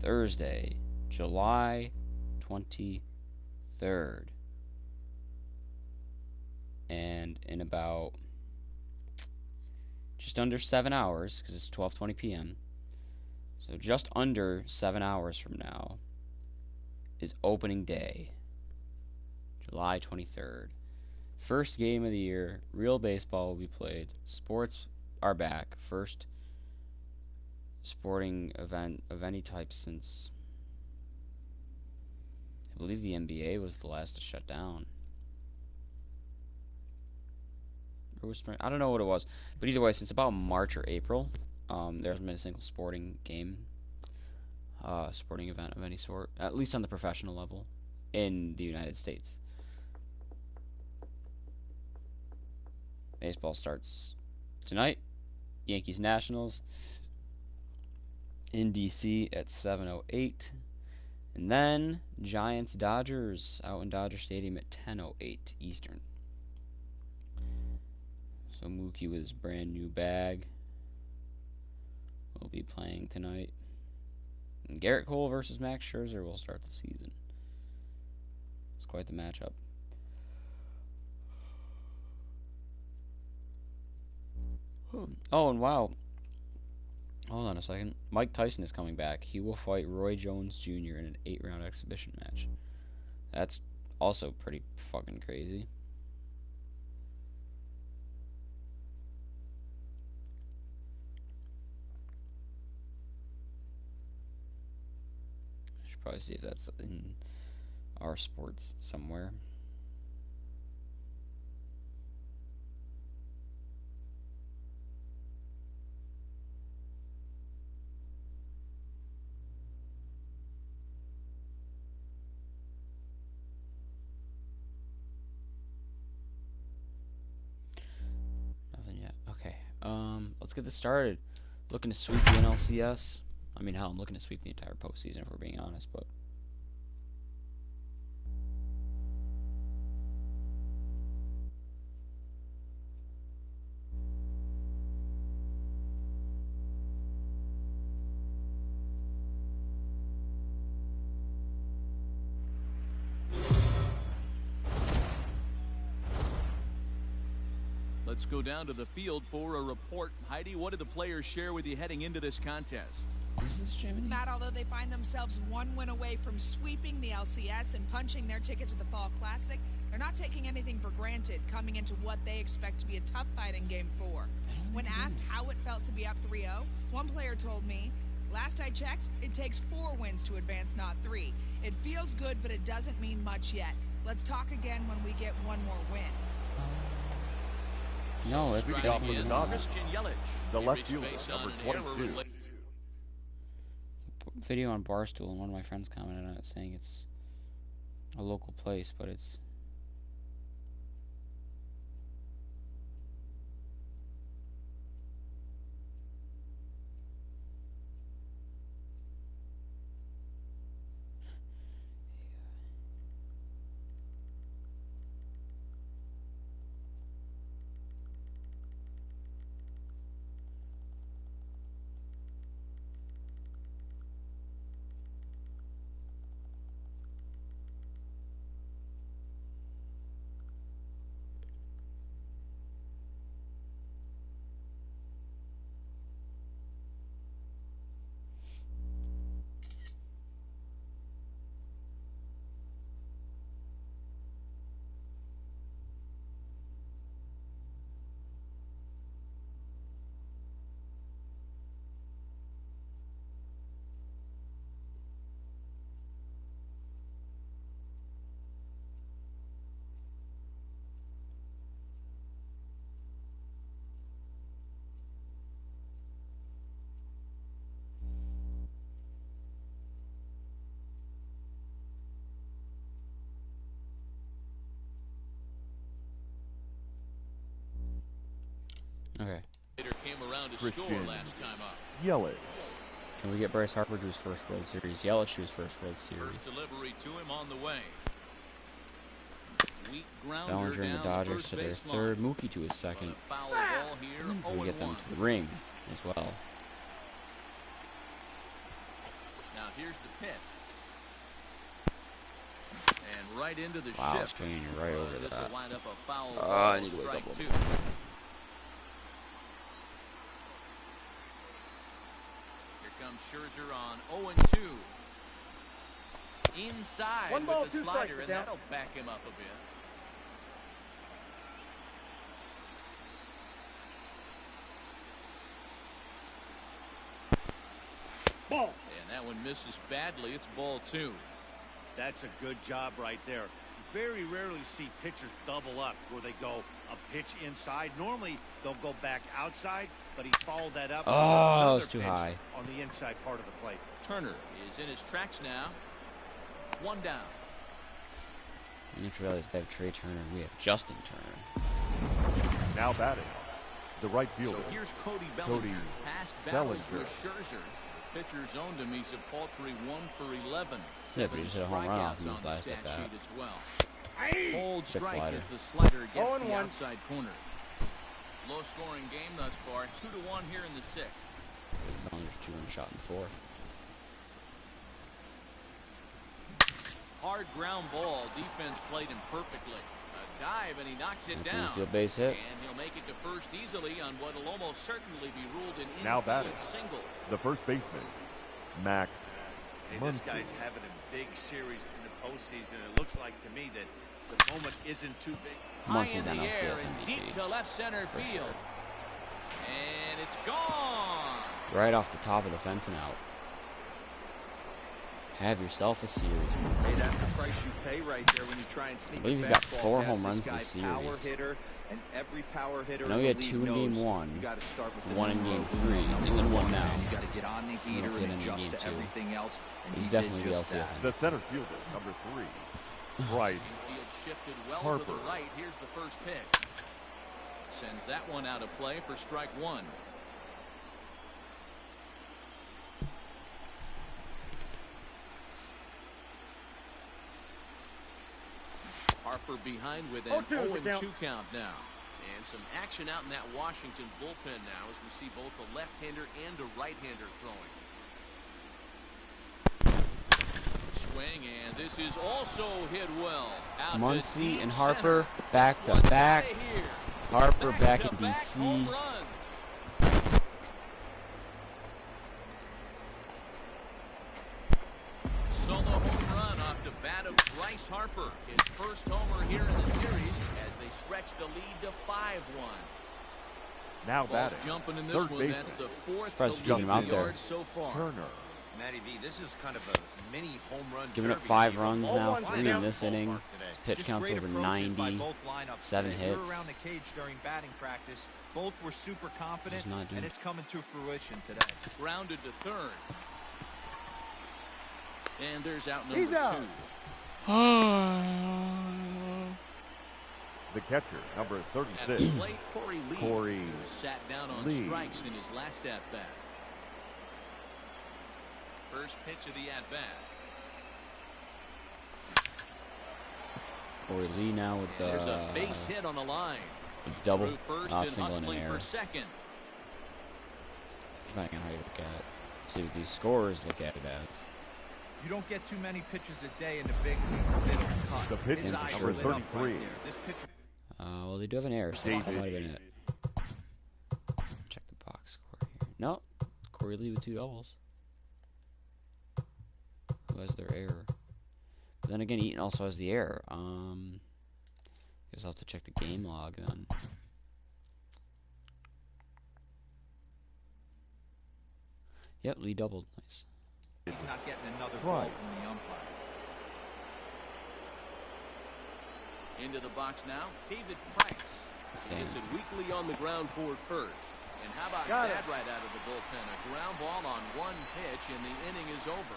Thursday, July 23rd. And in about just under 7 hours, because it's 12:20 p.m., so just under 7 hours from now is opening day, July 23rd. First game of the year, real baseball will be played. Sports are back. First sporting event of any type since, I believe, the NBA was the last to shut down. I don't know what it was, but either way, since about March or April, there hasn't been a single sporting event of any sort, at least on the professional level, in the United States. Baseball starts tonight. Yankees Nationals in DC at 7:08, and then Giants Dodgers out in Dodger Stadium at 10:08 Eastern. So Mookie with his brand new bag will be playing tonight. And Garrett Cole versus Max Scherzer will start the season. It's quite the matchup. Oh, and wow. Hold on a second. Mike Tyson is coming back. He will fight Roy Jones Jr. in an 8-round exhibition match. That's also pretty fucking crazy. I should probably see if that's in our sports somewhere. Let's get this started. Looking to sweep the NLCS. I mean, hell, I'm looking to sweep the entire postseason if we're being honest, but Let's go down to the field for a report. Heidi, what did the players share with you heading into this contest? is this Jimmy? Matt, although they find themselves one win away from sweeping the LCS and punching their ticket to the Fall Classic, they're not taking anything for granted coming into what they expect to be a tough fight in Game 4. When asked how it felt to be up 3-0, one player told me, "Last I checked, it takes 4 wins to advance, not 3. It feels good, but it doesn't mean much yet. Let's talk again when we get one more win." No, it's Off for the Dodgers, Yelich. the left fielder, number 22. Video on Barstool, and one of my friends commented on it saying it's a local place, but it's okay. Came around to Christian score last time up. Yelich. Can we get Bryce Harper to his first World Series? Yelich to his first World Series. First delivery to him on the way. Weak Bellinger grounder and the down Dodgers first to their base third. line. Mookie to his second. Foul ball here. We get them 0-1. to the ring as well. Now Here's the pitch. And right into the Wow, shift. swinging you right over This that. will wind up a foul I ball, need to wake strike up a two. little Here comes Scherzer on 0-2. Inside One ball, with the two slider, strikes, and down. that'll back him up a bit. Ball. And that one misses badly. It's ball two. That's a good job right there. Very rarely see pitchers double up where they go a pitch inside. Normally they'll go back outside, but he followed that up with Oh, another it's too pitch high. on the inside part of the plate. Turner is in his tracks now. One down. You need to realize they have Trey Turner. We have Justin Turner. Now batting. The right So fielder. here's Cody Bellinger. Cody Past battles Bellinger. with Scherzer. Pitchers owned him. He's a paltry 1 for 11. Yeah, but he just hit a home run off Strikeouts in on his the last stat at bat. sheet as well. Hold Good strike slider. as the slider gets 0-1. the outside corner. Low scoring game thus far. 2-1 here in the sixth. Bellinger's 2-run shot in the fourth. Hard ground ball. Defense played him perfectly. A dive and he knocks it Nice down. infield base hit. And he'll make it to first easily on what will almost certainly be ruled an Now infield batting. single. The first baseman. Max. Hey, this Muncy. guy's having a big series in the postseason. It looks like to me that the moment isn't too big. High Muncy's in the air NLCS and deep MVP. to left center For field. sure. And it's gone. Right off the top of the fence and out. Have yourself a series, Hey, Muncy. that's the price you pay right there when you try and sneak I believe a he's got fastball 4 past home runs this this guy, power series. hitter, and every power hitter I know in he the had league 2 in game knows 1. You got to start with the 1 in number game one, 3, number and then 1 now. You got to get on the heater hit and in adjust game to 2. everything else. And He's he definitely did the just LCS that. The center fielder. Number 3. Bryce. Infield shifted well to Harper. the right. Here's the first pitch. Sends that one out of play for strike one. Harper behind with an 0-2 the 0-2 count now. And some action out in that Washington bullpen now as we see both a left-hander and a right-hander throwing. Swing, and this is also hit well. Out to Muncy deep and Harper center. back to What's back. outta here? Harper back in Back-to-back home DC. runs. Solo home run off the bat of Bryce Harper. His first homer here in the series as they stretch the lead to 5-1. Now Ball's batting. jumping in this Third one. baseman. That's the fourth Surprised to to get lead him out the there. yards so far. Turner. Matty V, this is kind of a mini home run. Giving up derby 5 here. runs All now, one 3 in down this ballpark inning. today. His pitch Just count's great over approaches by 90. both lineups 7 today. We were hits. around the cage during batting practice. Both were super confident, He's not doing and it. it's coming to fruition today. Grounded to third. And there's out He's number out. 2. The catcher. Number At 36. the plate, Corey Lee. Corey Sat down on Lee. strikes in his last at-bat. First pitch of the at-bat. Corey Lee now with There's a the base hit on the line. double, Through first not and single in an hustling error. for second. Depending on how you look at it. See what these scores look at it as. You don't get too many pitches a day in the big leagues that they don't cut. The pitch His is eyes number are lit up right 33. there. This pitcher. Well, they do have an error, so that David. might have been it. Check the box score here. No, Corey Lee with 2 doubles. Who has their error? But then again, Eaton also has the error. Guess I'll have to check the game log then. Yep, Lee doubled. Nice. He's not getting another Right. ball from the umpire. Into the box now, David Price. He Damn. gets it weakly on the ground toward first. And how about Got that it. right out of the bullpen? A ground ball on one pitch, and the inning is over.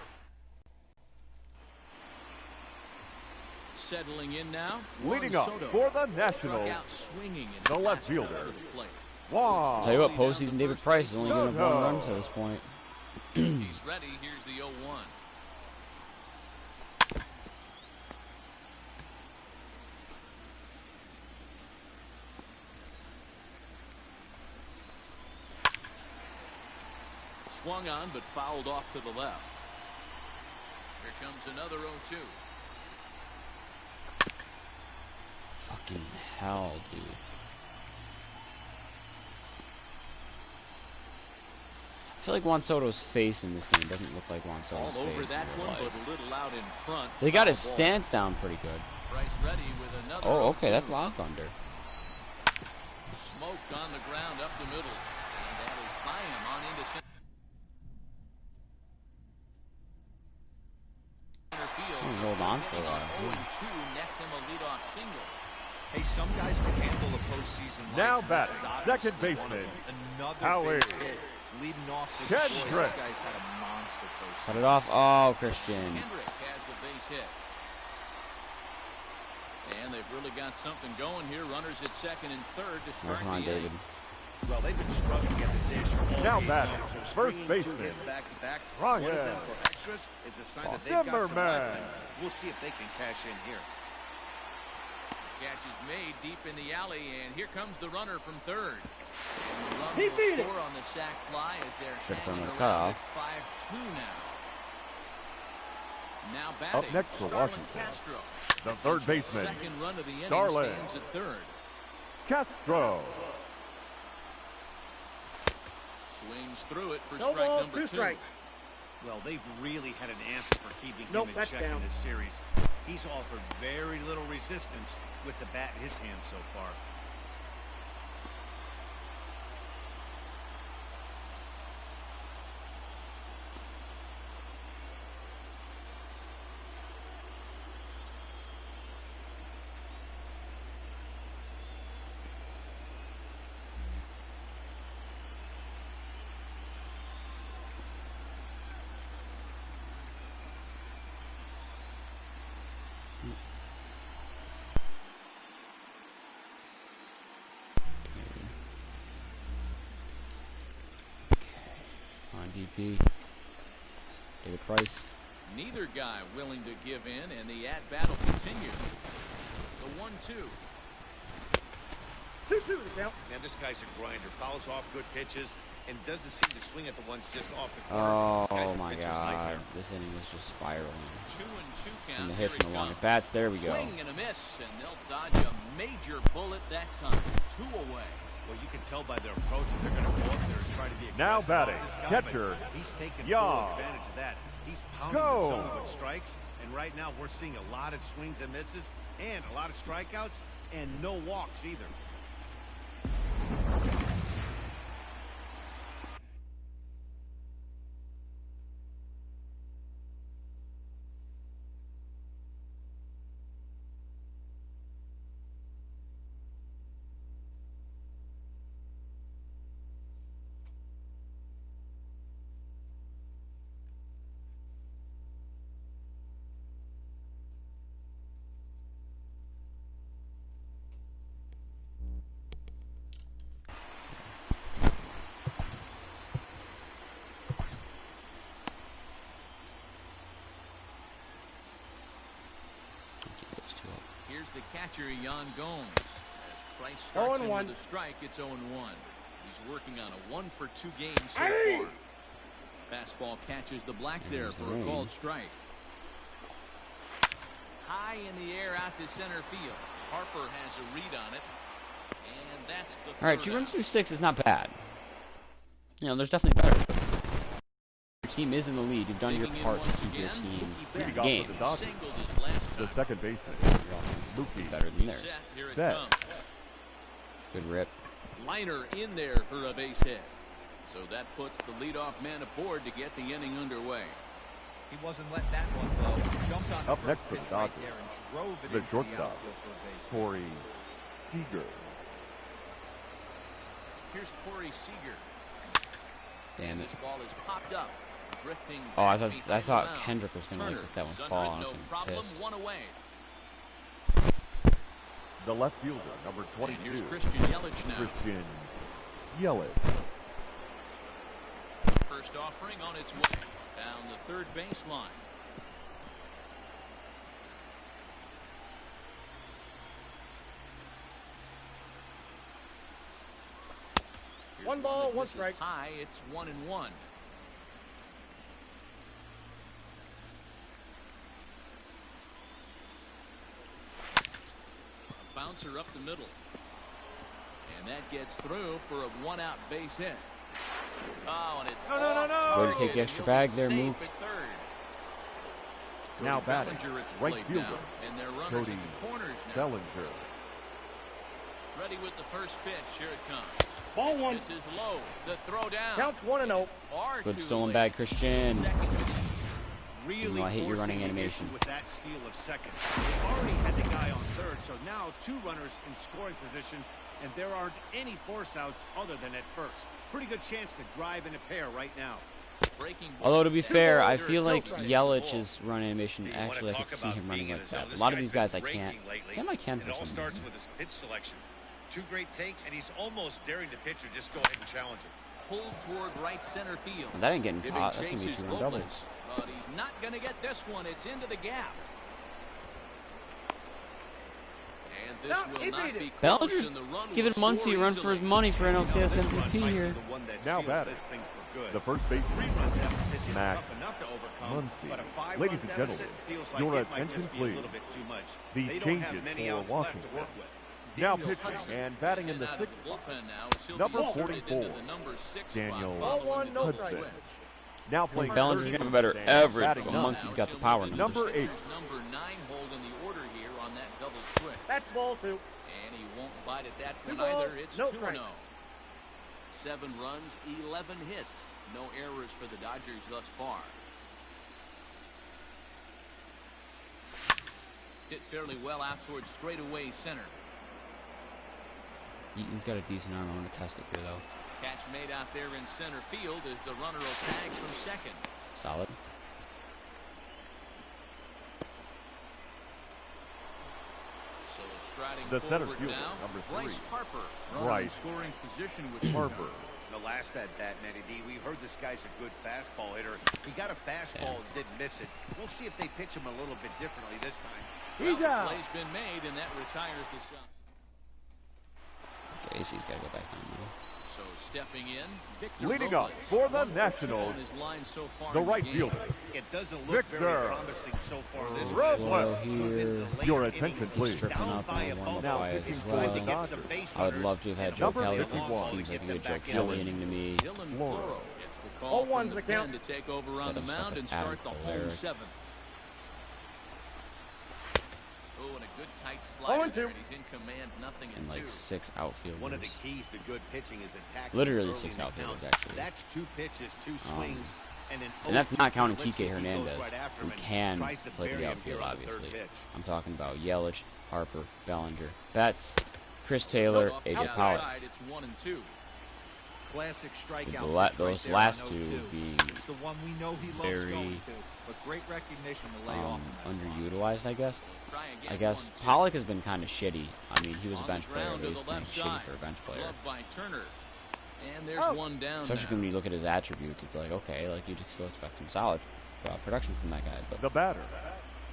Settling in now. Leading Juan up Soto. for the Struck Nationals. out swinging in The his left last fielder. time to the plate. Wow. Tell you what, Down the postseason David first Price has only given up 1 Soto. run to this point. He's ready. Here's the 0-1. Swung on, but fouled off to the left. comes another 0-2. Fucking hell, dude. I feel like Juan Soto's face in this game doesn't look like Juan Soto's All over face that in real one, life. but a little out in front. They got his Foul ball. stance down pretty good. Price ready with another Oh, okay, 0-2. that's Loud Thunder. Smoked on the ground up the middle. And that is by him on into center field. Oh, So hold on for hitting a on while, 0-2 nets him a leadoff single. Hey, some guys can handle a postseason Now lights, and this batting, is obviously second one of baseman, them. Another Howie. base hit, leading off with the boys. Kendrick. This guy's had a monster postseason. Cut it off. Oh, Christian. Kendrick has a base hit. And they've really got something going here. Runners at second and third to Oh, start come on, the David. inning. Well, they've been struggling at the dish all Now game batting, long, so first swinging baseman, two hits back-to-back, Ryan. one of them for extras, is a sign that they've got some Timmerman. life. We'll see if they can cash in here. Catch is made deep in the alley, and here comes the runner from third. And the run He will beat it. score on the sac fly as they're Should've hanging thrown a around cutoff. at 5-2 now. Now batting, next for Starlin Washington, Castro. the third baseman, Second run of the inning Starlin. stands at third. Castro. Swings through it for No strike ball, number 2 two. strikes. Well, they've really had an answer for keeping Nope, him in that's check down. in this series. He's offered very little resistance with the bat in his hand so far. On DP. David Price. Neither guy willing to give in, and the at-bat will continue. The 1-2. 2-2 the count. Man, this guy's a grinder. Fouls off good pitches and doesn't seem to swing at the ones just off the corner. Oh, This guy's a my pitcher's God. nightmare. This inning is just spiraling. 2-2 count. And the Here hits it and the long comes. at bats. There we go. Swing and a miss, and they'll dodge a major bullet that time. 2 away. Well, you can tell by their approach that they're going to go up there and try to be aggressive. Now on batting, this guy, catcher, but he's taking Yaw. full advantage of that. He's pounding Go. the zone with strikes, and right now we're seeing a lot of swings and misses and a lot of strikeouts and no walks either. Keep those two up. Here's the catcher, Yan Gomes. As Price starts in 0-1. with a strike, it's 0-1. He's working on a 1-for-2 game so Hey! far. Fastball catches the black And there there's the for a rain. called strike. High in the air out to center field. Harper has a read on it. And that's the All right, third 2 runs out. through 6 is not bad. You know, there's definitely better. Your team is in the lead. You've done your Digging in part to once keep your again, team Mookie in Betts. the game. The Dodgers. Singled his last The time. second baseman, Your offense is Mookie. better than theirs. Set, here it Betts. comes. Good rip. Liner in there for a base hit. So that puts the leadoff man aboard to get the inning underway. He wasn't letting that one go. He jumped on the Up first next for the pitch right Dodgers, there and drove it the into shortstop, the outfield for a base hit. Corey Seager. Here's Corey Seager. Damn it. This ball is popped up, drifting. Oh, I back thought behind the mound. Kendrick was gonna like Turner let that one is under fall. it, I was no gonna be problem. pissed. 1 away. The left fielder, number And here's 22, Christian Yelich now. Christian Yelich. First offering on its way down the third baseline. Here's 1 ball, that 1 misses strike. High, it's 1-1. bouncer up the middle. And that gets through for a one-out base hit. Oh, and it's Way to take the extra bag there, Mook. Now batting, right fielder, and their runners Cody at the corners now. Bellinger. Ready with the first pitch. Here it comes. Ball one. This is low. The throw down. Counts 1-0. Far Good too stolen late. bag, Christian. Second with ease. Really I hate your forcing running the animation. issue with that steal of second. They already had the guy on third, so now two runners in scoring position, and there aren't any force outs other than at first. Pretty good chance to drive in a pair right now. Breaking ball. Although to be fair, I Two feel balls, like no strikes. Yelich's run animation, You wanna actually I talk could see about him running being in like his zone. that. A This lot of guy's these guys I been can't. raking lately. Damn, I can for It all some starts reason. with his pitch selection. Two great takes, and he's almost daring the pitcher. Just go ahead and challenge him. Pulled toward right center field. Well, that ain't getting Giving caught. That's gonna be chases 2-run double. Robles, but he's not going to get this one. It's into the gap. And this No, will he not beat be it. close, Bellinger's and the run giving will Muncie a score run for his easily. money for NLCS This run MVP might be here. the one that Now seals batting, this thing for good. the first baseman, Three-run deficit is Mac tough enough to overcome, Muncie. but a five-run Ladies and deficit gentlemen, feels like your it might attention, just be a please. little bit too much. These They don't have changes many for outs left to Washington. work with. Now Daniel pitching Hudson and batting is in the out of sixth bullpen now, as he'll number be inserted into 44, the number 6 Daniel spot following Ball the one, no double strike. switch. now playing Bellinger's third gonna have a better and average, batting but ninth. Muncie's got the power numbers. Number 8. Number 9 hold in the order here on that double switch. That's ball 2. And he won't bite at that Two one balls, either. It's no 2-0. strikes. 7 runs, 11 hits. No errors for the Dodgers thus far. Hit fairly well out towards straightaway center. Eaton's got a decent arm. I want to test it here, though. Catch made out there in center field as the runner will tag from second. Solid. So striding The center forward fielder, now, number 3. Bryce Harper. Runner in Right. scoring position with Harper. The last at bat, Matty D, we heard this guy's a good fastball hitter. He got a fastball and didn't miss it. We'll see if they pitch him a little bit differently this time. Well, He's the out. play's been made, and that retires the side. Okay, AC's got to go back on now. So stepping in, Victor Leading Robles. up for the 1 for 2 Nationals, on his line so far the in right game. fielder, It doesn't look Victor very promising so far this Robles. season. Well, Moved into here, the later Your innings, attention, he's please. stripping down up by on a one bubble. of Now the He's as pitching trying well. to get some base I would runners love to have had and Joe Number Kelly, open because the it ball seems to like get a them good Joe back in Kelly the inning to me. Dylan Flora. Floro gets the call All from one's the the count. pen to take over on Set the him stuck mound at and start the Adam home Choleric. 7th. Oh, and a good tight 0-2. slider there, and he's in command, nothing And in like 2. 6 outfielders. One of the keys to good pitching is attacking Literally early 6 in the outfielders, count. actually. That's 2 pitches, 2 swings, and an And that's 0-2 not counting count. Let's see Kike if he goes Hernandez, right after who him and can tries to play bury the him outfield, here on the third obviously. pitch. I'm talking about Yelich, Harper, Bellinger, Betts, Chris Taylor, Off AJ the Pollock. outside, it's 1 and 2. Classic strikeout. The pitch right those there last on 2 0-2. being It's the one we know he loves very, going to, but great recognition to lay off in that spot. underutilized, I guess. Try again, I guess 1-2. Pollock has been kind of shitty. I mean, he was a On bench the player, ground but to he's the playing left shitty side. for a bench player. Gloved by Turner. And there's Oh. one down Especially now. when you look at his attributes, it's like, okay, like you'd still expect some solid production from that guy. But The batter,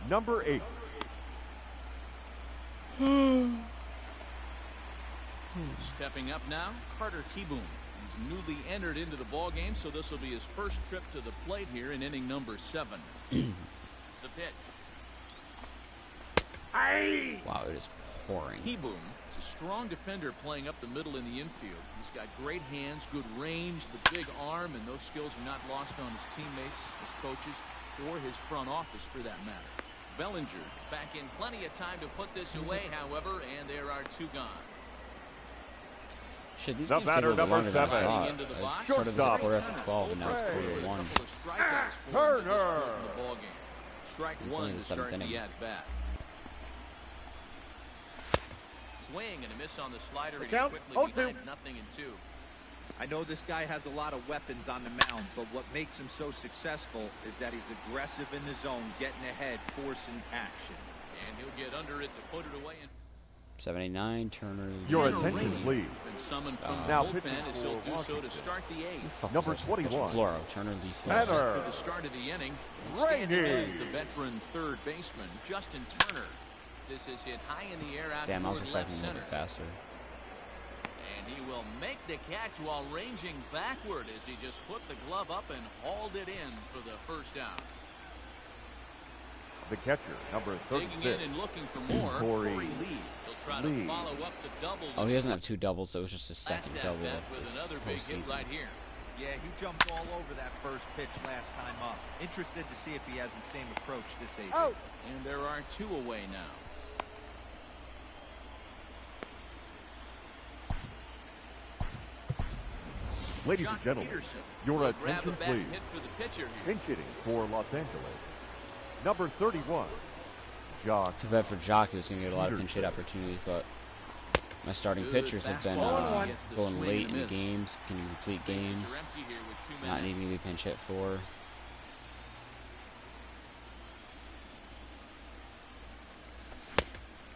number 8, Stepping up now, Carter Kieboom. He's newly entered into the ball game, so this will be his first trip to the plate here in inning number 7. The pitch. wow, it is pouring. Kieboom is a strong defender playing up the middle in the infield. He's got great hands, good range, the big arm, and those skills are not lost on his teammates, his coaches, or his front office for that matter. Bellinger is back in plenty of time to put this away, however, and there are 2 gone. Shit, these The games take a batter, little number longer than I 7. thought. Into the I box. started this Shortstop. quarter after 12, and now it's quarter With to a 1. couple of strikeouts for him Turner. at this point in the ball game. Strike It's only 1 the to seventh start the inning. at-bat. Swing and a miss on the slider, and he's count, quickly 0-2. behind 0-2. I know this guy has a lot of weapons on the mound, but what makes him so successful is that he's aggressive in the zone, getting ahead, forcing action. And he'll get under it to put it away. And 79, Turner. Your Tanner attention, Rainey please. has been summoned from the Now bullpen pitching as he'll for do so to Washington. start the 8th. Number 21. Floro, Turner, Lee All Floro. set Batter. for the start of the inning. Standing Rainey. is the veteran third baseman, Justin Turner. This is hit high in the air out Damn, I was toward expecting left a little center. bit faster. And he will make the catch while ranging backward as he just put the glove up and hauled it in for the first out. The catcher, number Digging in 36, and looking for more, Corey Lee. He'll try to Lee. follow up the double. Oh, he doesn't have 2 doubles, so it was just his Last second at double bat with this another big hit postseason. right here. Yeah, he jumped all over that first pitch last time up. Interested to see if he has the same approach this AB. And there are 2 away now. Ladies Jock and gentlemen, Peterson your will grab attention a bat please. hit for the pitcher here. Pinch hitting for Los Angeles. Number 31, Jock. Too bad for Jock, he was going to get a lot of pinch hit opportunities, but my starting Good pitchers have been fastball. He gets the going swing late and in miss. games, can complete Bases games, are empty here with 2 not men. needing to be pinch hit for.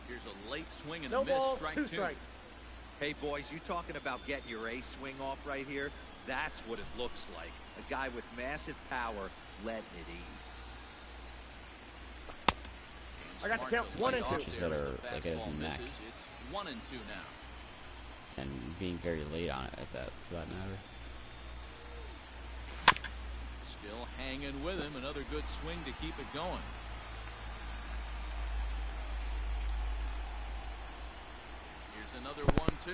Here's a late swing and a miss. Strike 2. Hey, boys, you talking about getting your A swing off right here? That's what it looks like. A guy with massive power letting it eat. I got to count 1 and 2. Pitches that are like at his neck. It's 1 and 2 now. And being very late on it at that, for that matter. Still hanging with him. Another good swing to keep it going. Here's another 1-2.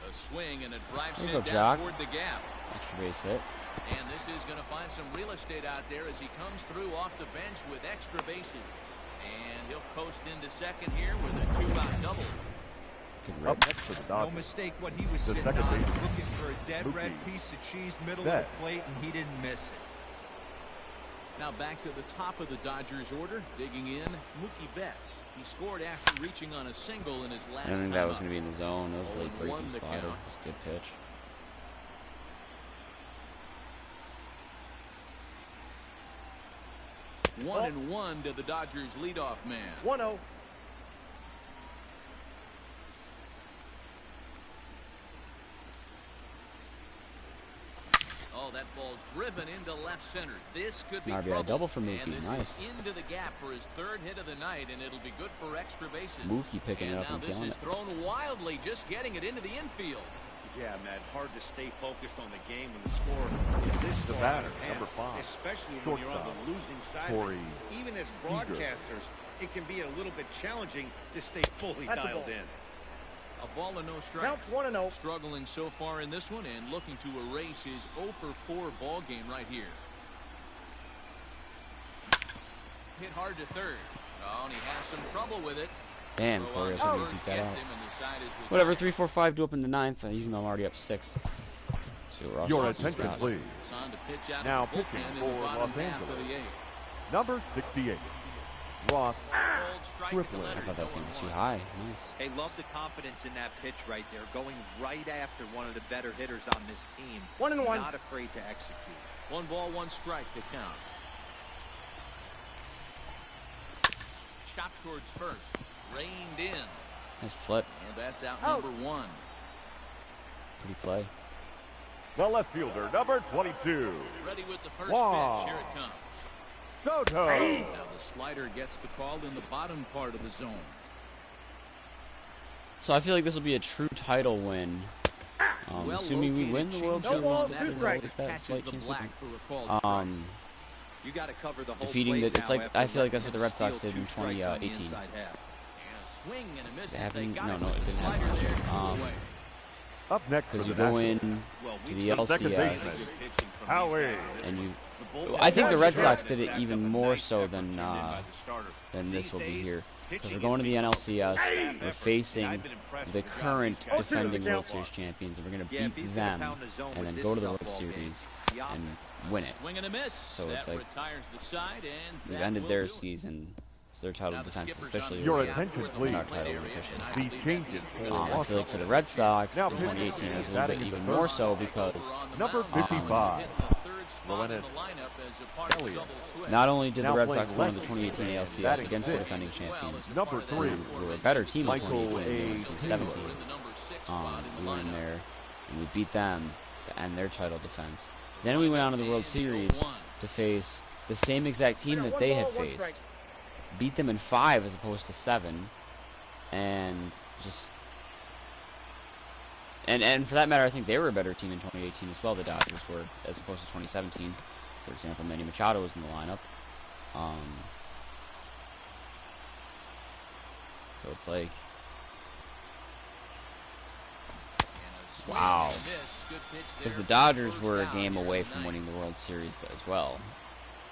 A swing and a drive There you sent go, down Jock. toward the gap. Extra base hit. And this is going to find some real estate out there as he comes through off the bench with extra bases. And he'll coast into second here with a 2-out double. Good Up rip. next for the No Dodgers. mistake what he was The sitting second on, baseman, looking for a dead red Mookie piece of cheese middle Betts. of the plate, and he didn't miss it. Now back to the top of the Dodgers order, digging in, Mookie Betts. He scored after reaching on a single in his last I don't think time that was up. going to be in the zone. That was a late 0-1 breaking the slider. count. It was a good pitch. One and 1 to the Dodgers leadoff man. 1-0. Oh, that ball's driven into left center. This could It's be an RBI trouble. double for Mookie. And this Nice. is into the gap for his 3rd hit of the night, and it'll be good for extra bases. Mookie picking and it up now and this killing is it. thrown wildly, just getting it into the infield. Yeah, Matt, hard to stay focused on the game when the score is this The far batter, out of hand, number 5, especially when you're on shortstop, the losing side. Corey Even as Seager. broadcasters, it can be a little bit challenging to stay fully That's a dialed ball. in. A ball and no strikes. Counts 1-0. Struggling so far in this one and looking to erase his 0-for-4 ball game right here. Hit hard to third. Oh, and he has some trouble with it. Damn, Throw Corey, on I was to going to first beat that gets out. him, and the side is with Whatever, time. 3, 4, 5 to open the 9th, even though I'm already up 6. So Ross Your Johnson's attention, got it. please. It's on to pitch out Now of the pitching bullpen in for the bottom Los half of Angeles. the 8th. Number 68, Ross Cold strike to Griffin. Leonard, I thought that was going to be 0-1. too high. Nice. Hey, love the confidence in that pitch right there, going right after one of the better hitters on this team. 1-1. Not afraid to execute. 1 ball, 1 strike to count. Shot towards first. Reined in. Nice flip. And that's out Out. number 1. Pretty play. the left fielder, number 22, Ready with the first Wow. pitch. Here it comes. Soto. Now the slider gets the call in the bottom part of the zone. So I feel like this will be a true title win. Well Assuming we win the located World change Series, ball, there's two always strikes. that Catches slight the chance we black for a called can. You got to cover the whole Defeating plate the- it's now like- after I feel like letting that's what the him Red Sox steal did in 2 strikes on the 2018. inside half. And a swing and a miss They as they haven't- got no, it no, with it the didn't happen slider last there, year. 2 away. Up next for Because the you go Nationals, in Well, to we've the seen the second LCS baseman, good pitching from Howie. these guys in this and one. you. The bullpen I think the Red has Sox been did it backed even up a more nice so effort than turned in by the starter. this These will be days, here. Because pitching we're going to the has become NLCS. staff We're effort, and facing I've been impressed the with the job current these guys are defending doing so World far. Series champions, and we're going to Yeah, if beat he's gonna them pound the zone and with then this go to the stuff World all game, Series the op- and win it. Swing and a miss. So That it's like retires the side, and we've that ended will their do it. season. So their title Now the defense is skipper's on officially the Your way over. out attention, toward the please. home plate Our title area, officially. and I These believe changes speeds for will Los I feel like for the Angeles. Red Sox, Now in pitching 2018 it was a little batting bit in the even third. more so Take because over on the Number mound, and 55, hitting the third spot in Leonard the lineup as a part of the Elliott. double switch. not only did the Now Red playing Sox win the left, 2018 ALCS batting against the fifth. defending champions, Number 3, we were a better team in Michael 2018 than A. 2017. In the number 6 spot in We the went in lineup. there and we beat them to end their title defense. Then we went on to the World Series to face the same exact team that they had faced. Beat them in 5 as opposed to 7, and just and for that matter, I think they were a better team in 2018 as well. The Dodgers were, as opposed to 2017. For example, Manny Machado was in the lineup. So it's like swing Wow. and a miss. Good pitch there. Because the for Dodgers first were a out game here away tonight. from winning the World Series as well.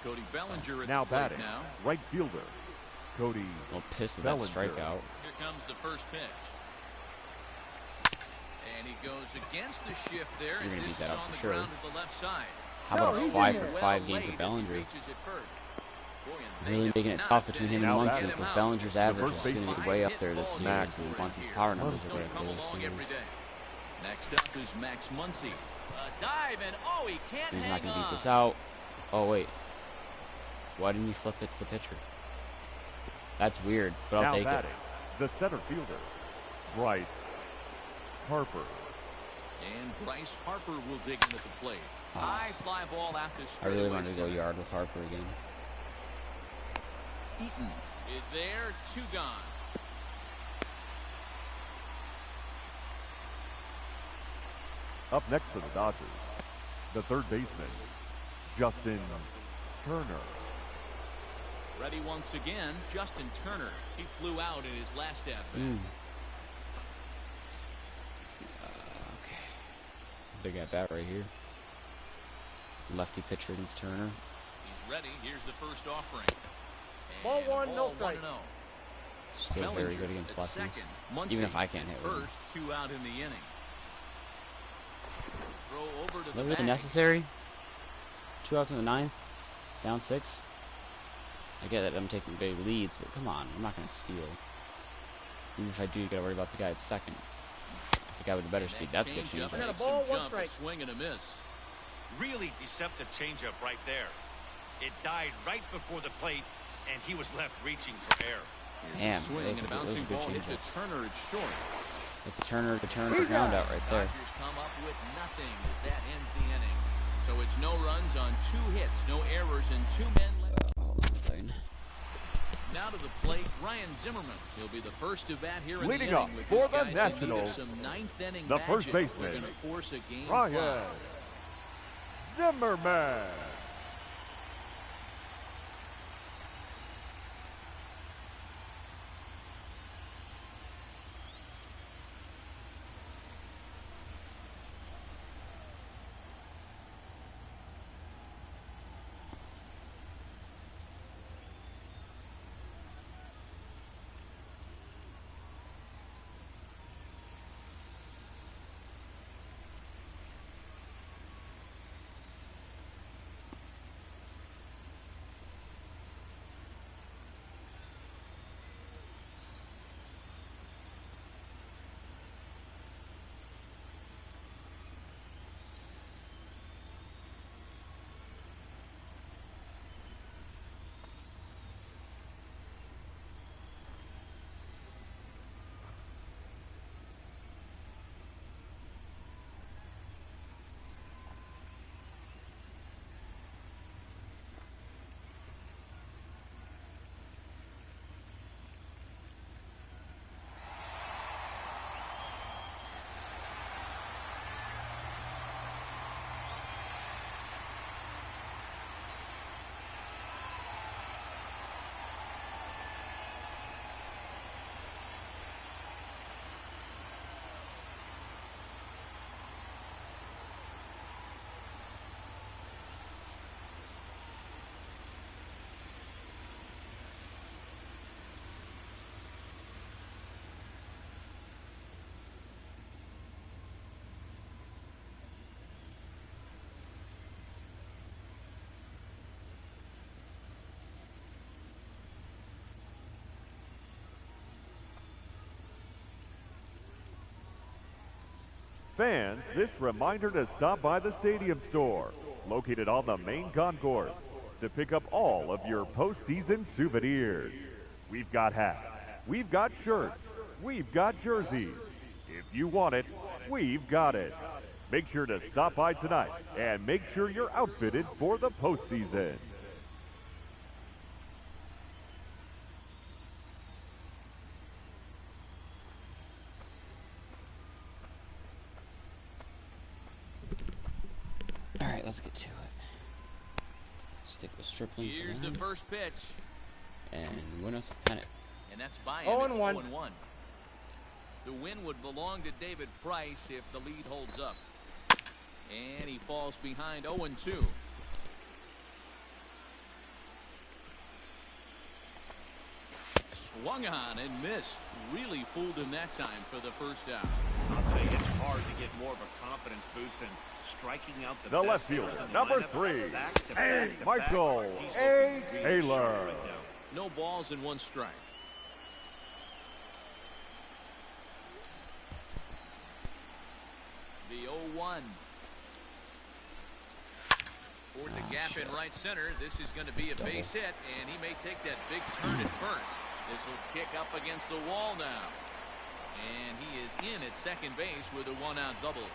Cody Bellinger at Now the plate batting, now. right fielder, Cody A little pissed at that Bellinger. strikeout. Here comes the first pitch. And he goes against the shift there. You're As gonna this beat that is up on for the sure. ground at the left side. How about a 5 for Well 5 game late for as he Bellinger? reaches it first. Boy, and they Really have making it not tough between been him and able to Muncy get because him out. Bellinger's average is first going to be baseman. way up there this Hit year. ball And game Muncy's here. power numbers are Don't right up come there this along every series. day. Next up is Max Muncy. A dive and oh, he can't He's hang not going to beat on. this out. Oh, wait. Why didn't he flip it to the pitcher? That's weird, but I'll now take it. batting, the center fielder, Bryce Harper. And Bryce Harper will dig in at the plate. Oh. High fly ball out to I straightaway really wanted to go center. yard with Harper again. Eaton is there, 2 gone. Up next for the Dodgers, the third baseman, Justin Turner. Ready once again, Justin Turner. He flew out in his last at bat. Okay. Big at bat right here. Lefty pitcher against Turner. He's ready. Here's the first offering. Ball And one, no ball strike. 1-0. Still very good against at lefties. second. Muncy Even if I can't hit with him. first, 2 out in the inning. Throw over to Was the that really bag. necessary? 2 outs in the 9th? Down 6? I get that I'm taking big leads, but come on, I'm not going to steal. Even if I do, you got to worry about the guy at second. The guy with the better And speed. that That's a good changeup change. I got a makes ball, him 1 jump, strike. a swing and a miss. Really deceptive changeup right there. It died right before the plate, and he was left reaching for air. Here's Damn, a swing those and a are good- those bouncing are good ball hit to changeups. Turner. It's short. It's Turner to turn the ground out right there. Dodgers come up with nothing as that ends the inning. So it's no runs on 2 hits, no errors, and 2 men left. Hold on a second. Now to the plate, Ryan Zimmerman. He'll be the first to bat here in Leading the up inning with for his the guys in need of Nationals, some 9th inning the magic. first We're baseman, going to force a game Ryan 5. Zimmerman. Fans, this reminder to stop by the Stadium Store, located on the main concourse, to pick up all of your postseason souvenirs. We've got hats, we've got shirts, we've got jerseys. If you want it, we've got it. Make sure to stop by tonight and make sure you're outfitted for the postseason. Alright, let's get to it. Stick with Stripling for Here's the one, first pitch. and win us a pennant. And that's by him. 0-1. It's 0-1. The win would belong to David Price if the lead holds up. And he falls behind 0-2. Swung on and missed. Really fooled him that time for the first out. I'll tell you, it's hard to get more of a confidence boost than striking out the left fielder, number 3, Michael A. Taylor. No balls and 1 strike. The 0-1. Toward the gap in right center. This is going to be a base hit, and he may take that big turn at first. This will kick up against the wall now. And he is in at second base with a 1-out double.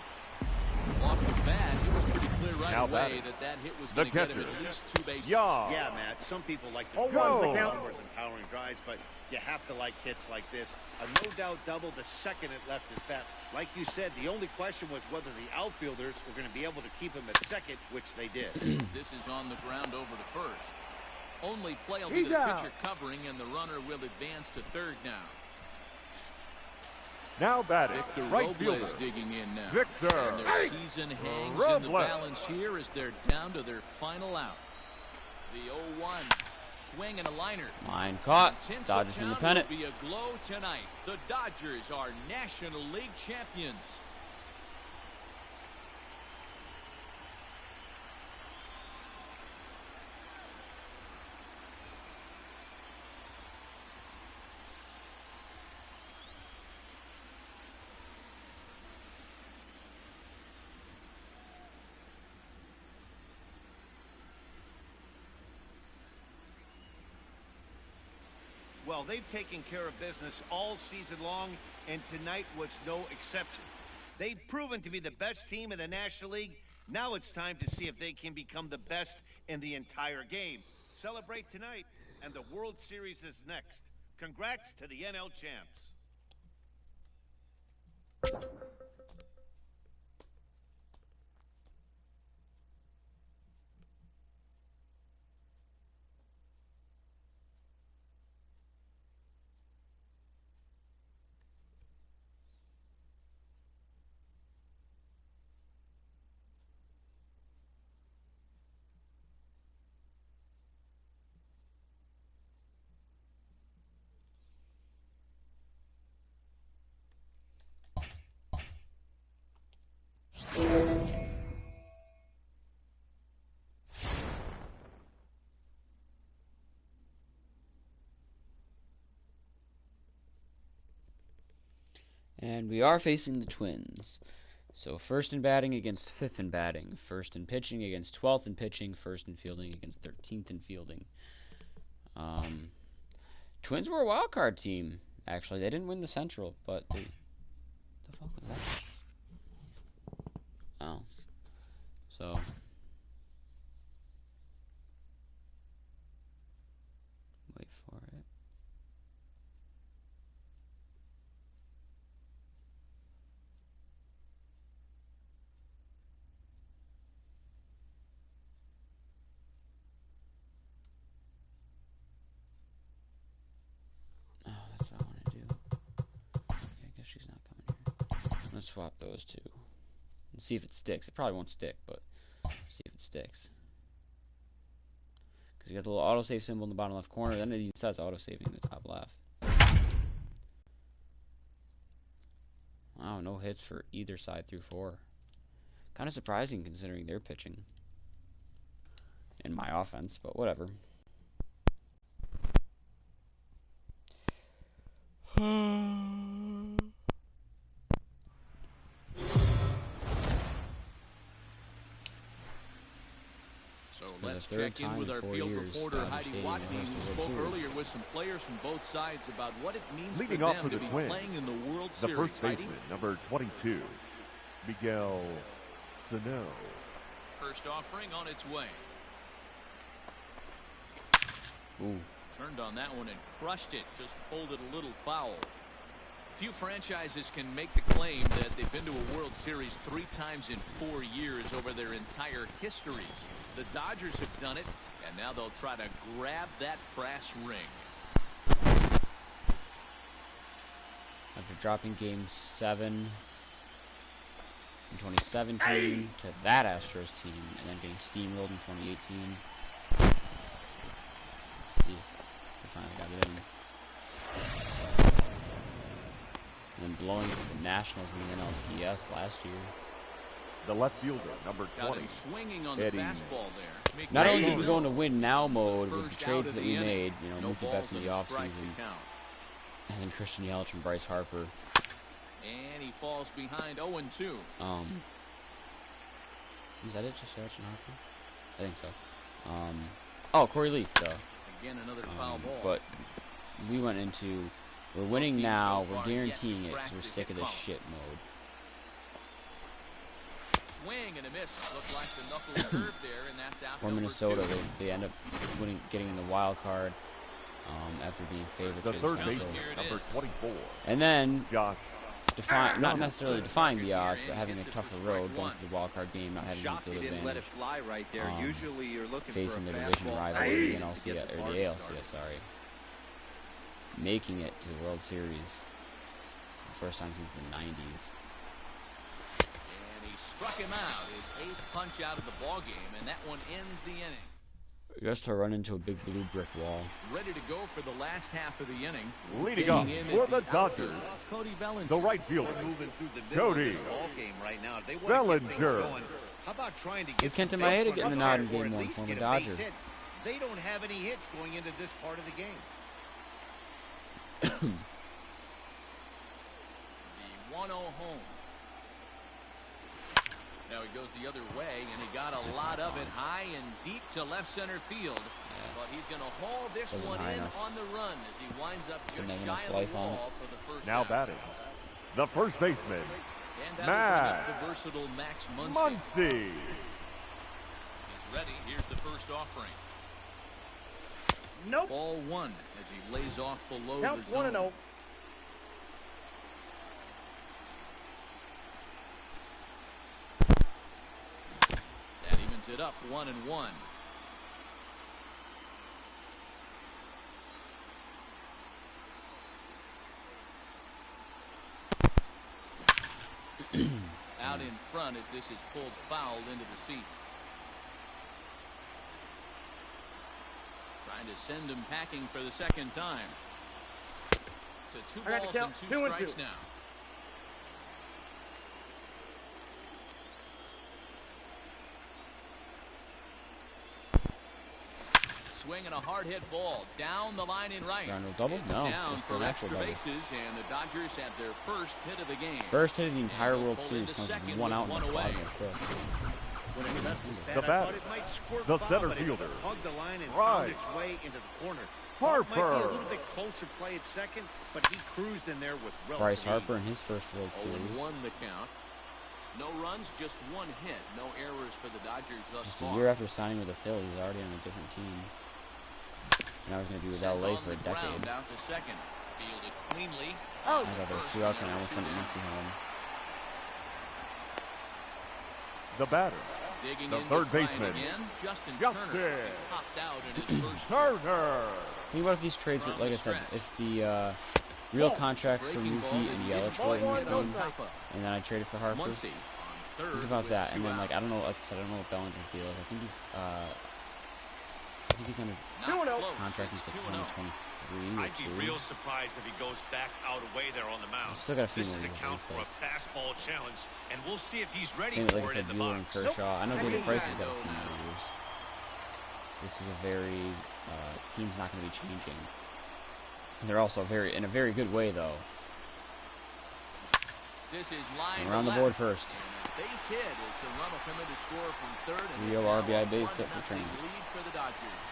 Off the bat, it was pretty clear right away that hit was going to get him at least 2 bases. Yeah, Matt, some people like to numbers and powering drives, but you have to like hits like this. A no-doubt double the second it left his bat. Like you said, the only question was whether the outfielders were going to be able to keep him at second, which they did. This is on the ground over to first. Only play will be the pitcher covering, and the runner will advance to third now. Now batting, Victor right Robles fielder, digging in now. Victor And their season hangs in the balance here as they're down to their final out. The 0-1. Swing and a liner. Line caught. Dodgers in the pennant. Will be a glow tonight. The Dodgers are National League champions. Well, they've taken care of business all season long, and tonight was no exception. They've proven to be the best team in the National League. Now it's time to see if they can become the best in the entire game. Celebrate tonight, and the World Series is next. Congrats to the NL champs. And we are facing the Twins. So first in batting against fifth in batting. First in pitching against 12th in pitching. First in fielding against 13th in fielding. Twins were a wild card team. Actually, they didn't win the Central, but they... The fuck was that? Oh. So... Wait for it. Oh, that's what I want to do. Okay, I guess she's not coming here. Let's swap those two. And see if it sticks. It probably won't stick, but see if it sticks. Because you got the little autosave symbol in the bottom left corner, then it even says autosaving in the top left. Wow, no hits for either side through 4. Kind of surprising considering their pitching. And my offense, but whatever. So let's check in with our field reporter Heidi Watney, who spoke earlier with some players from both sides about what it means for them to be playing in the World Series. The first baseman, number 22, Miguel Sano. First offering on its way. Ooh. Turned on that one and crushed it. Just pulled it a little foul. Few franchises can make the claim that they've been to a World Series 3 times in 4 years over their entire histories. The Dodgers have done it, and now they'll try to grab that brass ring. after dropping Game 7 in 2017 to that Astros team, and then getting steamrolled in 2018. Let's see if they finally got it in. And then blowing the Nationals in the NLDS last year. The left fielder, number Got 20. him swinging on the Eddie. fastball there. Not only did we go into win now mode with the First trades out of that the we inning. made, you know, No Mookie balls Betts in and the a strike offseason, to count. and then Christian Yelich and Bryce Harper. And he falls behind 0-2. Is that it? Just Yelich and Harper? I think so. Oh, Corey Lee, duh. Again, another foul ball. But we went into, we're winning teams now, so we're far yet guaranteeing to it crack because we're the sick of hit this column. shit mode. Swing and a miss. Looked like the knuckle curve there, and that's out. For number Minnesota, 2. they end up getting in the wild card after being favorites The for third the baseman, Central. Here it number is. 24. And then, Josh. not necessarily defying the odds, but having a Hits it tougher for road strike going one. to the wild card game, not having Shocked the he field didn't let it advantage, fly right there. Usually you're looking facing for the a division fastball rival, out the to NLCS, get or the the party ALCS, started. sorry. Making it to the World Series for the first time since the 90s. And he struck him out. His 8th punch out of the ball game, and that one ends the inning. Just to run into a big blue brick wall. Ready to go for the last half of the inning. Leading up Digging in for is the outfielder, Dodgers, Cody Bellinger. the right fielder, We're moving through the middle Cody of this ball game right now. They want to get things Bellinger. going. How about trying to With get Kenta some Maeda base getting the runners nod in or game at 1 least for get the a base Dodgers. hit. They don't have any hits going into this part of the game. The 1-0 home. Now he goes the other way, and he got a lot of it high and deep to left center field. But he's going to haul this Wasn't one high in enough. on the run as he winds up just Didn't have shy enough of life the on it. wall for the first now out. batting. The first baseman, And that'll bring Max up the versatile Max Muncy. Muncy. He's ready. Here's the first offering. Nope. Ball 1 as he lays off below Count the zone. 1-0. That evens it up 1-1. Out in front as this is pulled foul into the seats. Trying to send him packing for the second time. To 2 I got the balls count. and 2 2-2. strikes now. Swinging a hard hit ball down the line in right. Ground rule double? It's No, down just for for an actual extra double. bases, and the Dodgers have their first hit of the game. First hit of the entire And they'll World pull Series into comes with second 1 with out in the 1 away. Cardinals. When it left his bat, The I batter, thought it might squirt the foul, center but fielder, it hugged the line and right. found its way into the corner. Thought it might be a Harper. little bit closer play at second, but he cruised in there with relative Bryce Harper in ease. his first World Series. 0-1 the count. No runs, just 1 hit. No errors for the Dodgers thus Just a far. year after signing with the Phillies, he's already on a different team. Now he's going to be with Sent LA on for a the ground, decade. out to second. Fielded cleanly. I thought there was 2 outs and I almost sent Muncy home. The batter, Digging the in third to try it baseman, again. Justin Justin Turner. He popped out in his first trip. Turner. Think about if these trades, From like I the said, stretch. if the real contracts for Breaking ball Mookie that and he Yelich didn't were in this no game, top up. and then I traded for Harper, Muncy on third think about with that. 2 And then, like, out. I don't know, like I said, I don't know what Bellinger feels. I think he's under Not 2-0. close. contract It's until 2-0. 2023 or I'd be 2. real surprised if he goes back out away there on the mound. Still got a few This more is a years, count so. for a fastball challenge, and we'll see if he's ready Same with, like for I it said, in the Bueller and box. Kershaw. I know David Price has got a Nope. few more years. This is a very team's not going to be changing. And they're also in a very good way though. This is line And we're on the to board left. first. And a base hit as the run will come in to score from third. And Real it's now RBI a base hit 1-0 for Turner. lead for the Dodgers.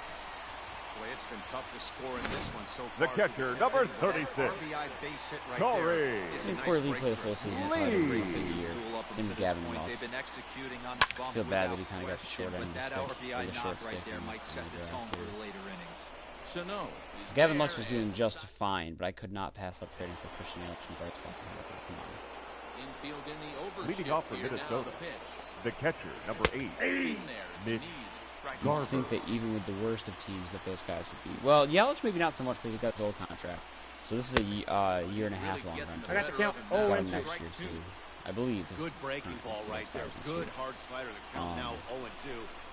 Boy, it's been tough to score in this one so The far. catcher, number 36, RBI base hit right Corey there. I It's a think nice Corey Lee played a breakthrough. full season. It's not a great Lee. big year. Duel up Same until with this Gavin point. Lux. They've been executing on the bump Feel bad that he without kinda got the short question, end of but the that stick, RBI or the short knock right stick there in might set the the draft tone for here. the later innings. Sano is So Gavin there Lux was doing and just fine, but I could not pass up trading for Christian Yelich and Bryce Harper. Come on. infield in the overshift Leading off for here. Now Minnesota, the pitch. the catcher, number 8, In there, Mitch knees, strike I Garver. think that even with the worst of teams that those guys would be. Well, Yelich maybe not so much because he got his old contract. So this is a year and a half long rental. I got the count. Got 0 him and 2. next year too. I believe. His Good breaking current ball deal right there. expires next Good year. hard slider. The count now 0-2.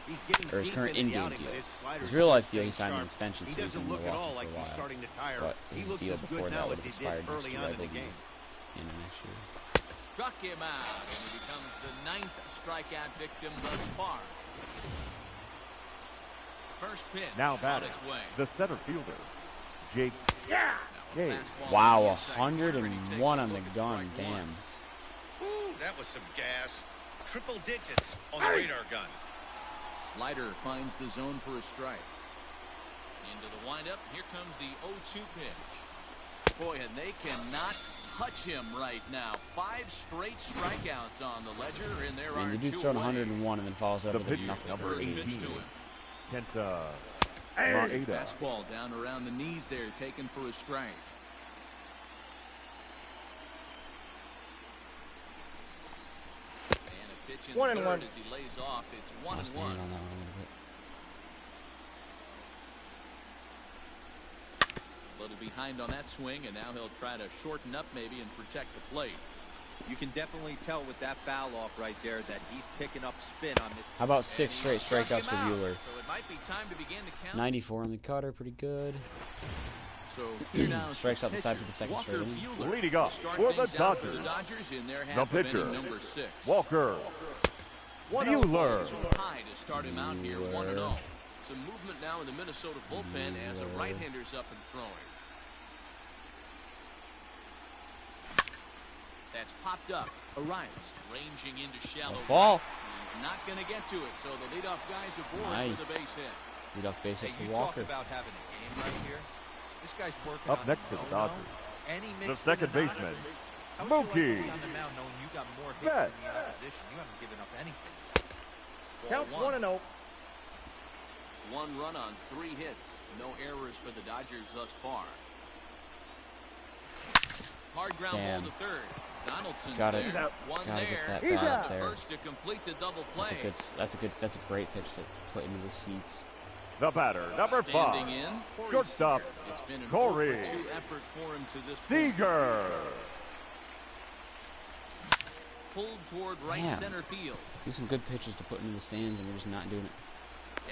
He's getting Or his deep current into the in-game outing, deal. but his slider's His real life still deal, he staying signed an sharp. extension, He so he's doesn't in look at all Milwaukee like for a he's while. starting to tire. But He his looks deal as before good that now would as have he did expired next early year, on I in the believe. game. End of next year. Struck him out, and he becomes the 9th strikeout victim thus far. First pitch Now on batting, its way. the center fielder, Jake. Now a Yay. fastball Wow, on the inside corner, and he takes 101 a on the look at gun. strike one. Damn. Ooh, that was some gas. Triple digits on the radar gun. Slider finds the zone for a strike. Into the windup. Here comes the 0-2 pitch. Boy, and they cannot touch him right now. 5 straight strikeouts on the ledger, and there I mean, are the dude's 2 thrown away. 101 and then follows up The with a pitch nothing number for First 18. pitch to 18. him. Kenta Hey. Maeda. Fastball down around the knees there, taken for a strike. And a pitch in 1 the and third 1. as he lays off. It's 1 I'll and stand 1. on that one a little bit. A little behind on that swing, and now he'll try to shorten up maybe and protect the plate. You can definitely tell with that foul off right there that he's picking up spin on this. How about 6 And straight he struck strikeouts him for out, Bueller? So it might be time to begin the count. 94 on the cutter, pretty good. So here now is Strikes out the side pitcher, for the second Walker straight inning. Buehler, Leading to off start for the things out for the Dodgers. Dodgers in their The half of pitcher, inning number 6. Walker Buehler. Too high to start him out here, 1-0. Some movement now in the Minnesota bullpen as a right-hander's up and throwing. That's popped up. Arias ranging into shallow Ball. right. He's not going to get to it, so the leadoff guy's aboard Nice. for the base hit. Lead off base hit Hey, for you Walker. talk about having a game right here. This guy's working Up on next to the no-no, Dodgers, and he the mixed second in a baseman, How would you like to Mookie be on the mound knowing you got more hits Betts. than the opposition? You haven't given up anything. Count 1 and 0. 1 run on 3 hits. No errors for the Dodgers thus far. Hard ground Damn. ball to third. Donaldson's Gotta- there. He's out. One Gotta there. get that He's bat out. up The there. first to complete the double That's play. a great pitch to put into the seats. the batter, number Standing 5, in, Corey shortstop, Seager. It's been an Corey 0-for-2 effort for him to this point. Seager. Pulled toward right Damn. center field. These some good pitches to put into the stands, and we're just not doing it.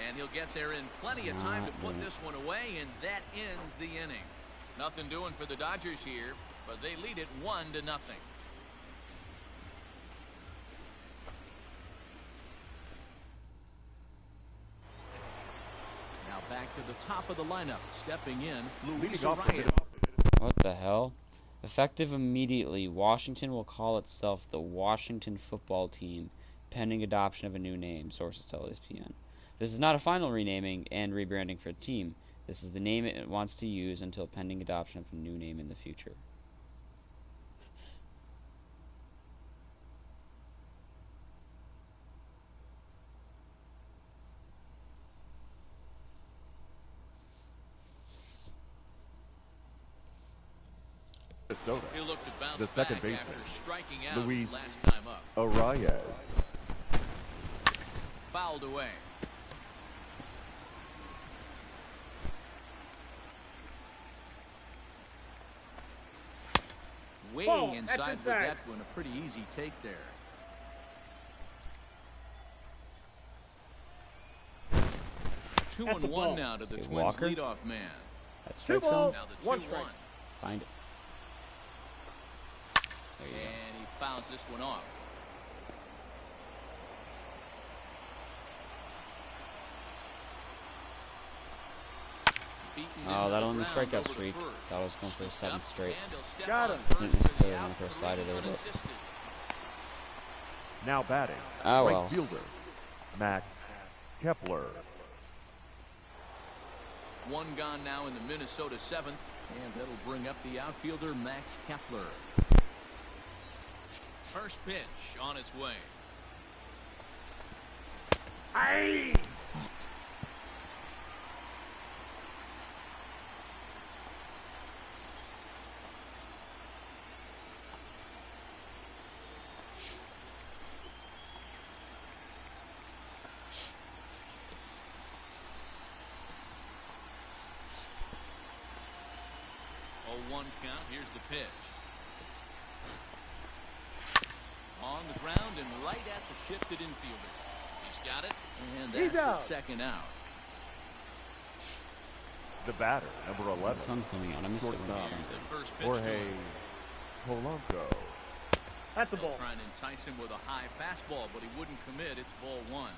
And he'll get there in plenty of time to Not put doing it. this one away, and that ends the inning. Nothing doing for the Dodgers here, but they lead it 1-0. Now back to the top of the lineup, stepping in, Luis Leading off the Arias. What the hell? Effective immediately, Washington will call itself the Washington Football Team, pending adoption of a new name, sources tell ESPN. This is not a final renaming and rebranding for the team. This is the name it wants to use until pending adoption of a new name in the future. Minnesota, He'll look to bounce the back second baseman, after striking out Luis his last time up. Arias. Fouled away. Way Ball, inside that's for inside. that one. A pretty easy take there. Two That's and the one ball. now to the Okay, Twins Walker. leadoff man. That 2 strike balls, zone. Now the 1 2-1. strike. Find it. There you go. And he fouls this one off. Beaten Oh, into that'll the end the ground strikeout over to streak. first. That was going for a Scooped 7th up, straight. and he'll step Got on him. first Didn't for the necessarily out, want to throw a 3 slider there, but- unassisted. Now batting, Oh, right well. fielder, Max Kepler. One gone now in the Minnesota 7th, and that'll bring up the outfielder Max Kepler. First pitch on its way. Aye. 1 count. Here's the pitch. On the ground and right at the shifted infielders. He's got it, and that's the second out. The batter, number 11. The sun's coming out. I missed it when it Shortstop, started. The first pitch to Jorge him. Polanco. That's a They'll ball. try and entice him with a high fastball, but he wouldn't commit. It's ball 1.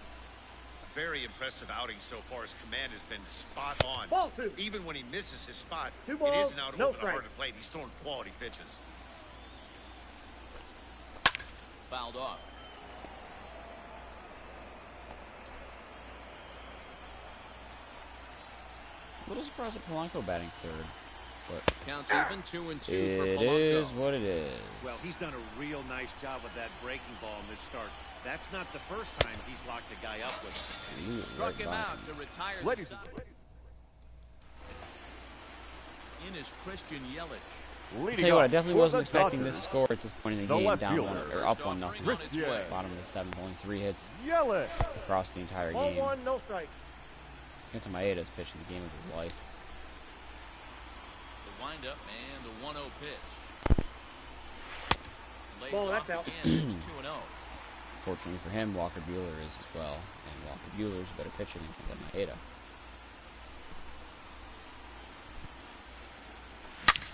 Very impressive outing so far. His command has been spot on. Ball 2. Even when he misses his spot, 2 it balls, isn't out no over the strike. heart of the plate. He's throwing quality pitches. Fouled off. A little surprised at Polanco batting third, but Counts even 2-2 for it Polanco. is what it is. Well, he's done a real nice job with that breaking ball in this start. That's not the first time he's locked a guy up with it. Ooh, Struck right him by out him. to retire the Ladies side. In is Christian Yelich. Leading Tell you what, I off definitely for wasn't the expecting Dodgers, this score at this point in the the game, left down fielder. one or up 1-0. On its way. Bottom of the 7th, only 3 hits Yelich. across the entire Ball game. 1, no strike. Kenta Maeda's pitching the game of his life. The windup and the 1-0 pitch. Lays Ball, off that's out. again. It's 2-0. Fortunately for him, Walker Buehler is as well, and Walker Buehler's a better pitcher than Kenta Maeda.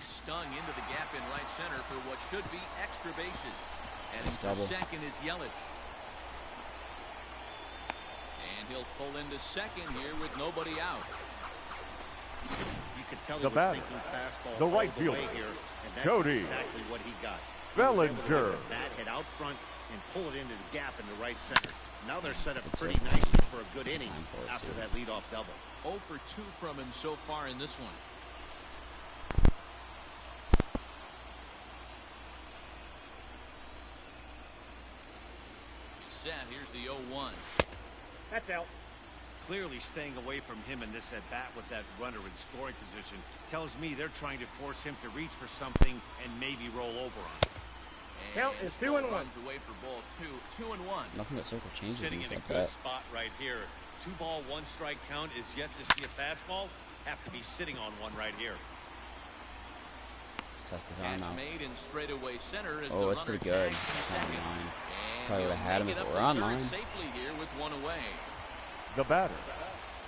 Stung into the gap in right center for what should be extra bases. Heading Nice for double. second is Yelich. And he'll pull into second here with nobody out. You could tell The he was batter, thinking fastball the all right the way fielder, here, and that's Cody exactly what he got. He was able to get Bellinger. the bat hit out front and pull it into the gap in the right center. Now they're set up Good pretty serve. nicely for a good inning Time for it, after too. that leadoff double. 0 for 2 from him so far in this one. He's set. Here's the 0-1. That's out. Clearly staying away from him in this at-bat with that runner in scoring position tells me they're trying to force him to reach for something and maybe roll over on it. Count And is this 2-1. ball runs away for ball 2. 2-1. Nothing but circle changes Sitting and in a stuff good like that. spot right here. 2 ball, 1 strike count is yet to see a fastball. Have to be sitting on one right here. Let's test his arm Catch out. made in straightaway center as Oh, the that's runner pretty good. tags to It's second. on line. And Probably he'll would've had him make if it it up were to on third line. safely here with 1 away. The batter,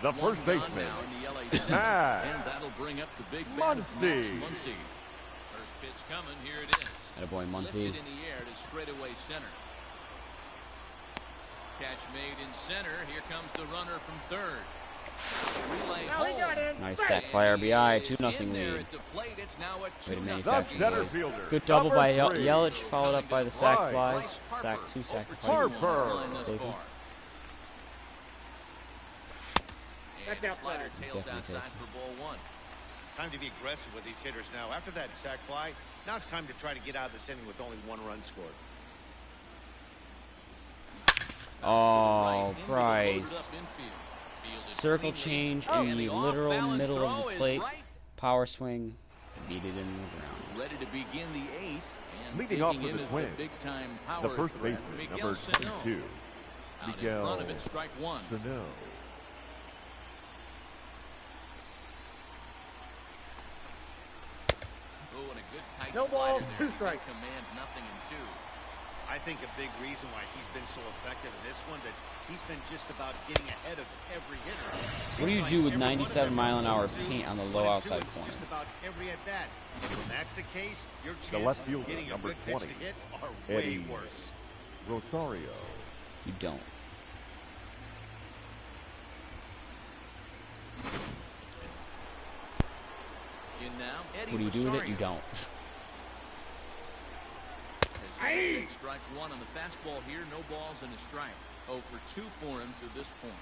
the One first gone baseman, now in the LA center, Matt and that'll bring up the big bat of Muncy. Max Muncy. First pitch coming. Here it is. Attaboy Muncy. Lifted in the air to straightaway center. Catch made in center. Here comes the runner from third. Relay Now he got home. in. Nice Bang. sack fly RBI, He is 2-0 in there lead. at the plate. It's now a Way to 2-0 manufacture The center these. fielder, Good double by number 3. Yelich, followed up by the sack Right. flies. Bryce Sack, Harper, 2 0 for 2 sacrifices. on this Harper. line thus Taken. far. That's And outside. slider tails Definitely outside taken. for ball 1. Time to be aggressive with these hitters now. After that sac fly, now it's time to try to get out of this inning with only 1 run scored. Oh, Bryce. Circle change Oh, in the literal middle of the plate. Power swing. Beat it into the ground. Ready to begin the 8th. And Leading off digging with in the is Twins, big-time power the first threat, baseman, Miguel number Sano. 22, Out in Miguel front of it, strike 1. Sano. Oh, and a good tight No ball, slider there. 2 He's in strikes. command, nothing in 2. I think a big reason why he's been so effective in this one that he's been just about getting ahead of every hitter. What do you Seems do with like every one of 97 them mile-an-hour are paint on the 1 low and 2, outside it's corner? just about every at bat. And when that's the case, your The left chances of fielder, getting a number good pitch 20, to hit are Eddie. way worse. Rosario. You don't. In now, Eddie What do you do with it? You Rosario. don't. As he takes strike 1 on the fastball here, no balls and a strike. 0 for 2 for him to this point.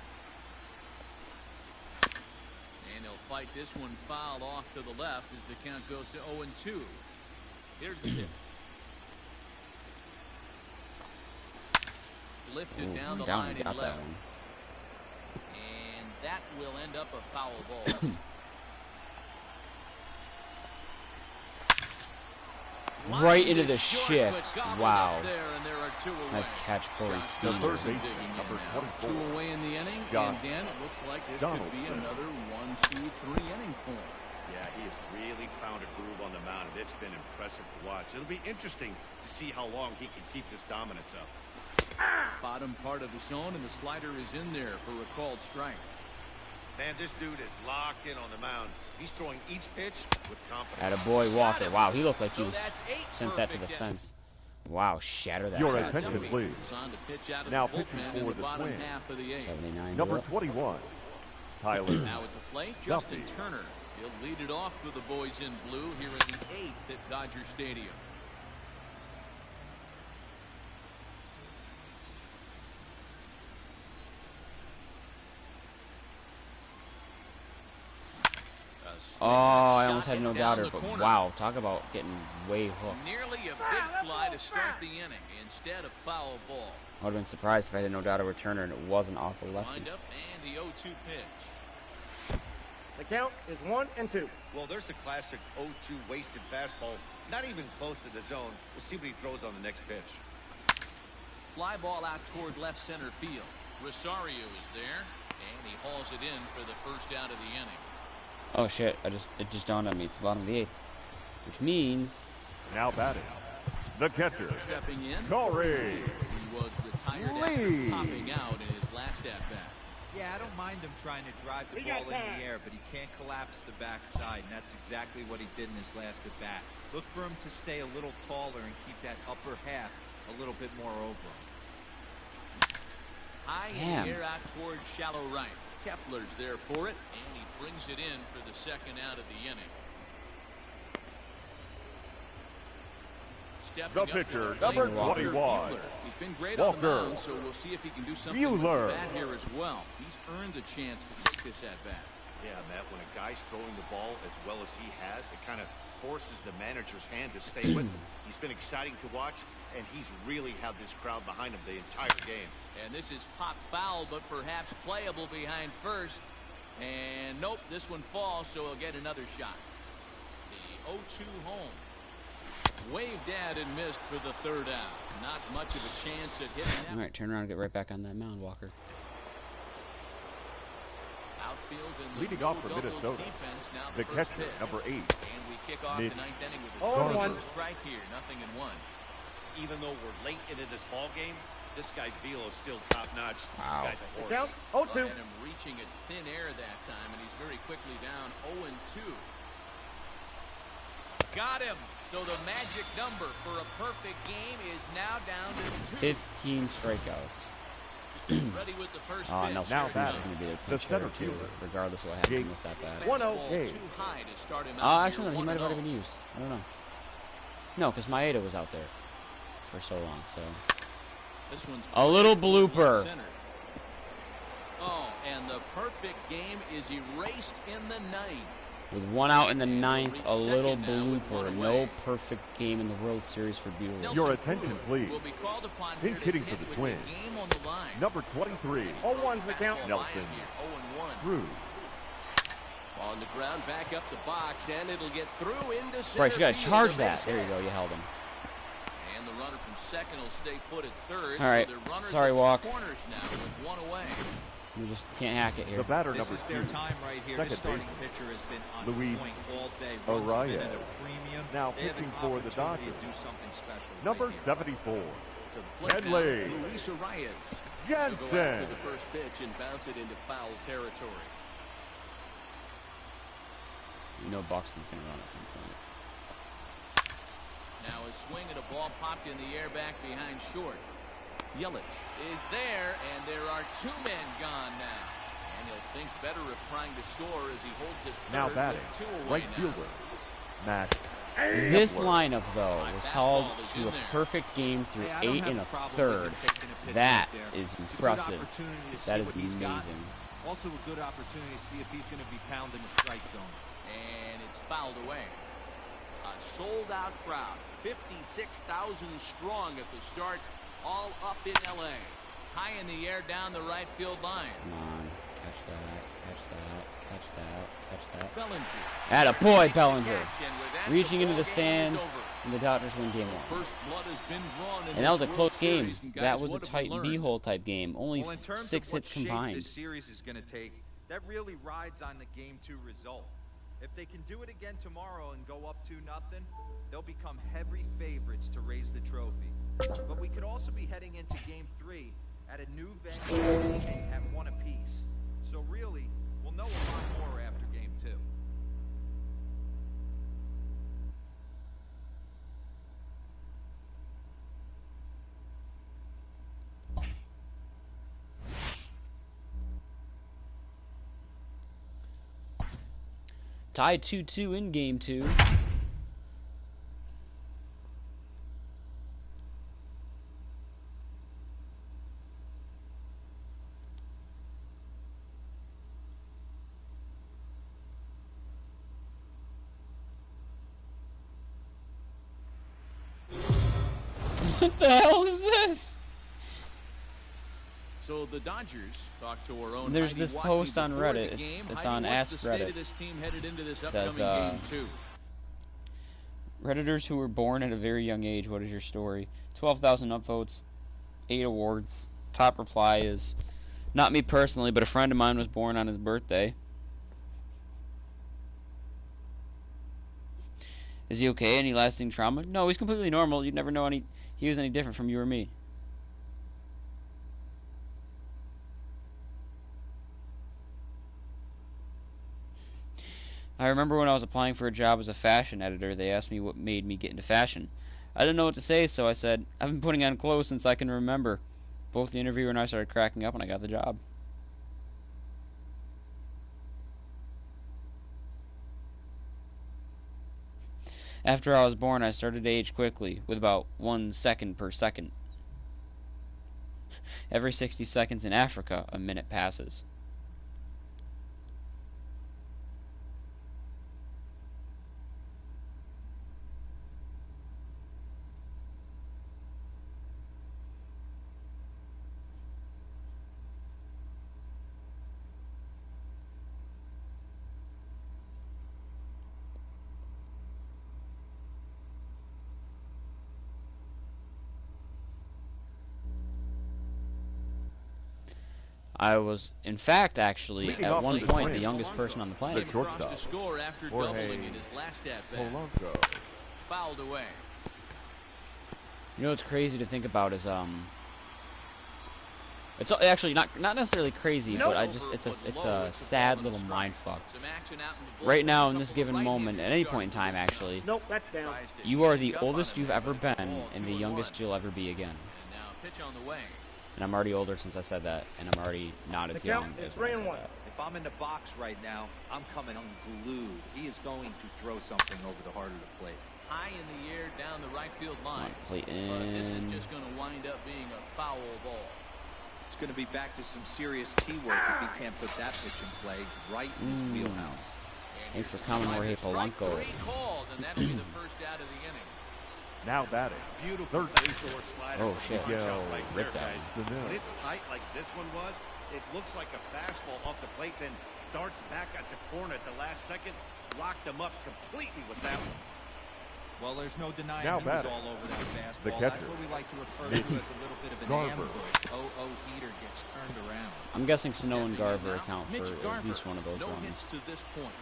And he'll fight this one fouled off to the left as the count goes to 0-2. Here's the pitch. Lifted Ooh, down the down line and and got left. that one. And that will end up a foul ball. Right into Lined the it short, shift. but gobbled Wow. up there, and there are 2 away. Nice catch, Corey Josh Seager. Donaldson Third digging baseman, in number now. 24, 2 away in the inning, Josh and Dan, it looks like this Donaldson. could be another 1, 2, 3 inning for him. Yeah, he has really found a groove on the mound, and it's been impressive to watch. It'll be interesting to see how long he can keep this dominance up. Bottom part of the zone, and the slider is in there for a called strike. Man, this dude is locked in on the mound. He's throwing each pitch with confidence. Attaboy Walker. Wow, he looked like he So was that's 8 sent that to the perfect fence. Wow, shatter that. Your bat. attention, please. On to pitch out of Now the pitching bullpen for in the the bottom Twins. half of the 8th. 79. Number 21, Tyler Now at the plate, Justin Duffy. Turner. He'll lead it off for the boys in blue here in the 8th at Dodger Stadium. Oh, I almost Shot had no hit down doubter, the but corner. wow, talk about getting way hooked. Nearly a big fly to start the inning instead of foul ball. I would have been surprised if I had no doubter returner and it wasn't off a lefty. Wind up and the 0-2 pitch. The count is 1-2. Well, there's the classic 0-2 wasted fastball. Not even close to the zone. We'll see what he throws on the next pitch. Fly ball out toward left center field. Rosario is there, and he hauls it in for the first out of the inning. Oh shit! It just dawned on me. It's the bottom of the 8th, which means now batting. The catcher, Stepping in, Corey he was retired Lee. after popping out in his last at-bat. Yeah, I don't mind him trying to drive the He ball got in time. the air, but he can't collapse the backside, and that's exactly what he did in his last at-bat. Look for him to stay a little taller and keep that upper half a little bit more over him. High in Damn. the air out toward shallow right. Kepler's there for it, and he brings it in for the second out of the inning. Stepping The up to pitcher, plate, number Walker 21, Buehler. He's been great on the Walker mound, so we'll see if he can do something with the Buehler. bat here as well. He's earned the chance to take this at bat. Yeah, Matt, when a guy's throwing the ball as well as he has, it kind of forces the manager's hand to stay with him. He's been exciting to watch, and he's really had this crowd behind him the entire game. And this is pop foul, but perhaps playable behind first. And nope, this one falls, so he'll get another shot. The 0-2 home. Waved at and missed for the third out. Not much of a chance at hitting that. all right. Turn around and get right back on that mound, Walker. Outfield and the Leading off for no-doubles Minnesota, defense, now the first catcher, pitch. number 8, And we kick off Mitch the 9th inning with a Oh, single one. strike here, 0-1. Even though we're late into this ball game, this guy's velo is still top-notch. Wow. This guy's a horse. Count Well, 0-2. and him reaching at thin air that time, and he's very quickly down 0-2. Got him. So the magic number for a perfect game is now down to 2. 15 strikeouts. Ready with the first Oh, pitch. Nelson Now Cruz is batting, going to be their the pinch hitter center too, fielder, regardless of what happens in Jake this at bat. 1-0 Fastball game. too high to start him Oh, out actually, no, here, he might have 1-0. already been used. I don't know. No, because Maeda was out there for so long. So This one's a little blooper. center. Oh, and the perfect game is erased in the 9th. With one out in the 9th, a Second little now with blooper. one No away. perfect game in the World Series for Buehler. Nelson Your attention, Cruz please. will be called upon Pinch here to hitting hit for the with Twins. game on the line. number 23, 0-1's the count. Fastball by Nelson him here, 0-1. Cruz. Ball on the ground, back up the box, and it'll get through into center Right, you got to field, charge the that. base There you hit. go. You held him. And the runner from second will stay put at third. All right. So the runners Sorry, at the Walk. corners now with one away. You just can't hack it here. The batter, This number is their 2, time right here. second This starting baseman, pitcher has been on Luis point all day. Runs have been at a Arraez. premium. Now They have pitching an for the opportunity Dodgers, to do something special number right here. 74, To the plate Headley. now, Luis Arraez. So go Jensen. after the first pitch and bounce it into foul territory. You know Buxton's going to run at some point. Now a swing and a ball popped in the air back behind short. Yelich is there, and there are 2 men gone now. And he'll think better of trying to score as he holds it third now with batting, 2 away right now. fielder, Matt This Kepler. lineup, though, was held Fastball is to in a there. perfect game through Hey, I don't 8 have and a a problem with third. you taking a pitch That right there. is It's a good impressive. opportunity to That see is what he's got. amazing. Also a good opportunity to see if he's going to be pounding the strike zone. And it's fouled away. A sold-out crowd, 56,000 strong at the start, all up in L.A. High in the air down the right field line. Come on. Catch that. Catch that. Catch that. Catch that. Bellinger. Attaboy, Bellinger. Catch, and with that, Reaching the into the ball game is stands, over. and the Dodgers win game 1. First blood has been drawn in And that was this a World close game. Series, and That guys, was a what have we tight learned? B-hole type game. Only Well, in terms 6 of what hits shape combined. this series is going to take, that really rides on the Game 2 result. If they can do it again tomorrow and go up 2-0, they'll become heavy favorites to raise the trophy. But we could also be heading into Game 3 at a new venue at 1 apiece. So really, we'll know a lot more after Game 2. Tied 2-2 in Game 2. What the hell is this? So the Dodgers talked to our own. There's Heidi this Watney post on before Reddit. the game. It's Heidi, on what's Ask the state Reddit. of this team headed into this It upcoming says, Game 2? Redditors who were born at a very young age, what is your story? 12,000 upvotes, 8 awards. Top reply is, not me personally, but a friend of mine was born on his birthday. Is he okay? Any lasting trauma? No, he's completely normal. You'd never know he was any different from you or me. I remember when I was applying for a job as a fashion editor, they asked me what made me get into fashion. I didn't know what to say, so I said, I've been putting on clothes since I can remember. Both the interviewer and I started cracking up when I got the job. After I was born, I started to age quickly, with about 1 second per second. Every 60 seconds in Africa, a minute passes. I was, in fact, actually, Leading at off one the point, the point, youngest person on the planet. the shortstop, To score after Jorge doubling in his last at-bat. Polanco. Fouled away. You know what's crazy to think about is it's actually not necessarily crazy, but it's a sad little mind fuck. Right now, in this given moment, at any point in time, actually, Nope, that's down. you are the oldest you've ever been and the youngest you'll ever be again. And now pitch on the way. And I'm already older since I said that, and I'm already not as The young count is as when I said 3-1. that. If I'm in the box right now, I'm coming unglued. He is going to throw something over the heart of the plate. High in the air down the right field Come line. on, Clayton. But this is just going to wind up being a foul ball. It's going to be back to some serious T-work if he can't put that pitch in play right in his wheelhouse. Thanks for coming, Jorge Polanco. Called, and that'll be the first out of the inning. Now batting. Beautiful Third backdoor slider. Oh, from shit. Machado right there, Ripped that guys. one. When it's tight like this one was, it looks like a fastball off the plate, then darts back at the corner at the last second. Locked him up completely with that one. Well, there's no denying Now he was batting. all over that fastball. The That's catcher, what we like to refer Mickey to as a little bit of an Garver. ambush. Oh, heater gets turned around. I'm guessing Sano and Garver Now, account Mitch for Garver. at least one of those No runs. hits to this point.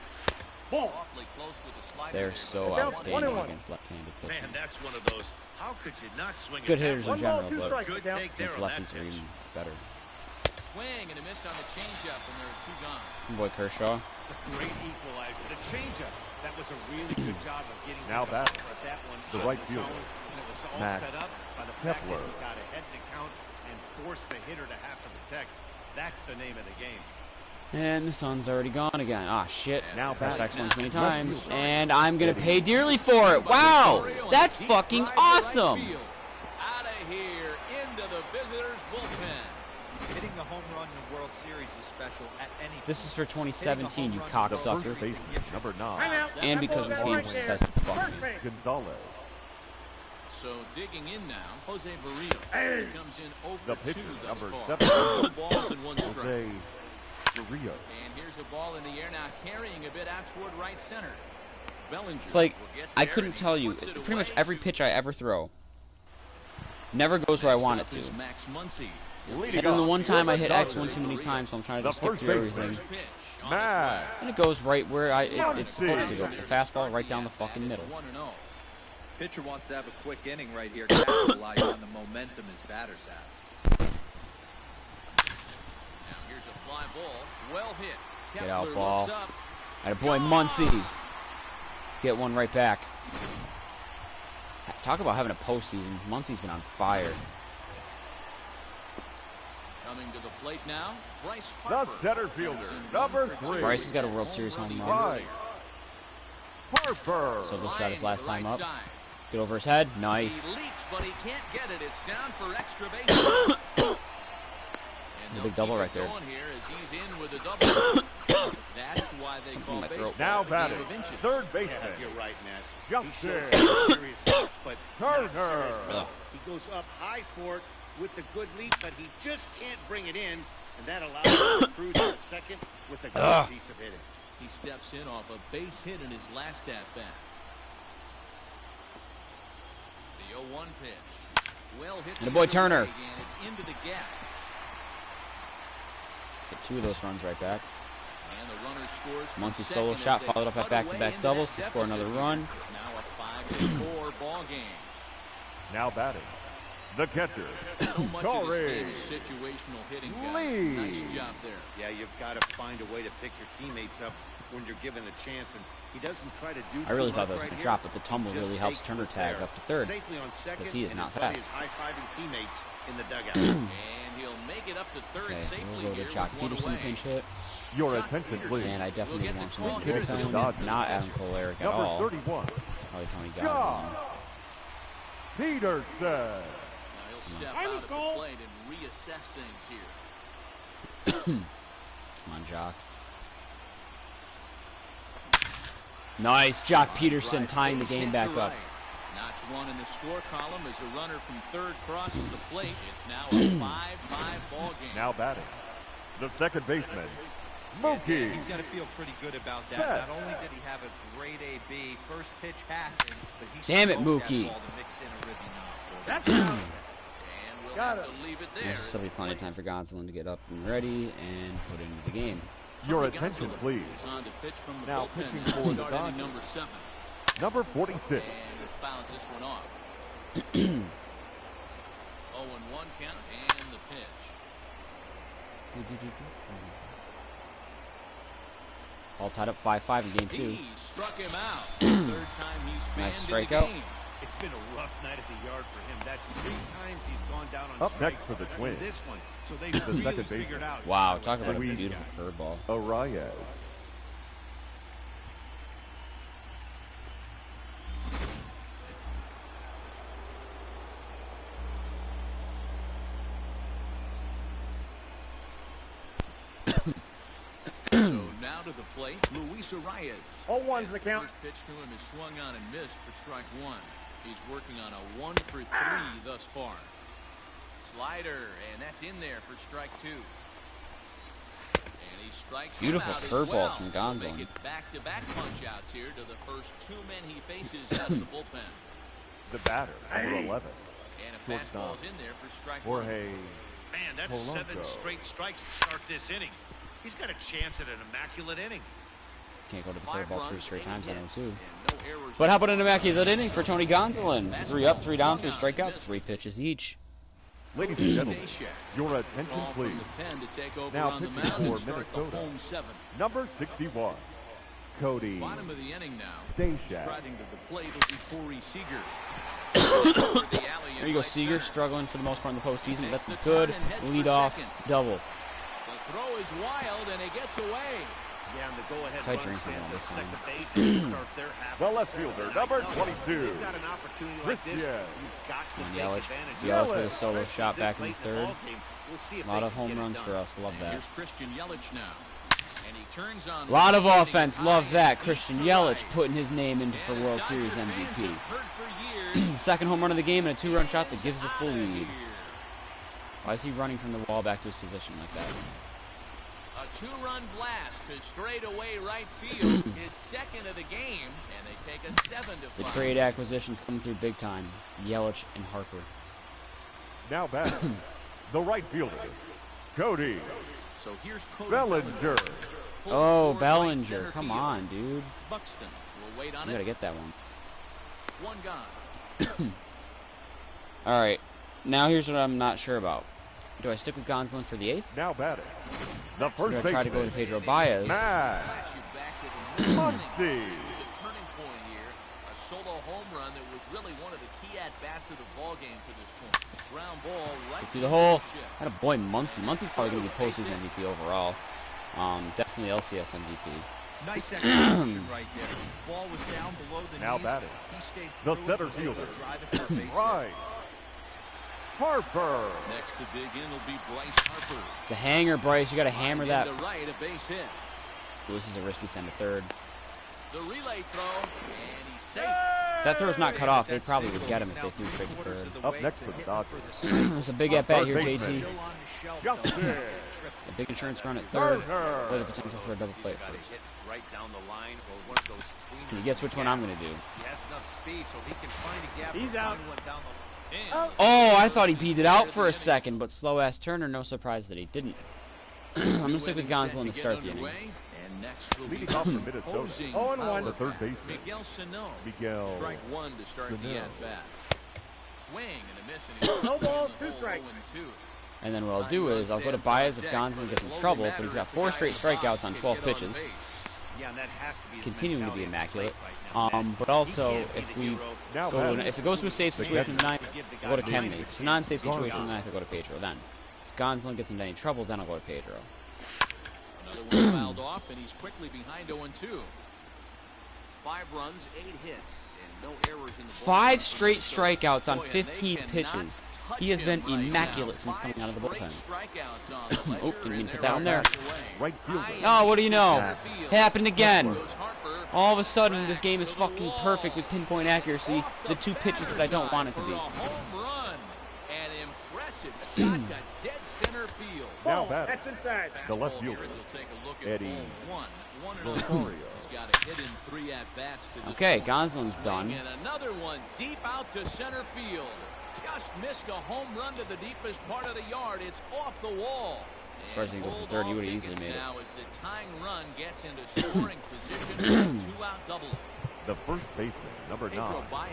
Ball. Awfully close with the slider They're there, so but It's out, outstanding 21. against left-handed Man, pitching. that's one of those. How could you not swing Good at that hitters in one? 1 ball, general, 2 but strikes. Good The count. take there against on that lefties are pitch. even better. Swing and a miss on the changeup, and there are two gone. Boy Kershaw. A great equalizer. The changeup. That was a really good job of getting Now to batting. cover at that one. The Shut right the fielder, zone, and it was all Matt set up by the fact that Kepler. he got ahead in the count and forced the hitter to have to protect. That's the name of the game. And the sun's already gone again. Ah, shit. Now Press batting. X one too many Left times. fielder. And I'm going to pay dearly for it. Wow! That's fucking awesome! Out of here, into the visitors' bullpen. Hitting the home run in the World Series is special at any point. This is for Hitting a 2017, home you run in the The World first cocksucker. Series baseman, that gives you number 9, Timeout. And That because ball's this got game right was there. successful. Fuck. First base. Gonzalez. So digging in now, Jose Barrios. Hey. He comes in The over 2 pitcher, thus number far. 7, 2 balls and 1 strike. Jose Barrios. And here's a ball in the air now, carrying a bit out toward right center. Bellinger It's like, will get I there, couldn't and he tell you, puts it pretty much away every to- pitch I ever throw never goes where I Next want it up to. is Max Muncy. Leading And then the off, one time I hit X Jose one too many Barrios. times, so I'm trying to The just skip first through baseman. everything. Pitch. on its way. Matt. And it goes right where it's supposed to go. It's a fastball right down the fucking middle. 1-0. Pitcher wants to have a quick inning right here, capitalize on the momentum his batters have. Now here's a fly ball, well hit. Get out, Kepler ball. looks up. And a boy, Muncy. Get one right back. Talk about having a postseason. Muncy's been on fire. Coming to the plate now, Bryce The Harper. center fielder, number 3. Bryce has got a World Series home run. Bryce Harper. So this shot his Line last to the time right up. side. Get over his head. Nice. He leaps, but he can't get it. It's down for extra base. There's a big double right there. Going here as he's in with a double. That's why they call my baseball throat. Now a game batting, of inches. third baseman. Yeah, you're right, Matt. Justin He shows some serious hops, but not Turner. serious Ugh. enough. He goes up high for it with the good leap, but he just can't bring it in, and that allows him to cruise at second with a good piece of hitting. He steps in off a base hit in his last at-bat. The 0-1 pitch. Well hit. And a boy, the other Turner. way again. It's into the gap. Get 2 of those runs right back. And the runner scores from Muncy second solo as shot, they followed up at cut back-to-back away into doubles that to score another deficit. run. It's now a 5-4 ball game. Now batting, the catcher, So much of this Corey game is situational hitting, guys. Lee. Nice job there. Yeah, you've got to find a way to pick your teammates up when you're given the chance, and he doesn't try to do I really too thought much that was right a here. drop, but the tumble He just really helps takes Turner what's tag there. up to third. Safely on second, he is and not his buddy fast. is high-fiving teammates in the dugout. And he'll make it up to third Okay, safely we'll go here to Jock with one Peterson away. pinch hit. Your Jock attention, Peterson. please. And I definitely We'll get want the some call of here the soon. bullpen. Not Adam Koleric at Number all. 31, Probably Tony Jock Gonsolin. Peterson. Now he'll step out at the plate and reassess things here. Come on, Jock. Nice. Jock Peterson Right tying the base game hit back to up. right. Notch one in the score column as a runner from third crosses the plate. It's now a 5-5 ball game. Now batting, the second baseman, Mookie. He's got to feel pretty good about that. Yeah. Not only did he have a great AB, first pitch happened, but he Damn it, smoked that Mookie. ball to mix in a ribby knock. That's And we'll Got have it. to leave it There's there. still be plenty of time for Gonsolin to get up and ready and put into the game. Your Tony attention, Gonsolin please. is on to pitch from the Now bullpen pitching to for the start Dodgers. inning number 7. Number 46, And he fouls this one off. 0-1 count and the pitch. All tied up 5-5 in game 2. He struck him out. Third time he's Nice fanned in the strikeout. game. It's been a rough night at the yard for him. That's 3 times he's gone down on Up strikes. next for the And Twins, this one, so they the really second figured baseman. out. Wow, what's talk about a happening with this beautiful guy. curveball. Arias. So now to the plate, Luis Arias. 0-1's As the count. First pitch to him is swung on and missed for strike 1. He's working on a 1 for 3 thus far. Slider, and that's in there for strike 2. And he strikes him Beautiful out as curveballs well. from So Gonsolin. they get back-to-back punch-outs here to the first 2 men he faces out of the bullpen. The batter, number 11, And a Shortstop. fastball's in there for strike 1. Jorge. Man, that's Polanco. 7 straight strikes to start this inning. He's got a chance at an immaculate inning. Can't go to the 5 curveball 3 runs, straight 8 times, I know hits, too. and no errors. But how about an immaculate inning for Tony Gonsolin? 3 up, 3 down, 3 strikeouts, 3 pitches each. Ladies and gentlemen, Stashak your gets the attention, call from please. the pen to take over Now on the pitching mound and for start the Minnesota. home 7. Number 61, Cody Bottom of the inning now. Stashak. Striding to the plate will be Corey Seager. Toward the alley in There you go, right Seager, center. struggling for the most part in the postseason. Takes That's the good. turn and heads Lead for off, second. double. The throw is wild and it gets away. Yeah, and the go-ahead Tight run drinks stands on at this second one. base and start their half. The of left seventh. fielder, And I number know 22, They've got an opportunity like this. Christian. You've got to Come on, take Yelich. advantage of Yelich it, with a solo especially shot this back in late the third. ballgame. We'll see if A lot they of can home get it runs done. for us. Love And that. here's Christian Yelich now. And he turns on A lot of right-handed offense. high Love and that. deep Christian to Yelich right. putting his name in for And World as Series Dodger fans MVP. have heard for years, Second home run of the game and a 2-run shot that gives us the outta lead. here. Why is he running from the wall back to his position like that? A 2-run blast to straightaway right field, his second of the game, and they take a 7-5. The trade acquisitions coming through big time. Yelich and Harper. Now batting, the right fielder, Cody So here's Cody Bellinger. pulled Oh, toward right Bellinger. center Come field. on, dude. Buxton will wait on You it. gotta get that one. One gone. Alright. Now here's what I'm not sure about. Do I stick with Gonsolin for the 8th? Now batting. The Or first do I try to go baseman, to Pedro Baez? Matt Flash you back to the ninth Muncy. inning. This was a turning point here. A solo home run that was really one of the key at-bats of the ball game to this point. Ground ball right Through the hole. ship. Had a boy Muncy. Muncy's probably going to be postseason MVP overall. Definitely LCS MVP. Nice execution right there. Ball was down below the Now knees. batting. He stayed The through it, center was able to fielder. drive it for a base hit. Right. Harper. Next to dig in will be Bryce Harper. It's a hanger, Bryce. You got to hammer Line that. into right, a base hit. This is a risky send to third. The relay throw, and he's safe. If that throw's not cut off, they That probably would single get him is if they now threw straight to three-quarters third. of the Up way next to for the hit Dodgers. for the cycle. There's a big at-bat here, Third JT. baseman. Still on the shelf, Justin. though. A big insurance run at third. Turner. For the potential for a double play at Got to first. hit right down the line or one of those tweeners. Can you guess which one I'm going to do? He has enough speed so he can find a gap. He's and out. find one down the And Oh, I thought he beat it out for a second, but slow-ass Turner, no surprise that he didn't. I'm going to stick with Gonsolin to start the inning. And next will be Leading off for Minnesota. opposing 0-1. power The third back, baseman. Miguel Sano. Miguel Strike one to start the Sano. at-bat. Swing and a miss, and he's No in ball, the 2 hole, strikes. 0-2. And then what I'll do is I'll go to Baez if Gonsolin gets in trouble, but he's got 4 straight strikeouts on 12 pitches. Yeah, and that has to be his Continuing to be mentality at the immaculate. plate right now, man. But also, He can't be if the we hero. Now so batting. if it goes to a safe situation in the ninth, I'll go to Behind Kemney. the If it's a non-safe scenes. situation in the ninth, I'll go to Pedro. Then, if Gonsolin gets into any trouble, then I'll go to Pedro. Another one fouled off, and he's quickly behind 0-2. 5 runs, 8 hits, and no errors in the ball. 5 straight strikeouts on Boy, and they 15 cannot pitches. touch He has been him right immaculate now. since coming out of the 5 bullpen. straight strikeouts on the ledger, Oh, didn't mean and to put they're that on there. away. Right fielder. High Oh, what do you into know? center field. Happened again. Goes Harper. All of a sudden, this game is To the fucking wall. perfect with pinpoint accuracy. Off The 2 pitches that I don't want it to for be. a home run. An impressive shot to dead center field. Now Ball. batting. That's inside. The left Fastball here fielder, as he'll take a look at Eddie ball 1. 1-0. Rosario. He's got a hit in 3 at-bats to this Okay, point. Gonsolin's Swing done. And another one deep out to center field. Just missed a home run to the deepest part of the yard. It's off the wall. As far as he And can go for hold third, he all would've easily tickets made it. now as the tying run gets into scoring position for a 2-out double. The first baseman, number Pedro 9. Baez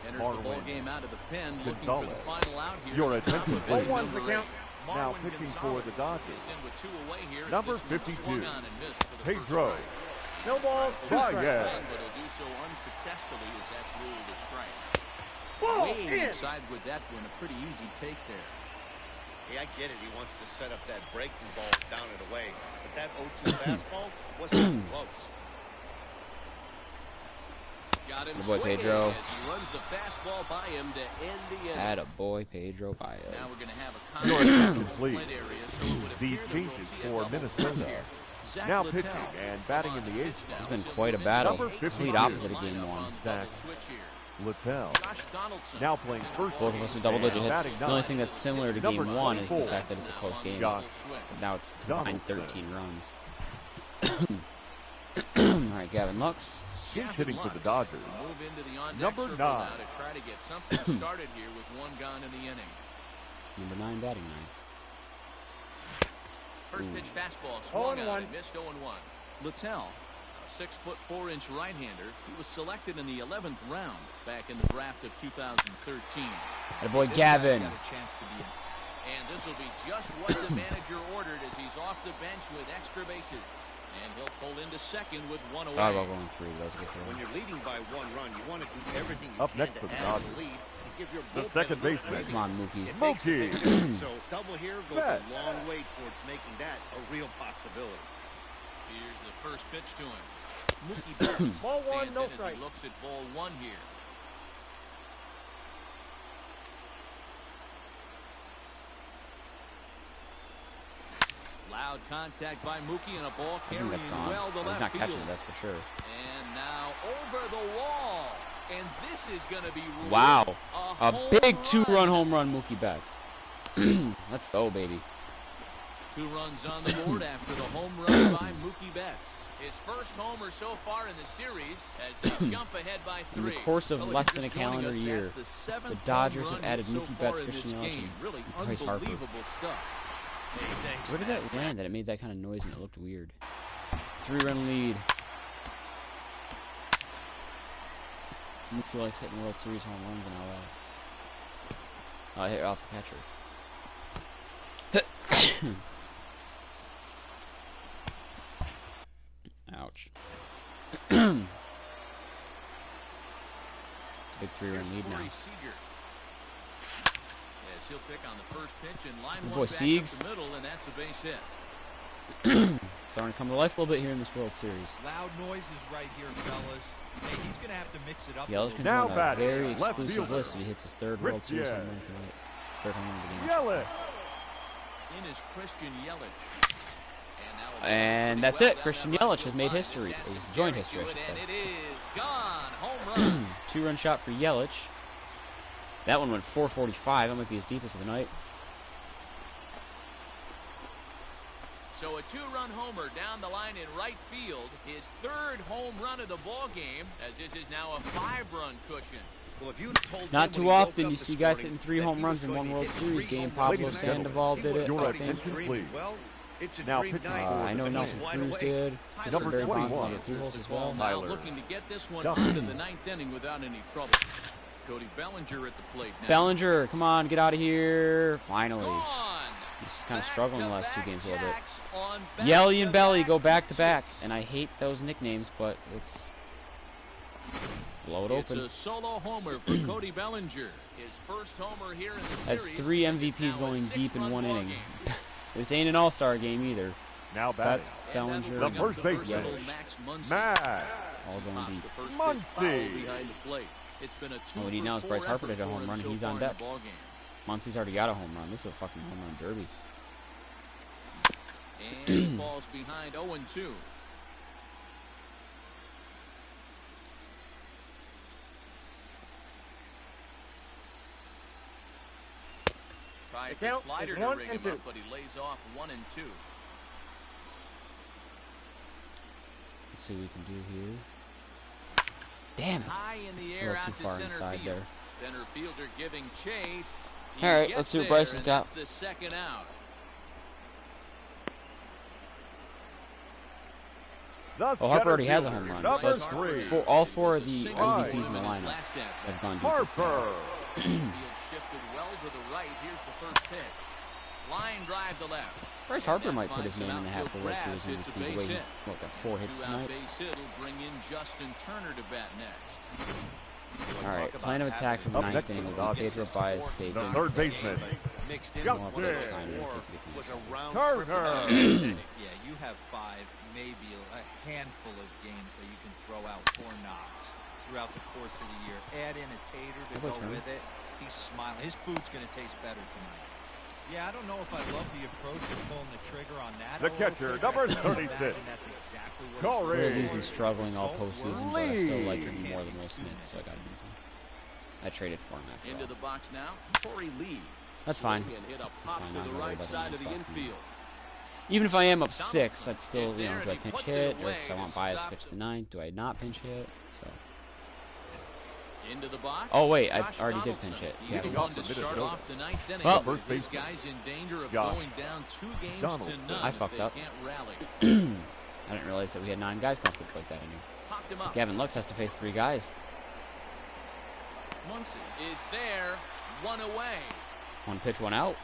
enters the ball Marwin game out of the pen, looking for the Gonzalez. final out here. Your at the top attention, of please. inning 0-1 number the count. 8. Now Marwin pitching for the Gonzalez Dodgers. is in with 2 away here as Number this one 52, swung on and missed for the first Pedro strike. No ball, 2 Baez. strikes. Swung, but he'll do so unsuccessfully as that's ruled a strike. Ball Way in. inside with that one, a pretty easy take there. Hey, I get it. He wants to set up that breaking ball down and away. But that 0-2 fastball wasn't close. Got him Good boy, swinging Pedro. as he runs the fastball by him to end the inning. Atta boy, Pedro Baez. Now we're going to have a Your contact attention, in the please. plate area, so it would The appear that we'll changes see a for double Minnesota. switch here. Zach Now Littell pitching and batting in the on 8th. pitch now. It's been He'll quite a move battle. into Number the Complete 52. opposite of game lineup 1. on the double Zach switch here. Littell. Josh Donaldson Now playing is in first the Both of us with double digit hits. Batting The only nine. thing that's similar to Number game 1 is the 24. fact that it's a close game. Josh Now it's combined Donaldson. 13 runs. Alright, Gavin Lux. Pinch Gavin hitting for the Lux Dodgers. will move into the on-deck Number circle 9. now to try to get something started here with 1 gone in the inning. Number 9 batting 9. First pitch fastball swung 0-1. on and missed 0-1. Littell, a 6'4" right-hander. He was selected in the 11th round back in the draft of 2013. Atta boy, This Gavin. guy's got a chance to be And this will be just what the manager ordered as he's off the bench with extra bases. And he'll pull into second with 1 away. Thought about going 3, but that was a good throw. When you're leading by 1 run, you want to do everything you Up can next to for the add to Dodgers. the lead and give your The bullpen second a little baseman. breathing Come on, room. Mookie. It makes a big Mookie. difference. So double here goes Bet. a long way towards making that a real possibility. Here's the first pitch to him. Mookie Betts Ball 1, stands no in as strike. he looks at ball 1 here. Loud contact by Mookie and a ball I think carrying that's gone. well to He's left not field. catching it, that's for sure. And now over the wall. And this is going to be ruled Wow. A home big run. 2-run home run, Mookie Betts. Let's go, baby. 2 runs on the board after the home run by Mookie Betts. His first homer so far in the series as they jump ahead by 3. In the course of Well, if less you're than a just joining calendar us, year, that's the 7th the home Dodgers run have added so Mookie far Betts, in this Christian Yelich, game. Really and Bryce Harper. unbelievable stuff. Hey, thanks, Where did man. that land that it made that kind of noise and it looked weird? 3-run lead. Mookie likes hitting World Series home runs in LA. Oh, I hit off the catcher. Ouch. It's a big 3-run lead now. Yes, he'll pick on the first pitch and line Good one boy, back Siegs. up the middle, and that's a base hit. Starting to come to life a little bit here in this World Series. Loud noises right here, fellas. Hey, he's going to have to mix it up. Yelich can Now join a batting, very left exclusive fielder, list if he hits his 3rd World Series home Christian run tonight. 3rd home run of the game. Yelich. In is Christian Yelich. And that's it. Christian Yelich has made history. He's joined history, I should And say. it is gone. Home run. 2-run shot for Yelich. That one went 445. That might be his deepest of the night. So a 2-run homer down the line in right field. His 3rd home run of the ball game, as this is now a 5-run cushion. Well, if you told Not him too when he woke often up you this see guys morning hitting 3 that home he runs was in going one to World hit Series 3 game. home runs Pablo tonight, Sandoval he did would it. have Your thought he attention, was please. dreaming. Well, it's a Now dream pitching night. I know The Nelson wide Cruz awake. did. Number Barry Bonds 21. made a 2 holes as well. Now Tyler looking to get this one Duffy. into the 9th inning without any trouble. Cody Bellinger at the plate now. Bellinger, come on, get out of here. Finally. Gone. He's kind of struggling the last 2 games a little bit. Jacks on Yelly and Belly go back to back. pitches. And I hate those nicknames, but it's... Blow it It's open. a solo homer for Cody Bellinger. His first homer here in the That's series. 3 It's MVPs now a going deep in 6-run 1 ball inning. game. This ain't an all-star game either. Now batting. That's And Bellinger. that'll The bring up first baseman, versatile Yelich. Max Muncy. Matt. All going Pops deep. the first pitch Muncy. foul behind the plate. It's been a All we need now is 2-for-4 Bryce Harper to effort hit a for home him run. so He's far on in the deck. ball game. Muncy's already got a home run. This is a fucking home run derby. And he falls behind 0-2. Tries the count slider is to 1 ring and him 2. up, but he lays off 1 and 2. Let's see what we can do here. Damn it. High in the A air little out too to far center inside field. there. Center fielder giving chase. He All right, gets let's see what there, Bryce has and got. That's the second out. The Oh, Harper already has a center home run. fielder, So Number that's 3. all 4 of the Single MVPs in home the in his lineup last at-bat. have gone deep. this game. Harper. Field shifted well to the right. Here's the first pitch. Line drive to left. Bryce And Harper that might put his finds name some in the half of the World outfield Series grass. It's a MVP. The way base he's, hit. what, got 4 hits Two-out tonight. base hit will bring in Justin Turner to bat next. All right, plan of attack from the Up 9th next inning for will the be Dodgers. Pedro Baez stays The in. third baseman, Mixed in Justin. with one of those Time in four case he gets was a injured. round Turner. trip. Yeah, you have 5, maybe a handful of games that you can throw out 4 knots throughout the course of the year. Add in a tater to How go about Turner? with it. He's smiling. His food's going to taste better tonight. Yeah, I don't know if I love the approach of pulling the trigger on that. The oral catcher, pitch. number I can't 36. imagine that's exactly what Corey. he's He's been struggling all postseason, but I still like him Lee. more than Will Smith, so I got him easy. I traded for him after Into all. the box now, Corey Lee. That's fine. Swing and hit a pop fine, to I'm the not worried right about side of the the next spot for me. infield. Even if I am up 6, I'd still, Donaldson you know, is do I there, and pinch he puts it hit, or away because I to want Baez to stop pitch to the them. 9th, do I not pinch hit? So. Into the box. Oh, wait, I Josh already did Donaldson. pinch hit. He's Yeah. the Leading one off to for start Minnesota. off the 9th inning. Well, First These baseman, guys in danger of Josh going down 2 games Donaldson. to none. I if fucked they up. Can't rally. I didn't realize that we had 9 guys conflict like that in here. Popped him up. Gavin Lux has to face 3 guys. Muncy is there. 1 away. 1 pitch, 1 out.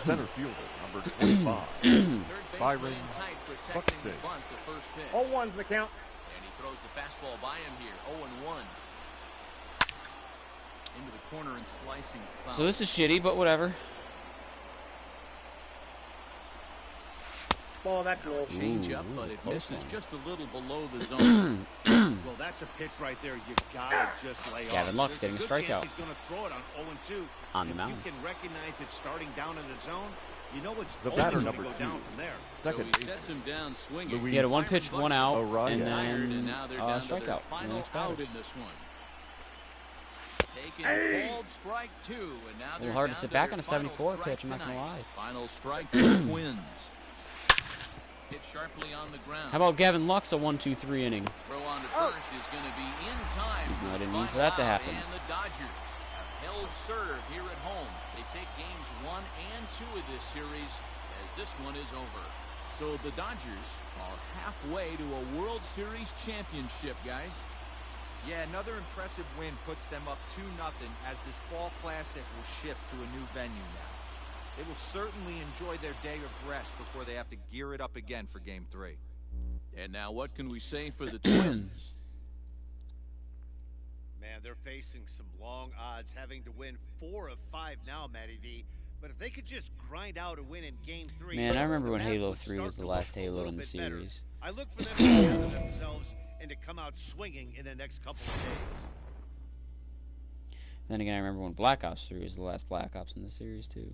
Center fielder, number 25. Third Byron baseman in tight, protecting the Buxton. bunt, the first pitch. 0-1's the count. And he throws the fastball by him here. 0-1. Into the corner and slicing foul. So this is shitty, but whatever. Ball that goal. Change up, Ooh, but it close misses one. just a little below the zone. Well, that's a pitch right there. You gotta just lay off. Gavin Lux There's getting a good chance strikeout. He's going to throw it on 0-2. On the If mound. you can recognize it starting down in the zone, you know it's The only batter, going to number go 2. down from there. So Second he baseman, sets him down swinging. Louis He had a 1 pitch, 1 out, O'Ryan. and Tired, and then now they're down to their strikeout. And the final next batter. out in this one. Taking called strike 2, and now A they're little hard to down sit to back their on a final 74 strike pitch, I'm not gonna tonight. lie. Final strike to the Twins. Hit sharply on the ground. How about Gavin Lux, a 1-2-3 inning? Throw on to first is going to be in time. Even though I for didn't the mean for final that to out, happen. And the Dodgers have held serve here at home. They take games 1 and 2 of this series as this one is over. So the Dodgers are halfway to a World Series championship, guys. Yeah, another impressive win puts them up 2-0 as this fall classic will shift to a new venue now. They will certainly enjoy their day of rest before they have to gear it up again for Game 3. And now what can we say for the Twins? Man, they're facing some long odds, having to win 4 of 5 now, Matty V. But if they could just grind out a win in Game 3... Man, I remember the when math Halo would 3 start was the to last look a Halo little in the bit better. series. I look for them to gather themselves and to come out swinging in the next couple of days. Then again, I remember when Black Ops 3 was the last Black Ops in the series, too.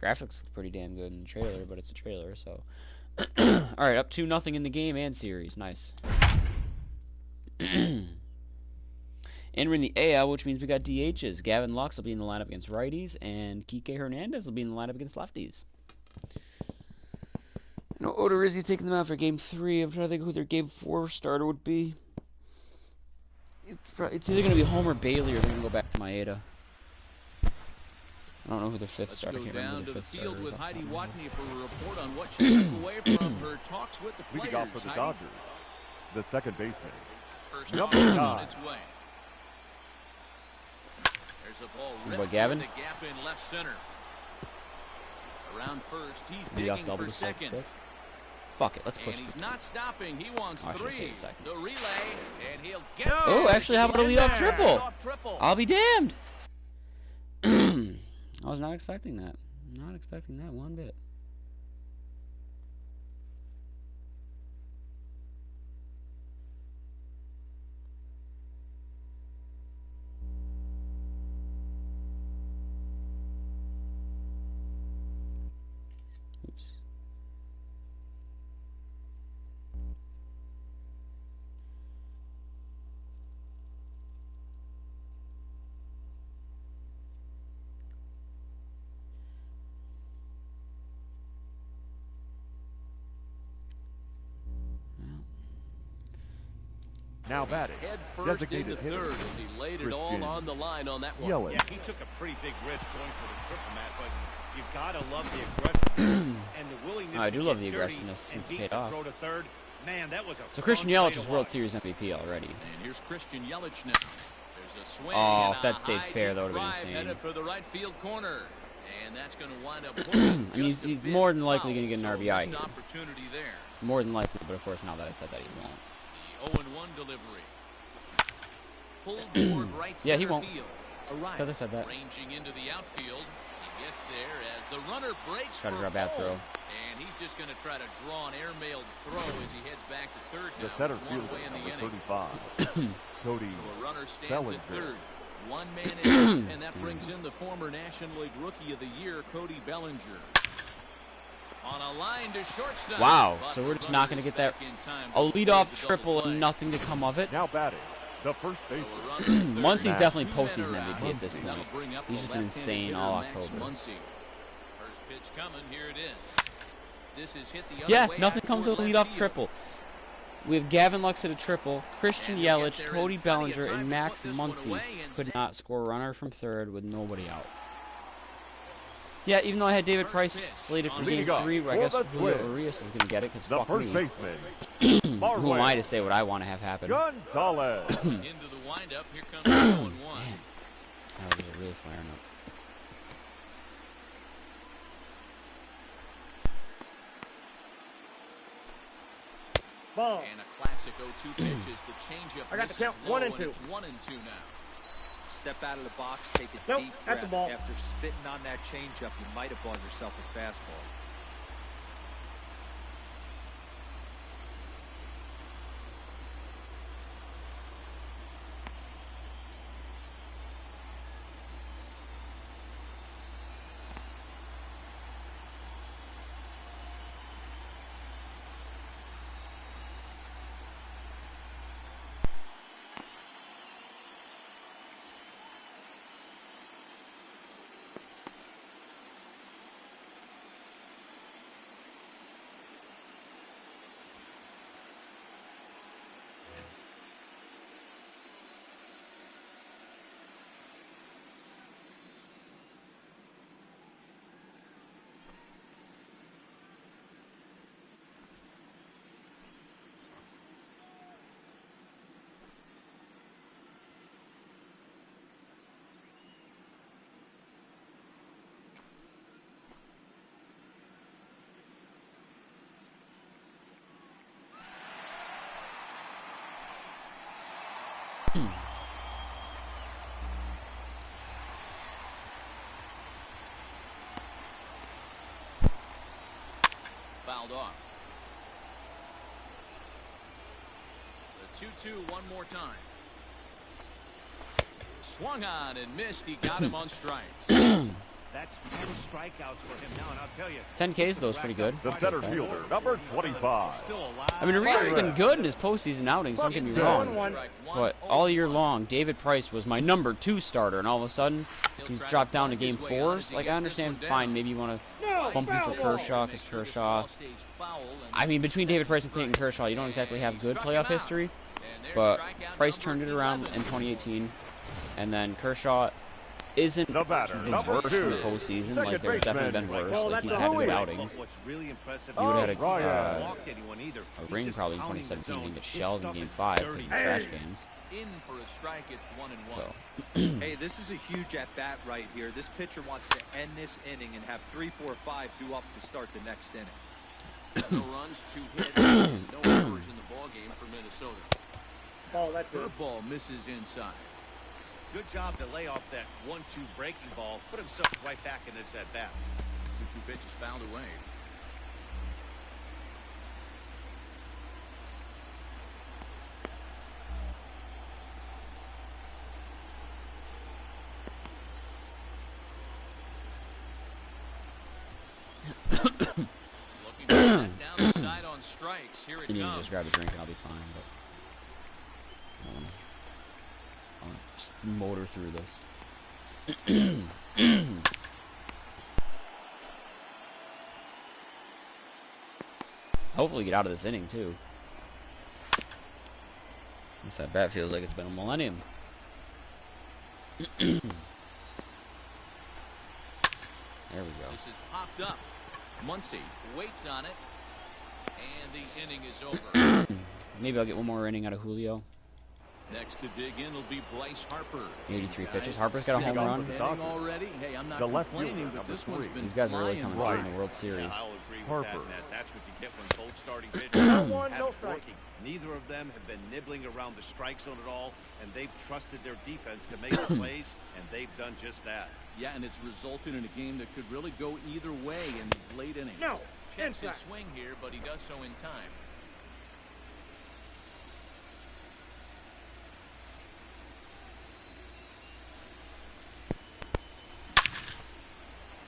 Graphics look pretty damn good in the trailer, but it's a trailer, so... Alright, up 2-0 in the game and series. Nice. And we're in the AL, which means we got DHs. Gavin Lux will be in the lineup against righties, and Kike Hernandez will be in the lineup against lefties. No, Odorizzi's taking them out for Game 3. I'm trying to think who their Game 4 starter would be. It's either going to be Homer Bailey or they're going to go back to Maeda. I don't know who the fifth Let's starter. go I can't remember down who to the the fifth field starter with is off Heidi the top of my Watney head. for a report on what she took away from her talks with the players. Leading off for the Heidi? Dodgers, the second baseman, First number off, 9. on its way. There's a ball What, ripped Gavin? through the gap in left center. Around first, he's Lead off digging double for to start second. sixth. Fuck it, let's And push he's this. not stopping. He wants I should say 3. second. The relay, and he'll get Oh, there. actually, how about a It's leadoff triple? Leadoff triple. I'll be damned. I was not expecting that. Not expecting that one bit. Oops. Now batting, Head first into designated hitter, third as he laid it all Christian on the line on that one. Yelich. Yeah, he took a pretty big risk going for the triple, Matt, but you gotta love the aggressiveness and the willingness I to do love get the dirty aggressiveness and since it beat paid the off. throw to third. Man, that was a So Christian fun play Yelich to is World watch. Series MVP already. And here's Christian Yelich now. There's a swing. Oh, and if that a stayed high fair, deep that would've been drive insane. Headed for the right field corner. And that's going to wind up I mean, just a he's bit more than likely foul, going to get an so RBI missed here. opportunity there. More than likely, but of course, now that I said that, he won't. The 0-1 delivery. Pulled toward right Yeah, he center won't. field. Because I said that. Ranging into the outfield. He gets there as the runner breaks Try to for draw a bad home. throw. And he's just going to try to draw an airmailed throw as he heads back to third The now. center with one fielder, away in the number inning. 35, Cody So a runner stands Bellinger. at third. One man in, and that brings in the former National League Rookie of the Year, Cody Bellinger. On a line to shortstop. Wow, But so the we're just runner not going is to get that back in time a to avoid leadoff the double triple play. and nothing to come of it. Now batting, the first So baseman, a runner at third. Muncie's Max definitely Two men postseason are out. MVP at this That'll point. bring up He's the just been left-handed insane hitter, all Max October. Muncy. First pitch coming. Here it is. This is hit the other Yeah, way nothing out comes toward with a left leadoff field. triple. We have Gavin Lux at a triple, Christian And he'll get Yelich, there in Cody plenty of Bellinger, time and to Max put this one Muncy away, and could then- not score a runner from third with nobody out. Yeah, even though I had David First Price pitch slated for on Game leading off 3, where I for guess the Julio Twins. Urias is going to get it, because the fuck first me. baseman, Who am I to say what I want to have happen? Gonzalez. Into the windup. Here comes the 0-1. That was really flaring up. Ball. And a classic 0-2 pitch is the changeup. I got the misses count, low, 1 and and 2. It's 1-2 now. Step out of the box, take a Nope, deep at the breath. ball. After spitting on that changeup, you might have bought yourself a fastball. Fouled off. The 2-2 one more time. Swung on and missed. He got him on strikes. That's 10 strikeouts for him now, and I'll tell you. 10 Ks though is pretty good. The center fielder, number 25. Still alive. I mean, Arias has been good in his postseason outings, don't get me wrong. But all year long, David Price was my number 2 starter, and all of a sudden, he's dropped down to game 4s. Like, I understand, fine, maybe you want to bump him for Kershaw, because Kershaw... I mean, between David Price and Clayton Kershaw, you don't exactly have good playoff history. But Price turned it around in 2018, and then Kershaw isn't the worst in the postseason. Like, there's definitely been worse. Like, he's had good outings. What's really impressive He would have had a anyone either. a ring probably in 2017 and get shelled in game 5 because of the trash games. In for a strike, it's 1-1. So. Hey, this is a huge at-bat right here. This pitcher wants to end this inning and have 3, 4, 5 due up to start the next inning. No runs, 2 hits, no errors in the ballgame for Minnesota. Oh, that's it. Curveball misses inside. Good job to lay off that 1-2 breaking ball. Put himself right back in this at bat. 2-2 pitch is fouled away. Looking down the side on strikes. Here it You need to comes. just grab a drink and I'll be fine. But I want to just motor through this. Hopefully get out of this inning too. This that bat feels like it's been a millennium. There we go. This is popped up. Muncy waits on it, and the inning is over. Maybe I'll get one more inning out of Julio. Next to dig in will be Bryce Harper. 83 pitches. Harper's got a home run. Already. Hey, I'm not The left complaining, fielder, but this number one's 3. been These guys are really flying coming through hard. in the World Series. Yeah, I'll agree with Harper. that, Matt. That's what you get when both starting pitchers No have strike. working. Neither of them have been nibbling around the strike zone at all, and they've trusted their defense to make the plays, and they've done just that. Yeah, and it's resulted in a game that could really go either way in these late innings. No, Checks his inside. swing here, but he does so in time.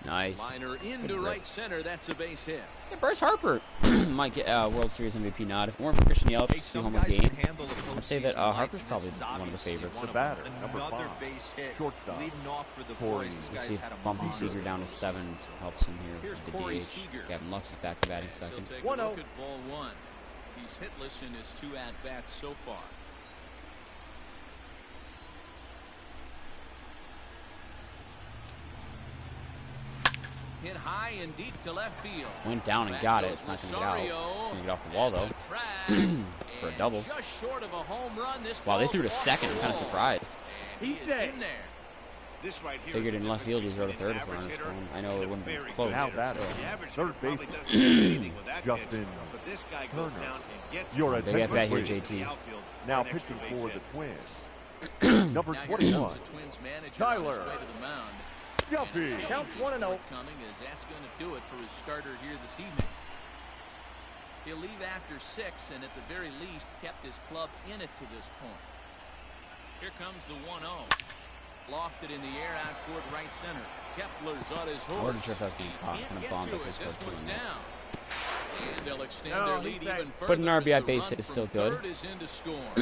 Nice. Liner into right center. That's a base hit. Yeah, Bryce Harper might get World Series MVP nod. If it weren't for Christian Hey, Yelich, some homer guys game. can handle the I'd say that postseason Harper's lights, and probably this is one of the obviously favorites. one The of batter, them. number Another 5. base hit. Shortstop. Leading off for the Corey. boys. This We'll guy's see if had a bumping monster Seager down to 7 postseason. helps him here Here's with the Corey DH. Seager. Gavin Lux is back to batting So second. take a 1-0. look at ball one. He's hitless in his 2 at-bats so far. Hit high and deep to left field. Went down and Back got it. goes It's not going to get out. Rosario. It's going to get off the wall though. And the track. For a And double. Just short of a home run. This Wow, they ball's threw to off second. the I'm kind of wall. surprised. And he He's is dead. in there. This right here Figured is the in left field he's difference rode a third between for an his average phone. hitter I know and it a wouldn't be very close. good Now hitter. batting, The average third hitter probably baseman, doesn't do anything with that Justin pitch, but this guy goes Turner. down and gets Your it. Big at bat here, attention, To the JT. outfield for Now an extra pitching base for hit. the Twins. Number Now here 21. comes the Twins manager on his Tyler. way to the mound. Duffy. And a Counts change is 1-0. forthcoming, as that's going to do it for his starter here this evening. He'll leave after 6 and at the very least kept his club in it to this point. Here comes the 1-0. Lofted in the air out toward right center. Kepler's on his horse. I wasn't sure if that was being He caught. can't Kind of get bombed to up it. this This scored one's 2-0. down. And they'll extend No, their he's lead back. even further. But an as RBI the base run hit is from still good. third is in to score.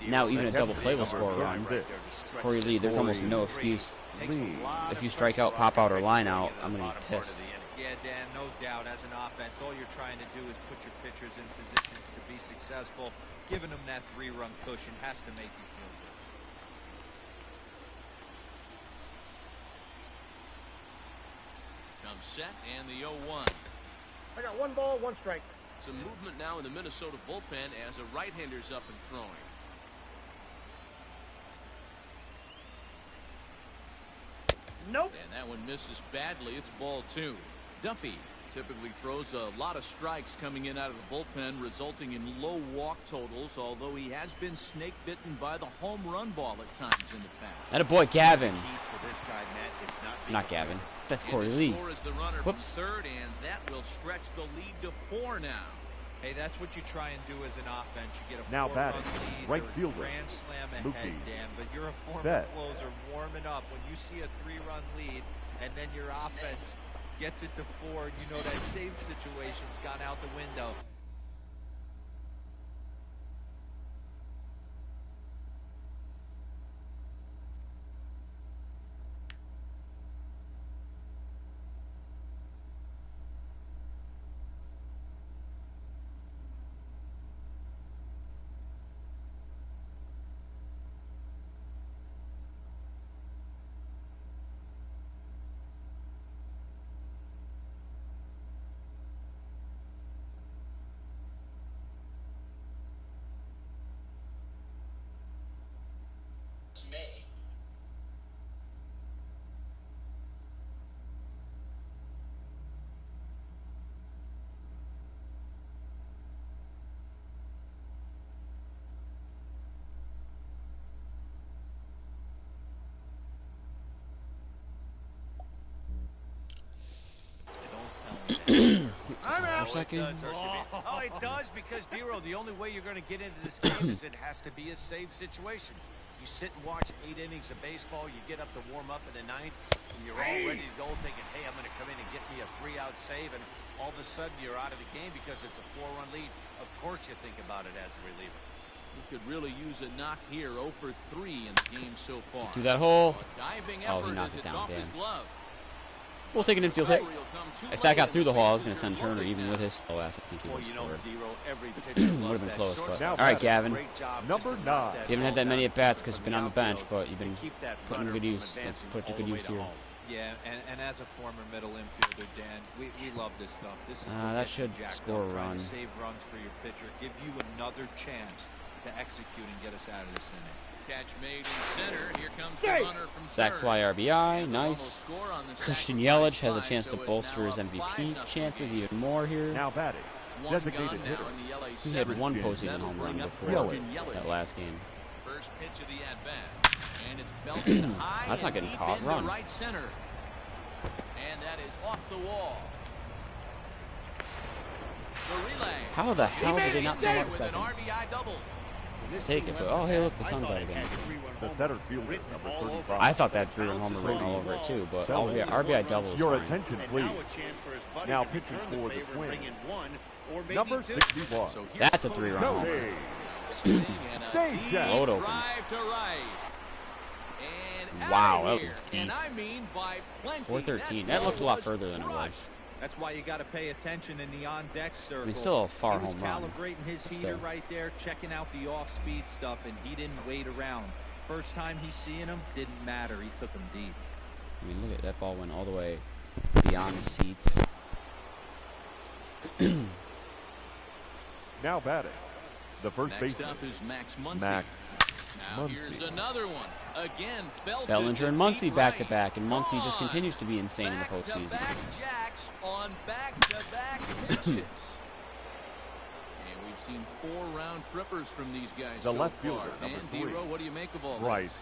Now even a They double have play will the score a number run. 6. Corey Lee, there's almost no excuse. Takes a Lee. lot If of you strike pressure out, pop off out, or the line pitcher out, in the I'm gonna be bottom part of pissed. the inning. Yeah, Dan, no doubt. As an offense, all you're trying to do is put your pitchers in positions to be successful. Giving them that 3-run cushion has to make you feel good. Comes set and the 0-1. I got 1 ball, 1 strike. Some movement now in the Minnesota bullpen as a right-hander's up and throwing. Nope. And that one misses badly. It's ball 2. Duffy Typically throws a lot of strikes coming in out of the bullpen, resulting in low walk totals, although he has been snake bitten by the home run ball at times in the past. That a boy, Gavin. Keys for this guy, Matt, is Not Gavin. That's Corey And the Lee. score is the runner Whoops. from third, and that will stretch the lead to 4 now. Hey, that's what you try and do as an offense. You get a Now 4-run batting, lead right or a fielder, grand slam ahead, Mookie Dan, but you're a former Betts. closer warming up. When you see a 3-run lead and then your offense gets it to 4, you know that save situation's gone out the window. For a second. Oh, it does, because, Dero, the only way you're going to get into this game is it has to be a save situation. You sit and watch 8 innings of baseball, you get up to warm up in the 9th, and you're all ready to go thinking, hey, I'm going to come in and get me a 3-out save, and all of a sudden you're out of the game because it's a 4-run lead. Of course you think about it as a reliever. He could really use a knock here. 0 for 3 in the game so far. Through that hole. A diving Oh, he effort knocked as it it's down, off his Dan. glove. We'll take an infield hit. Curry will come too If that late, got and through the hole, I was bases going to send are Turner, loaded even now. with his slow ass. I think he Well, would you have know, scored. Dero, every pitcher Would've loves been that close, but- shortstop. All right, does a Gavin. great job Number just to knock 9. that You haven't had ball that many down at-bats because from you've been on the bench, outfield but you've to been keep that putting runner good from use. Let's advancing put it to all good the way use to here. home. Yeah, and as a former middle infielder, Dan, we love this stuff. This is what that gets you should jacked score up, a trying run. to save runs for your pitcher, give you another chance to execute and get us out of this inning. Catch made in center. Here comes the runner from Sack third. fly RBI, And they'll almost nice. score on the Christian sacrifice Yelich has a fly, chance so to it's bolster now his a MVP 5-0 chances game. even more here. Now batting, One designated gone now hitter. in the LA He had 7th. one Yelich. postseason That'll home run bring up before Christian that Yelich. last game. First pitch of the at-bat. And it's belted high That's not and getting deep caught. into Run. right center. And that is off the wall. The relay. How the hell did they not throw out a With an second? RBI double. When this Take thing it, but left oh, the hey, bat, look, the I sun's thought out it again. had 3-run The homer center fielder, written number all over 35. it. I thought that 3-run Bounces homer written all off the over it too, but Selling. Only RBI one double run is Your fine. attention, And please. now a chance for his buddy Now to pitching return the for the favor and Twins. bring in 1 or maybe Number 2. 61. So here's That's a Cody 3-run Rowe. homer. Hey. Swing and a Stay deep down. Road open. drive to right. And Wow, out that of was here. deep. And I mean by plenty. 413. That That looked a lot was further than it was. crushed. That's why you got to pay attention in the on-deck circle. I mean, still a far He was home run. calibrating his But heater still. right there, checking out the off-speed stuff, and he didn't wait around. First time he's seeing him, didn't matter. He took him deep. I mean, look at that ball went all the way beyond the seats. Now batting, the first Next baseman, up is Max Muncy. Max Now Muncy. here's another one. Again, belted Bellinger to and deep Muncy back to right. back, and Muncy just Gone. continues to be insane in the postseason. Back-to-back jacks on back-to-back pitches. And we've seen 4 round trippers from these guys The so left far. fielder, number And 3. D-Row, what do you make of all Bryce. this?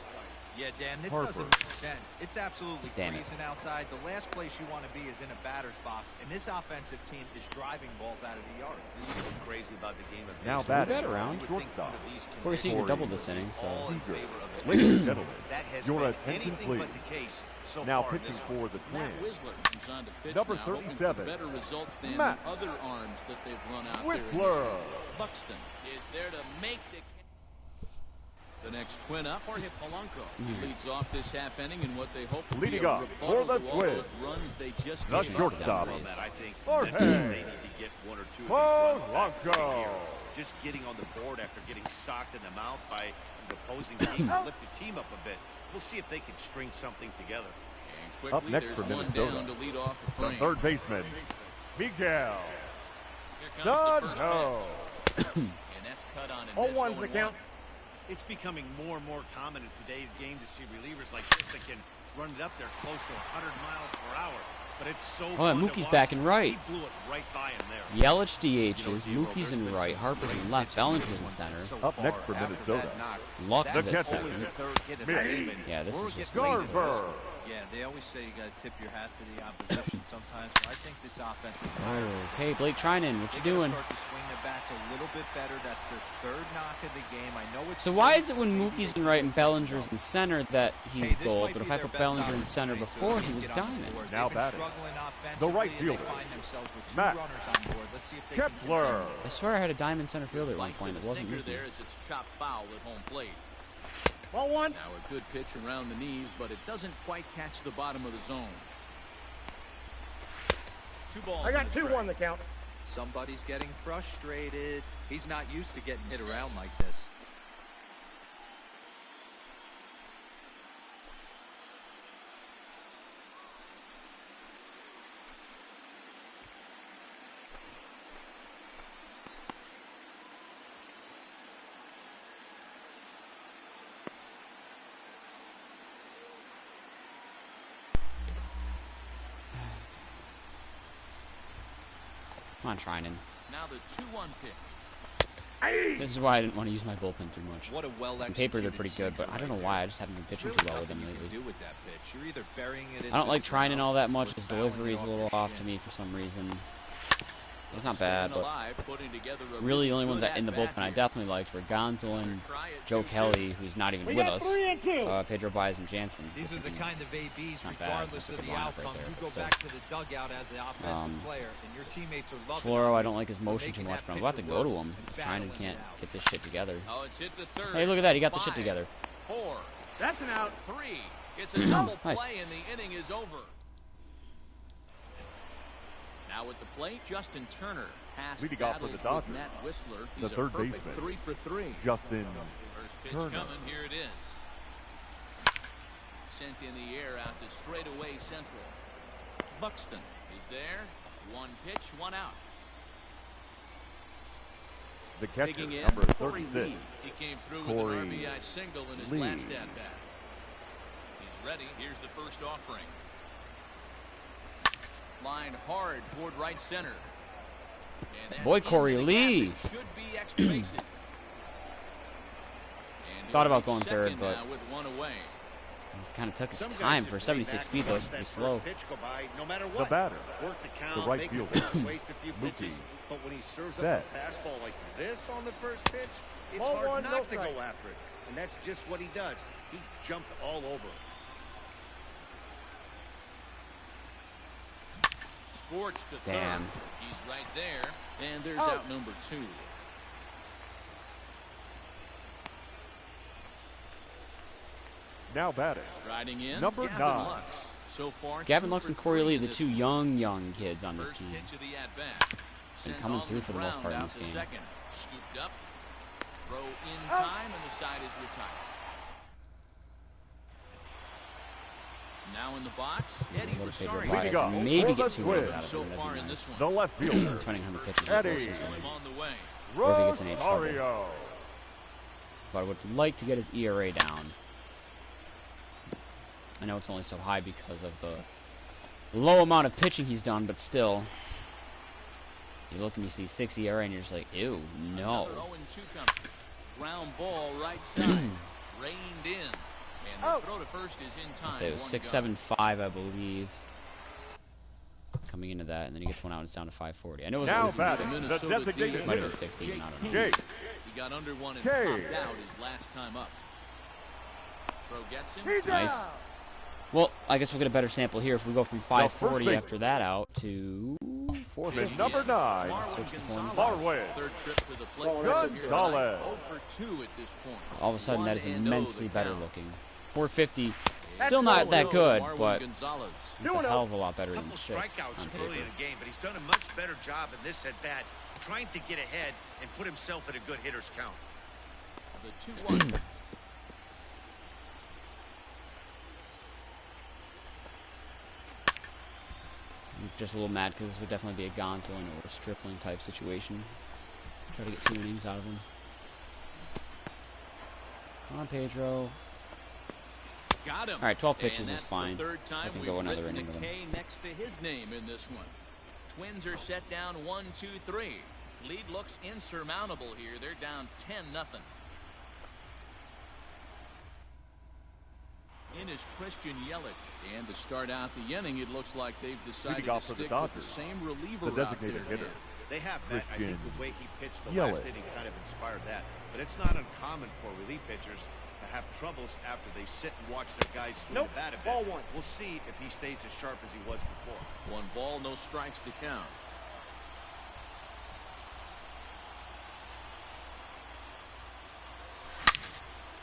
Yeah, Dan, this Harper. doesn't make sense. It's absolutely Damn it. freezing outside. The last place you want to be is in a batter's box, and this offensive team is driving balls out of the yard. This is what's crazy about the game of Now baseball. batting, bet around. You would think shortstop. one of these Corey Seager conditions doubled this would be inning, so all in Seager. favor of the Ladies and team. gentlemen, That has your been attention, anything please. but the case so Now far in pitching this for the Matt Twins, Wisler comes on to pitch Number now, hoping for 37, better results than Matt the other arms that they've run out Whistler. there. Buxton is there to make the next twin up, or hit Polanco. He leads off this half inning in what they hope to Leading be a up rebuttal for the to all Twins, those runs they just the gave up. shortstop, Well, Matt, I think Jorge that they need to get 1 or 2 of these runs back Polanco. right here. Just getting on the board after getting socked in the mouth by the opposing team will lift the team up a bit. We'll see if they can string something together. And quickly, Up next there's for one Minnesota, down to lead off the the frame. third baseman, Miguel Here comes the first Sano. pitch. And that's cut on and missed 0-1's the 0-1. count. It's becoming more and more common in today's game to see relievers like this that can run it up there close to 100 miles per hour. but it's so Oh, fun and to Mookie's watch. back in right. He blew it right by him there. Yelich DHs, Mookie's in right, Harper's in left, Bellinger's in center. Up next for Minnesota. Lux The is at catcher. second. Yeah, this is just Garver. Yeah, they always say you gotta tip your hat to the opposition sometimes, but I think this offense is Okay, Blake Trinan, what you doing? Start to swing their bats a little bit better. That's their third knock of the game. I know it's So why is it when Mookie's in right and Bellinger's in center that he's gold, but if I put Bellinger in center before, he was diamond? Now batting, the right fielder, Matt Kepler. I swear I had a diamond center fielder at one point. It The wasn't sinker Mookie. there as it's chopped foul at home plate. Ball one. Now a good pitch around the knees, but it doesn't quite catch the bottom of the zone. 2 balls. I got and a 2-1 the strike. count. Somebody's getting frustrated. He's not used to getting hit around like this. Come on, Trinan. Now the 2-1 pitch. This is why I didn't want to use my bullpen too much. What a well On paper, they're pretty good, but I don't know why. I just haven't been pitching too well with them You can lately. do with that pitch. You're either burying it I don't like into the Trinan ground all that much. or His fouling delivery is it a little your off shin. to me for some reason. It's not bad, Staying but alive, putting together a really the only ones good that in the at-bat bullpen I here. definitely liked were Gonsolin, Try it, Joe 2-2. Kelly, who's not even We with got us, 3-2. Pedro Baez, and Jansen. These are the kind of ABs, Not bad. regardless That's of a the good lineup right outcome. there, You but go still. back to the dugout as the offensive player, and your teammates are loving Floro, I it. don't like his motion too making much, that but I'm about to pitcher go to work him. and If Trinan battling can't it out. get this shit together. Oh, it's hit to third. Hey, look at that. He got the 5, shit together. 4, That's an out. 3. It's a double Nice. play, and the inning is over. Now at the plate, Justin Turner. Past Leading off for the battles Dodgers, with Matt Whistler. the He's a third perfect baseman, 3 for 3. Justin First pitch Turner. coming. Here it is. Sent in the air out to straightaway central. Buxton is there. 1 pitch, 1 out. The catcher, Digging in, number Corey 36. Lee. He came through with Corey an RBI single in his Lee. last at-bat. He's ready. Here's the first offering. Line hard toward right center. And that's Boy, in Corey the Lee. gap. It should be extra bases. And Thought he'll about be going third, second but now with 1 away. He kind of took his Some guys time just for lay 76 back speed, and though. watch It's pretty that slow. first pitch go by, no matter The what. batter, Work the count, right make fielder, the pitch, waste a few Mookie. pitches. But when he serves up Set. a fastball like this on the first pitch, it's Ball hard one, no not to strike. go after it. And that's just what he does. He jumped all over it. Scorched to Damn. third. He's right there. And there's Out. out number 2. Now batting, Striding in, Number Gavin 9. Lux. So far, Gavin 2 Lux for and Corey 3 Lee, in the this two one. young kids on this First team. pitch of the at-bat. Sent coming on through for the most ground part in out this to game. second. Scooped up. Throw in time, and the side is retired. Now in the box, Eddie Little Pedro Rosario. Leading Baez. off Maybe for get the 2 Twins. runs out of So him. far That'd in be this nice. one. the left fielder, Depending on how the pitches he Eddie. throws this inning. Him on the way. Or if he gets in any trouble. Rosario. But I would like to get his ERA down. I know it's only so high because of the low amount of pitching he's done, but still. You look and you see 6 ERA and you're just like, ew, no. Another 0-2 coming. Ground ball right side. Reined in. And the throw to first is in time. I say it was 1 6.75, I believe. Coming into that, and then he gets one out and it's down to 540. I know it was Now at least batting, 60. the Minnesota designated D. Might have been hitter, 60, Jake I don't know. Jake. He got under one and Jake. popped out his last time up. Throw gets him. He's Nice. out. Well, I guess we'll get a better sample here if we go from 540 baseman. after that out to 450. The number 9, Marwin Switch the Gonzalez. Marwin. Third trip to the plate. Gonzalez. Here tonight. Gonzalez. 0 for 2 at this point. All of a sudden, that is 1-0 immensely the better count. looking. 450, That's still not no that real good, Marwin but Gonzalez. it's a hell of a lot better than Couple 6 strikeouts on early paper. in the game, but he's done a much better job in this at bat, trying to get ahead and put himself at a good hitter's count. The 2-1. I'm just a little mad because this would definitely be a Gonsolin or a Stripling type situation. Try to get 2 innings out of him. Come on, Pedro. got him. All right, 12 pitches and is that's fine. The third time I can we've go another written inning the with him. K next to his name in this one. Twins are set down 1-2-3. Lead looks insurmountable here. They're down 10-0. In is Christian Yelich. And to start out the inning, it looks like they've decided to stick with the same reliever the out designated there. hitter. They have, Matt. I think the way he pitched the Yelich. last inning kind of inspired that. But it's not uncommon for relief pitchers to have troubles after they sit and watch their guys swing the bat a bit. Ball one. We'll see if he stays as sharp as he was before. 1 ball, no strikes to count.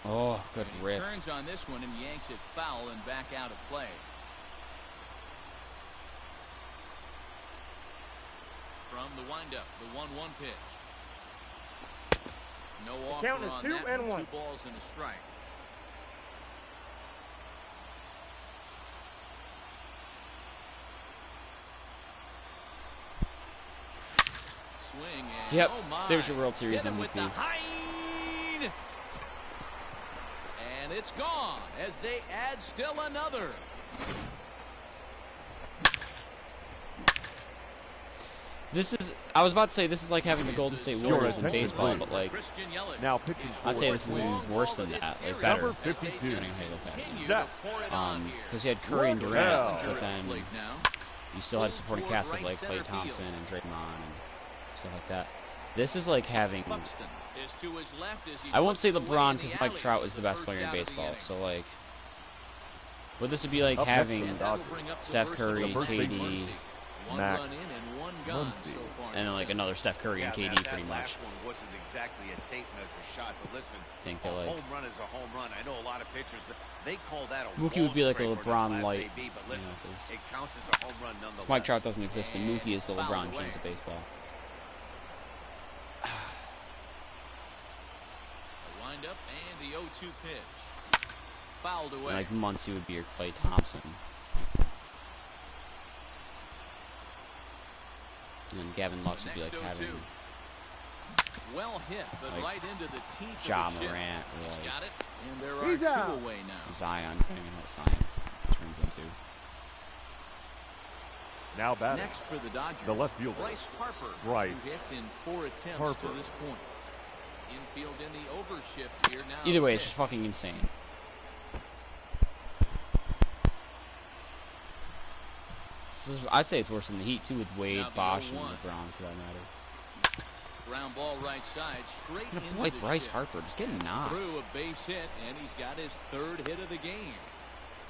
Oh, good He rip. turns on this one and yanks it foul and back out of play. From the windup, the 1-1 pitch. No offer count is on 2 that and one. 1. 2 balls and a strike. Swing and Yep, oh my. there's your World Series Hit him with the MVP. high. And it's gone as they add still another. This is, I was about to say, this is like having the Golden State Warriors in baseball, but like, Christian Yelich Now pitching is I'd say this is fourth. even Long worse ball than to that, this like series better. Number as they 52. just Depending on how you look at it. continue Yeah. to pour it on here. Because you had Curry and Durant, Yeah. but then Plate now. you still had a supporting cast of like Klay Thompson and Draymond and stuff like that. This is like having, Buxton is to his left as he I won't say puts it away LeBron in the because Mike alley Trout for is the best first player in out of the baseball, inning. so like, but this would be like Up next having for the And that'll Dodgers. bring up the Steph versatile Curry, Max KD, Muncy. One Max run in and one gone Muncy. so far. and then like another Steph Curry and KD that pretty much. last one wasn't exactly a tape measure shot, but listen, Think a that like home run is a home run. I know a lot of pitchers, they call that a Mookie would be like a wall strike, LeBron or his last light, may be, but you listen, know, 'cause it counts as a home run nonetheless. Mike Trout doesn't exist, and Mookie is the And LeBron fouled James of away. baseball. The windup and the 0-2 pitch. Fouled away. And like Muncy would be your Klay Thompson. And then Gavin Lux would be like Next having 0-2. Well hit, but like right into the teeth Ja of the ship. Morant or He's like got it, and there are He's two out. away now. Zion, depending on what Zion turns into. Now batting. Next for the Dodgers, The left fielder. Bryce Harper. Bryce 2 hits in 4 attempts Harper. to this point. Infield in the overshift here now. Either way, it's pitch. just fucking insane. This is, I'd say it's worse than the Heat too, with Wade, Now the Bosch, and 0-1. LeBron for that matter. Ground ball right side, straight Look at into boy the Bryce ship. Harper just getting knocks. Through a base hit, and he's got his 3rd hit of the game.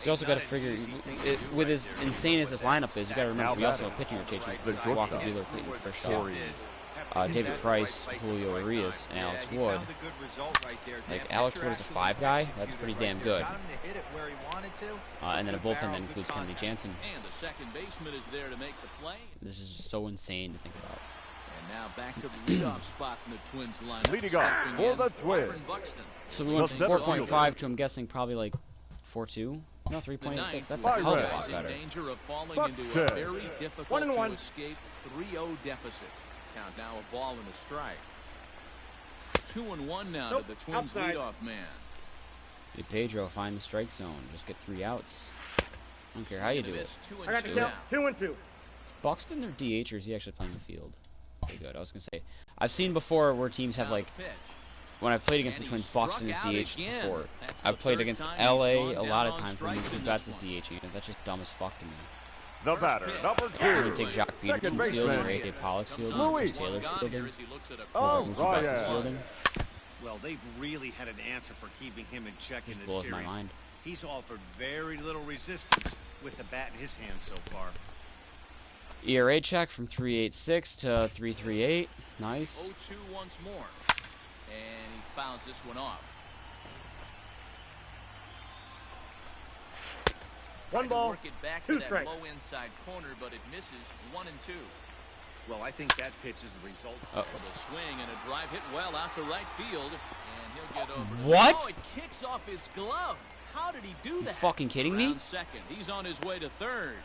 You also got to Not an figure, easy thing to do with right as there. insane as Put this that lineup is, you got to remember Now we also batting. have pitching rotation Right with side. Walker Get Buehler, through Clayton where the Kershaw, shift is. Have to hit David that in the Price, right place at the Julio right Urias, time. and Alex he Wood. found a good result right there. Like, That Alex pitcher Wood is a actually 5 guy, that's executed pretty right damn there. good. Got him to hit it where he wanted to. And then a Good bullpen barrel, that good includes Kenley contact. Jansen. And the second baseman is there to make the play. This is just so insane to think about. And now back to the leadoff spot in the Twins lineup. Leading off Stepping for in, the Twins. Byron Buxton. So we went The from center 4.5 to, I'm guessing, probably like 4.2? No, The 3.86. ninth, That's with a hell of a Byron. lot guys in better. danger of falling Buxton. into a very difficult 1-1. to escape 3-0 deficit. Count now a ball and a strike. 2-1 now Nope, to the Twins outside. leadoff man. Hey, Pedro, find the strike zone. Just get 3 outs. I don't care how you do it. I got the count. 2-2. Buxton or DH, or is he actually playing the field? Okay, good. I was going to say, I've seen before where teams have like, when I've played against the Twins, Buxton is DH before. I've played against LA a lot of times when that's his DH unit. That's just dumb as fuck to me. The batter, number You 2. take Jock Second Peterson's field or baseman. A.K. Pollock's field Louis. or Chris Taylor's fielding. Oh, Whoever Mookie Betts is Ryan. fielding. Well, they've really had an answer for keeping him in check in Just this blows series. my mind. He's offered very little resistance with the bat in his hand so far. ERA check from 3.86 to 3.38. Nice. 0-2 once more. And he fouls this one off. One ball, Work it back 2 to that strikes. low inside corner, but it misses 1-2. Well, I think that pitch is the result. Uh-oh. The swing and a drive hit well out to right field, and he'll get over. What? Oh, it kicks off his glove. How did he do You that? fucking kidding me? Around second, he's on his way to third,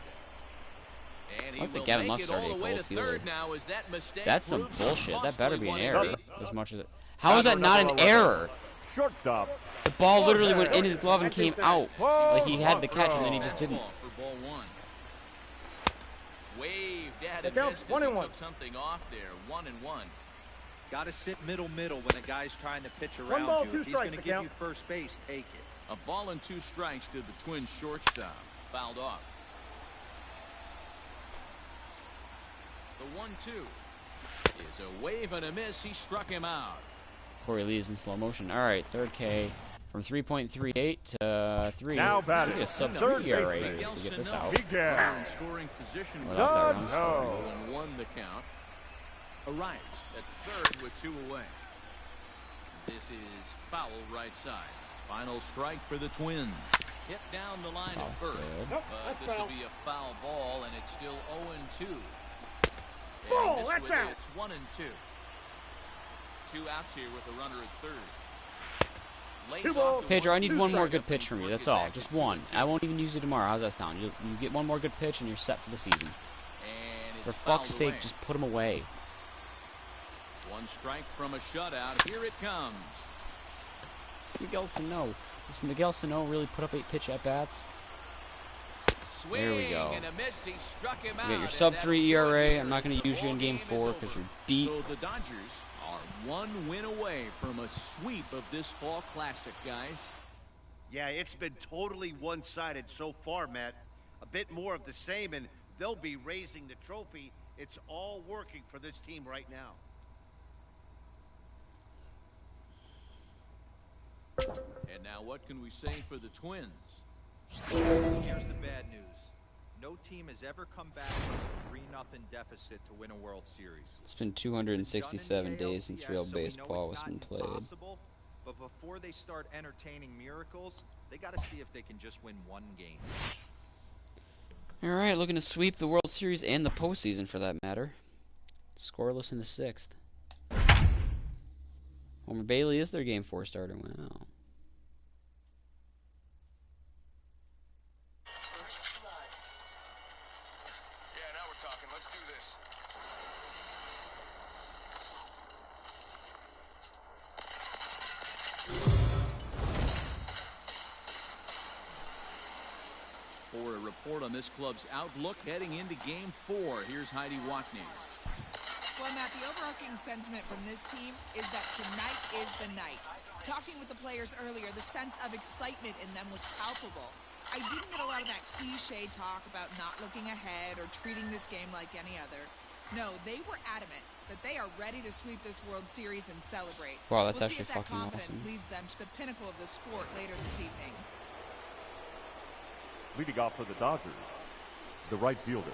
and he I think will Gavin make Lux it all started the a way to goal fielder. third now. As that mistake That's some proves a bullshit. That better be an costly error. one. As much as it. How is that not an error? shortstop. The ball literally went in his glove and came out. Like he had the catch and then he Fastball just didn't. for ball one. Waved at The and count's missed as 1 he and 1. took something off there. 1-1. Got to sit middle when a guy's trying to pitch One around ball, you. 2 If he's going strikes, to the give count. you first base, take it. A ball and 2 strikes to the Twins shortstop. Fouled off. The 1-2 is a wave and a miss. He struck him out. Corey Lee is in slow motion. All right, third K from 3.38 to 3. Now batting. Maybe a sub Third 3 ERA baseman. to get this out. Miguel. Runner in scoring position with Without that No, run scoring. no. 0-1 the count. Arrives at third with 2 away. This is foul right side. Final strike for the Twins. Hit down the line Oh, at first. good. Nope, But that's this will foul. be a foul ball, and it's still 0-2. Ball, And this that's with it, out. it's 1-2. 2 outs here with a runner at third. Lays 2 off balls, the Pedro, I 1-2 need one more strikeout. good pitch from you. He's That's working all. back Just to one. 2-2. I won't even use you tomorrow. How's that sound? You get one more good pitch and you're set for the season. And it's For fouled fuck's sake, away. just put him away. 1 strike from a shutout. Here it comes. Miguel Sano. Does Miguel Sano really put up 8 pitch at bats? Swing There we go. and a miss. He struck him out. You got your and sub that'll 3 do it ERA. here I'm not going as to the use you in ball game game 4 is because over. you're beat. So the Dodgers are 1 win away from a sweep of this fall classic, guys. Yeah, it's been totally one-sided so far, Matt. A bit more of the same, and they'll be raising the trophy. It's all working for this team right now. And now what can we say for the Twins? Here's the bad news. No team has ever come back from a 3-0 deficit to win a World Series. It's been It's been 267 done in the days since real ALCS, so we know baseball it's has not been played. impossible, but before they start entertaining miracles, they got to see if they can just win 1 game. Alright, looking to sweep the World Series and the postseason for that matter. Scoreless in the 6th. Homer Bailey is their game 4 starter. Wow. Yeah, now we're talking. Let's do this. For a report on this club's outlook heading into game 4, here's Heidi Watney. Well, Matt, the overarching sentiment from this team is that tonight is the night. Talking with the players earlier, the sense of excitement in them was palpable. I didn't get a lot of that cliche talk about not looking ahead or treating this game like any other. No, they were adamant that they are ready to sweep this World Series and celebrate. Wow, that's we'll see actually if that fucking confidence awesome. leads them to the pinnacle of the sport later this evening. Leading off for the Dodgers, the right fielder,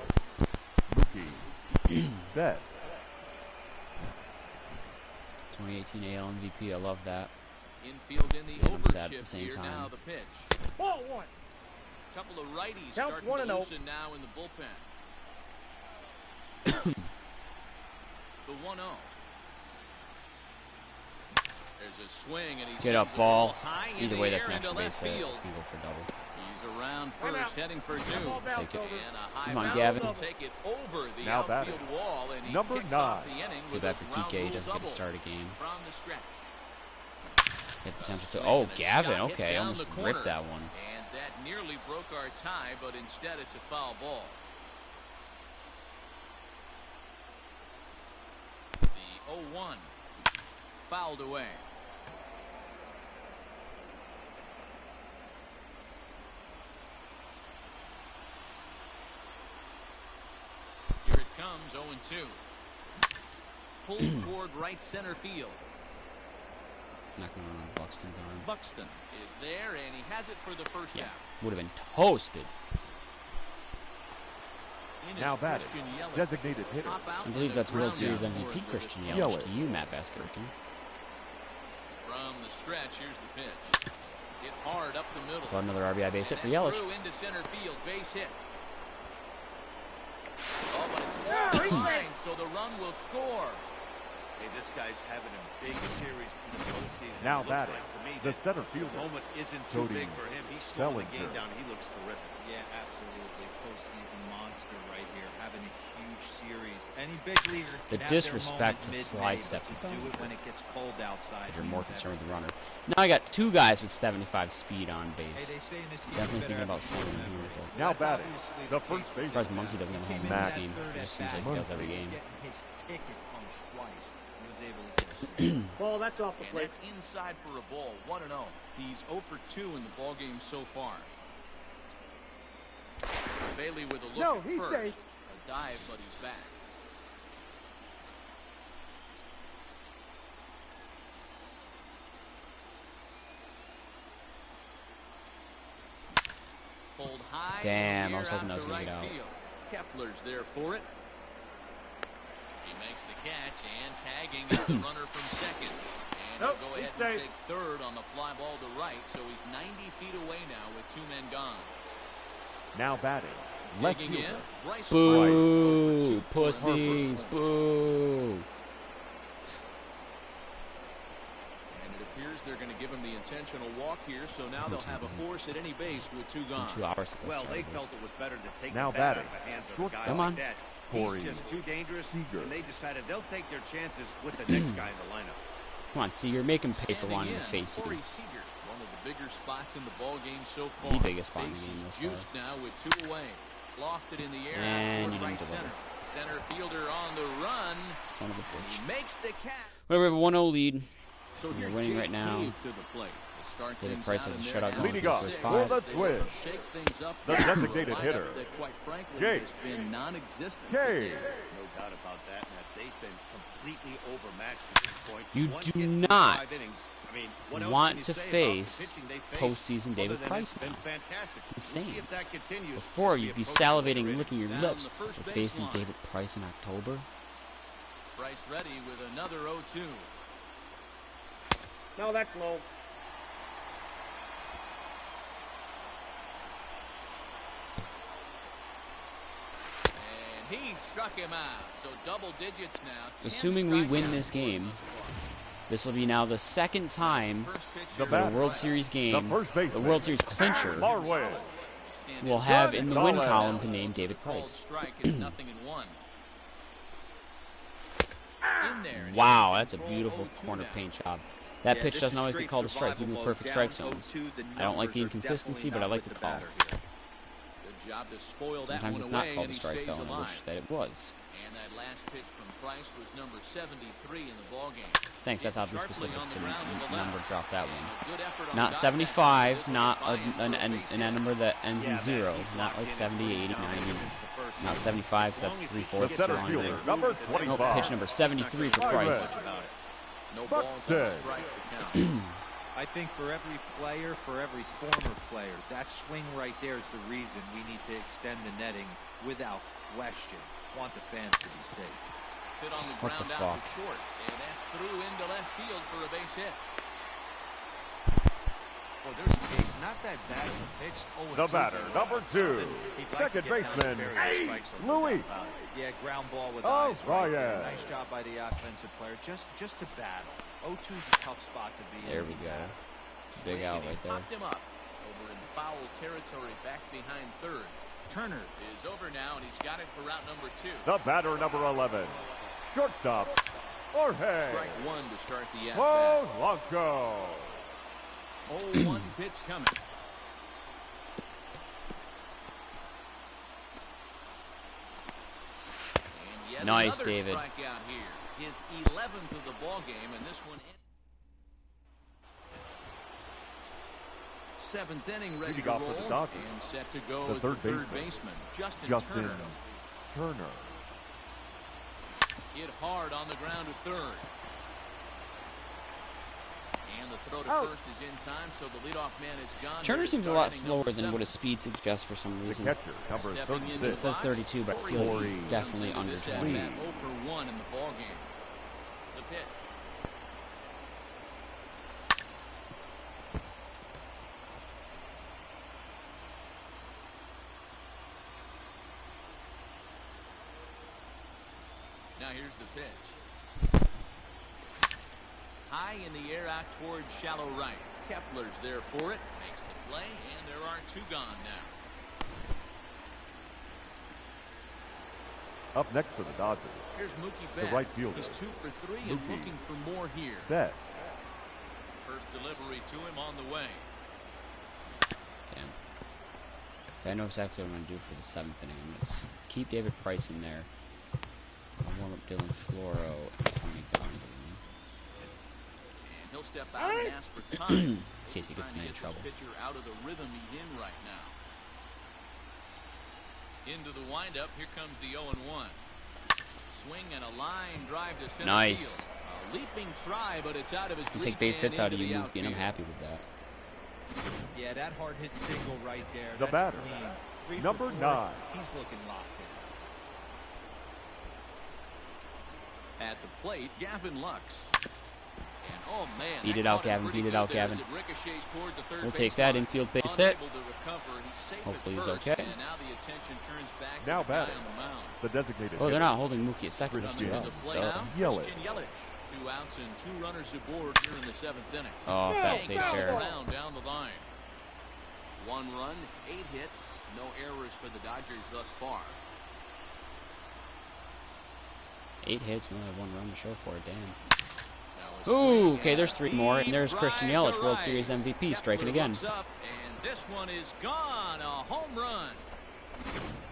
Mookie Betts. 2018 AL MVP. I love that. Infield in the And I'm sad at the overshift same here. time. Now the pitch. Ball 1. Couple of righties Count starting 1 to and 0. loosen now in the bullpen. The 1-0. There's a swing and he Get up, sends it ball. high in Either the way, that's air an into extra left base hit. field. It's going to go for double. He's around Time first, out. heading for 2. Ball bounce Take it. over. And a high Come on, bounce Gavin. will take it over the Now outfield batting. wall, and he Number kicks off 9. the inning Too with bad a for ground TK. He rule doesn't get to double start a game. from the stretch. Hit A potential to. swing Oh, and a Gavin. shot hit Okay, down almost the corner. ripped that one. And that nearly broke our tie, but instead it's a foul ball. The 0-1 fouled away. Here it comes, 0-2. Pulled toward right center field. Not going to run Buxton's arm. Buxton is there, and he has it for the first Yeah, out. would have been toasted. In is Now batting, Christian Yelich. designated hitter, Pop out I believe in that's the World ground Series out for MVP it Christian with Yelich. Yelich. To you, Matt Vasgersten. From the stretch, here's the pitch. Hit hard up the middle. Got another RBI base hit And for that's Yelich. through into center field, base hit. Oh, but it's Yeah, wall he's behind, right. so the run will score. Hey, this guy's having a big series in the postseason. Now Looks batting, like to me the that center the fielder, moment isn't too Cody big for him. He's slowing the game Bellinger. down. He looks terrific. Yeah, absolutely. Postseason monster right here, having a huge series. Any big leaguer The can have their disrespect moment to mid-May, slide step but to to do it when it gets cold outside. You're more means concerned with the everything. runner. Now I got two guys with 75 speed on Hey, base. they say in this game Definitely you better thinking about have a selling short him memory. here. Now That's batting, obviously the case first with baseman. Surprised Muncy doesn't get home in Matt this game. It just seems like he does every game. Getting his ticket punched twice. He was able to get a single. Ball, that's off the And plate. that's inside for a ball. 1-0. He's 0 for 2 in the ball game so far. Bailey with a look No, at he's first. safe. A dive, but he's back. Pulled high. Damn, in the I was air hoping that was to gonna get right out. field. Kepler's there for it. He makes the catch and tagging is the runner from second. And Nope, he'll go he's ahead and safe. take third on the fly ball to right. So he's 90 feet away now with 2 men gone. Now batting, left Digging in, fielder, Bryce Boo! Harper, 0 for 2 for Pussies! Harper's. Boo! And it appears they're going to give him the intentional walk here. So now they'll have a force at any base with 2 gone. 2 hours since I Well, they started felt this. it was better to take Now the bat out batting, of the hands of a short- guy Come like on. that. Corey He's just too dangerous, Seager. and they decided they'll take their chances with the next guy in the lineup. Come on, Seager, make him pay for Standing wanting in, to face you. Corey Seager, one of the bigger spots in the ball game so far. The biggest spot in the Base game is thus far. juiced now with 2 away. Lofted in the air And toward you right didn't deliver. center. Center fielder on the run. Son of a He bitch. makes the catch. Well, we have a 1-0 lead. So We're here's winning Jake right now. Cave to the plate. To start David things Price out has a in shutout their going Leading for off his six. for five. the They Twins, shake things up the here for a designated lineup hitter, that quite frankly Jake has been non-existent Cave. today. No doubt about that, Matt. They've been completely overmatched at this point. You One do hit through not 5 innings. I mean, what else want can you to say about face the pitching they faced, postseason David other than Price it's been now. fantastic. It's We'll see insane. if that continues Before, as we you'd be approach salivating the and licking your Down lips the first for base facing line. David Price in October. Price ready with another 0-2. No, that's low. And he struck him out. So double digits now. 10 Assuming we win strikeouts this for game, him thus far. This will be now the second time First pitch The here the bat- World Series game, the first the baseman, World Series clincher, Marway. will have in the win Solid. column to name David Called Price. strike is 0-1. In there. and Wow, he that's a control beautiful 0-2 corner now. paint job. That Yeah, pitch this doesn't is always get straight called a strike, survival even mode. perfect Down strike zones. 0-2, the I don't like the numbers are inconsistency, but I definitely like not the call. with the batter here. Good job to spoil that Sometimes one it's not away, called and a he strike stays though, and I alive. wish that it was. And that last pitch from Price was number 73 in the ballgame. Thanks, that's oddly Sharply specific on the to ground to the number left. drop that And one. a good effort on Not contact. 75, This will not be fine for a base a hit. number that ends Yeah, in man, 0, he's not locked like in 70, and 80, down 90. since the first Not inning. 75, As that's long as he 3/4 gets The center the longer. fielder, move number with the next 25. Nope, pitch ball, number it's not 73 for gonna be Price. much about it. No Buck balls on a dead. strike to count. I think for every player, for every former player, that swing right there is the reason we need to extend the netting without question. Want the fans to be safe. Hit on the What the ground out fuck? to short. And that's through into left field for a base hit. Well, there's a case not that bad of a pitch. The batter, number 2, He'd like to second get down to baseman, bury the strikes over Louis. the top. Yeah, ground ball with Oh, eyes right there. Ryan. Nice job by the offensive player. Just to battle. 0-2 is a tough spot to be in. There we go. Big out And he right there. popped him up over in foul territory back behind third. Turner is over now, and he's got it for route number 2. The batter, number 11, shortstop, Jorge Strike 1 to start the at-bat. Polanco. 0-1 pitch coming. And yet Nice, another David. strikeout here. His 11th of the ball game, and this one. Seventh inning, ready Leading to off for the roll, Dodgers, and set to go the as the third third baseman, baseman, Justin Turner. Hit hard on the ground to third. And the throw to Out. first is in time, so the leadoff man is gone. Turner here to seems a start lot inning slower number than what 7. his speed suggests for some The reason. catcher, number Stepping into 36, It says 32, but I feel like he's Corey definitely Comes under into this 20. at-bat, 0 for 1 in the ball game. The pitch. Now here's the pitch. high in the air out towards shallow right. Kepler's there for it, makes the play, and there are 2 gone now. Up next for the Dodgers, Here's Mookie the Betts. right fielder. He's 2 for 3 and Mookie looking for more here. Betts. First delivery to him on the way. Damn. Okay, I know exactly what I'm going to do for the 7th inning. I'm going to keep David Price in there. I'll warm up Dylan Floro and Tony Gonsolin. And he'll step out and ask for time. In case he gets in Trying to any get trouble. this pitcher out of the rhythm he's in right now. Into the windup, here comes the 0-1. Swing and a line drive to center Nice. field. A leaping try, but it's out of his You reach take base and hits out into of you, the Mookie, and I'm outfield. happy with that. Yeah, that hard hit single right there. The That's batter, clean. 3 for number 4. 9. He's looking locked in. At the plate, Gavin Lux. And oh man, Beat that it out, caught him Gavin. pretty Beat it good out, there as Gavin. it ricochets toward the third We'll base take that line. infield base hit. Unable to recover. He's safe Hopefully at he's first, okay. And now the attention turns back Now to the guy batting, on the mound. the designated Oh, they're hitter, not holding Mookie at second. Just Coming do to the us. plate now, Yelich. Christian Yelich. 2 outs and 2 runners aboard here in the 7th inning. Oh, fast save share. Around down the line. 1 run, 8 hits, no errors for the Dodgers thus far. 8 hits, we only have 1 run to show for it. Damn. Now a Ooh, swing okay, there's and 3 more, and there's deep Christian drive Yelich, to World right. Series MVP, striking Kepler again. looks up, and this one is gone. A home run.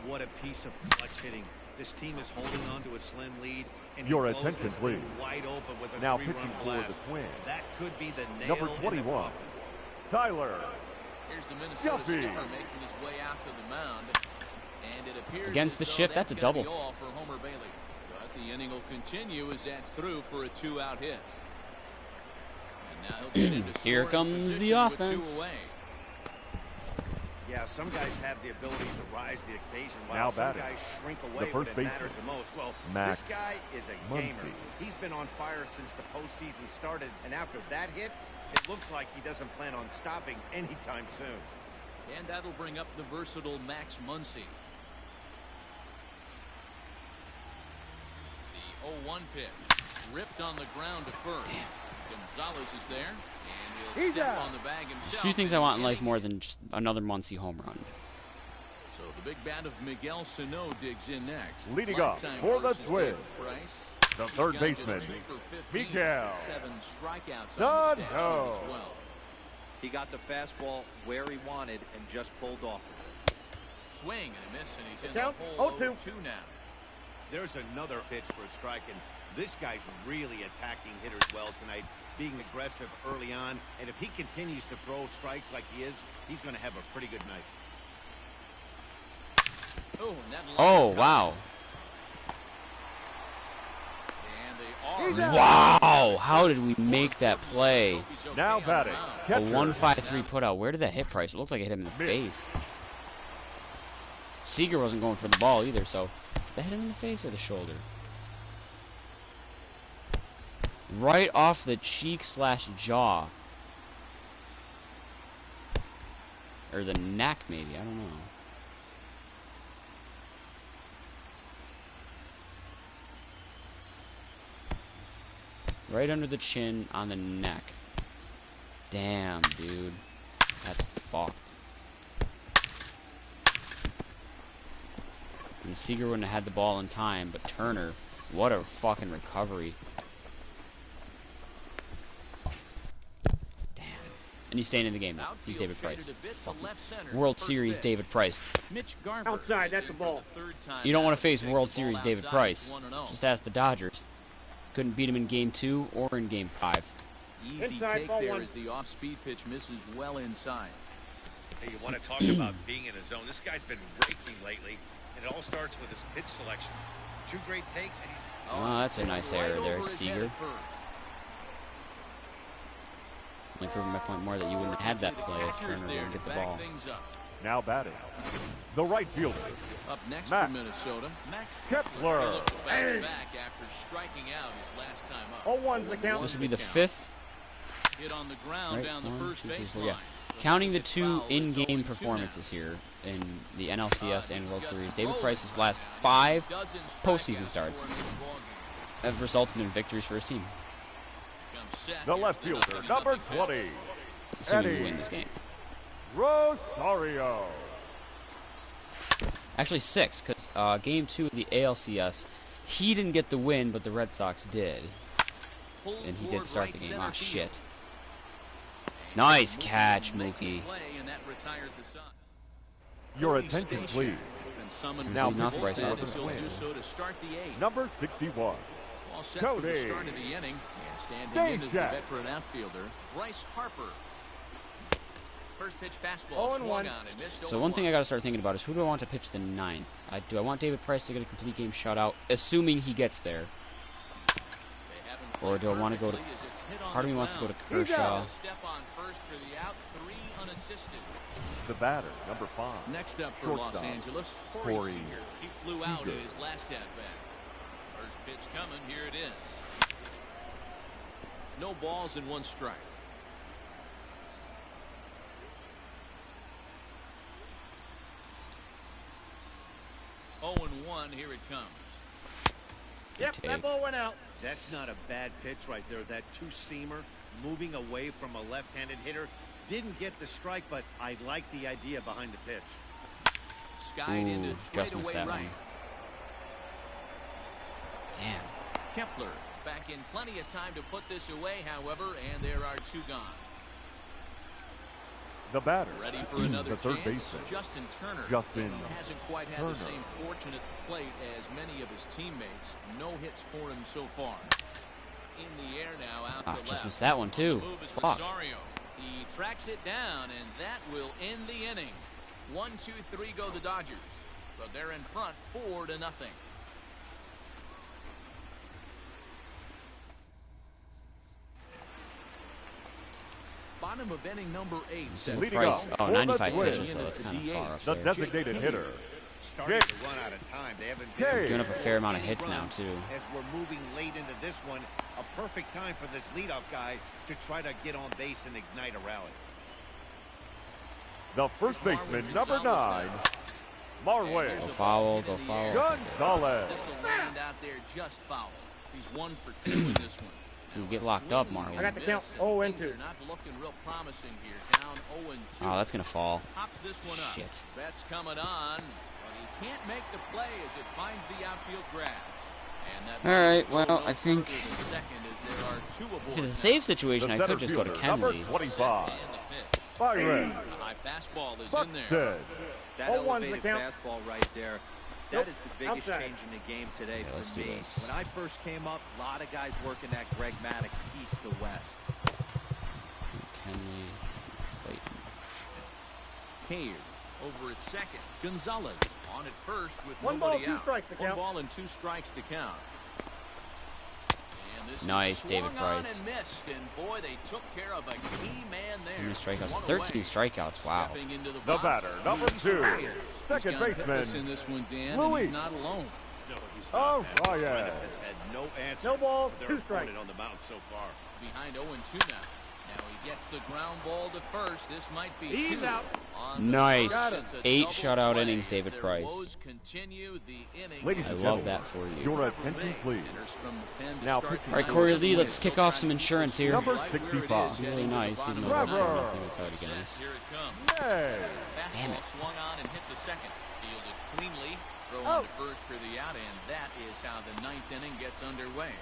What a piece of clutch hitting. This team is holding on to a slim lead, and Your he blows attention, this thing please. wide open with a Now 3-run pitching for blast. the Twins, That could be the nail number in 21, the coffin. Tyler Here's the Minnesota Duffy. skipper making his way out to the mound, and it appears Against the as though shift, that's a gonna be double. all for Homer Bailey. But the inning will continue as that's through for a 2-out hit. And now he'll get into Here scoring comes the position with 2 offense. away. Yeah, some guys have the ability to rise to the occasion, while Now some batting, guys shrink the away when first it baseman, matters the most. Well, Max this guy is a Muncy. gamer. He's been on fire since the postseason started, and after that hit, it looks like he doesn't plan on stopping anytime soon. And that'll bring up the versatile Max Muncy. The 0-1 pitch. Ripped on the ground to first. Gonzalez is there. And he'll step on the bag himself. 2 things I want in life more than just another Muncy home run. So the big bat of Miguel Sano digs in next. Leading off Lifetime for the versus Twins, David Price. the He's third got baseman, just 2 for 15, Miguel 7 strikeouts on the stat sheet Sano. as well. He got the fastball where he wanted and just pulled off. Swing and a miss, and he's in Count, the hole 0-2. 0-2 now. There's another pitch for a strike, and this guy's really attacking hitters well tonight, being aggressive early on, and if he continues to throw strikes like he is, he's going to have a pretty good night. Oh, and that line Oh, cut. wow. And they are. Wow, how did we make that play? Now batting, A catcher, 1-5-3 put out. Where did that hit Price? It looked like it hit him in the Miss. face. Seager wasn't going for the ball either, so did that hit him in the face or the shoulder? Right off the cheek / jaw. Or the neck, maybe. I don't know. Right under the chin on the neck. Damn, dude. That's fucked. And Seager wouldn't have had the ball in time, but Turner, what a fucking recovery. Damn. And he's staying in the game now. He's David Price. Fucking World Series David Price. Outside, that's a ball. You don't want to face World Series David Price. Just ask the Dodgers. Couldn't beat him in Game 2 or in Game 5. Easy take there as the off-speed pitch misses well inside. Hey, you want to talk about being in a zone? This guy's been raking lately, and it all starts with his pitch selection. 2 great takes, and he's... Oh, that's a nice error there, over his head Seager. at first. Only proving my point more that you wouldn't have had that play if Turner didn't get the ball. now batting, the right fielder, Up next Max for Minnesota, Max Kepler. looks to bounce back after striking out his last time up. 0-1's the count. This would be the 5th, Hit on the ground right? down the 1, first 2, 3, 4, baseline. yeah. Counting the 2 in-game performances here in the NLCS and World Series, David Price's last 5 postseason starts have resulted in victories for his team. Comes The left fielder, number 20, Assuming we win this game. Rosario. Actually 6, because game 2 of the ALCS, he didn't get the win, but the Red Sox did. And he did start the game. Ah, shit. Nice catch, Mookie. Your attention, please. Now not the right side. Number 61, All set for the start of the inning. And standing in is the veteran outfielder, Bryce Harper. First pitch fastball swung on and missed. So one thing I got to start thinking about is who do I want to pitch the 9th? Do I want David Price to get a complete game shutout, assuming he gets there? Or do I want to go to... Part of me wants to go to Kershaw. Step on first for the out, 3 unassisted. the batter, number 5. Next up for Los Angeles, Corey Seager. He flew out in his last at-bat. First pitch coming, here it is. No balls and 1 strike. Oh and 1, here it comes. Yep, that ball went out. That's not a bad pitch right there. That two-seamer moving away from a left-handed hitter. Didn't get the strike, but I like the idea behind the pitch. Skied into straightaway right. One. Damn. Kepler back in plenty of time to put this away, however, and there are 2 gone. The batter, ready for another the third chance, baseman, Justin Turner. Justin He hasn't quite had the same fortune at the plate as many of his teammates. No hits for him so far. In the air now, out to left. Just missed that one too. Fuck. Rosario. He tracks it down, and that will end the inning. 1, 2, 3 go the Dodgers, but they're in front 4-0. Bottom of inning number 8. Leading Price. up, Oh, 95 win. pitches, so that's kind of far up The there. designated hitter. Starting to run out of time. They haven't been He's giving up a fair amount of hits now too. As we're moving late into this one, a perfect time for this leadoff guy to try to get on base and ignite a rally. The first baseman, number 9, Marway. Go foul, go foul. Gonzalez. This will land out there just foul. He's 1 for 2 in this one. You get locked up, Marway. I got the count 0 and 2. Not looking real promising here. Down 0 and 2. Oh, that's gonna fall. Pops this one up. Shit. That's coming on, but he can't make the play as it finds the outfield grass. All right. Well, I think if if it's a save situation, I could just go to number Kenley. 25, Byron. High fastball is in there. Buxton. That 0-1's the elevated count. fastball right there. That is the biggest outside. change in the game today Okay, let's for do me. this. When I first came up, a lot of guys working that Greg Maddux east to west. Kenley, Clayton. Cade over at second. Gonzalez on at first with 1 ball, nobody 2 out. strikes to 1 count. ball and 2 strikes to count. And this Nice, is David swung on Price. and missed, and boy, they took care of a key man there. How many strikeouts? One 13 away. strikeouts. Wow. Stepping into the The box, batter, number Luis 2, Reyes. second He's got hitless baseman, in this one, Dan, Luis. and he's not alone. No, he's Oh, not. This Reyes. lineup has had no answer No ball, for their 2 strikes. opponent on the mound so far. Behind 0 and 2 now. Now he gets the ground ball to first. This might be He's 2. out. On the Nice. first, it's a 8 double shutout play innings, as David their Price. woes continue. The inning Ladies I and love gentlemen, that for you. your attention, please. Enters from the pen to Now start pitching. All right, the Corey ninth. Lee, let's kick off some insurance here. Number Right where it 65. is, Really heading to the nice, even bottom though of the I Trevor. ninth. don't think it's already against. Here it comes. Yay. Damn Fastball it. swung on and hit the second. Fielded cleanly. Thrown Oh. to first for the out, and that is how the 9th inning gets underway.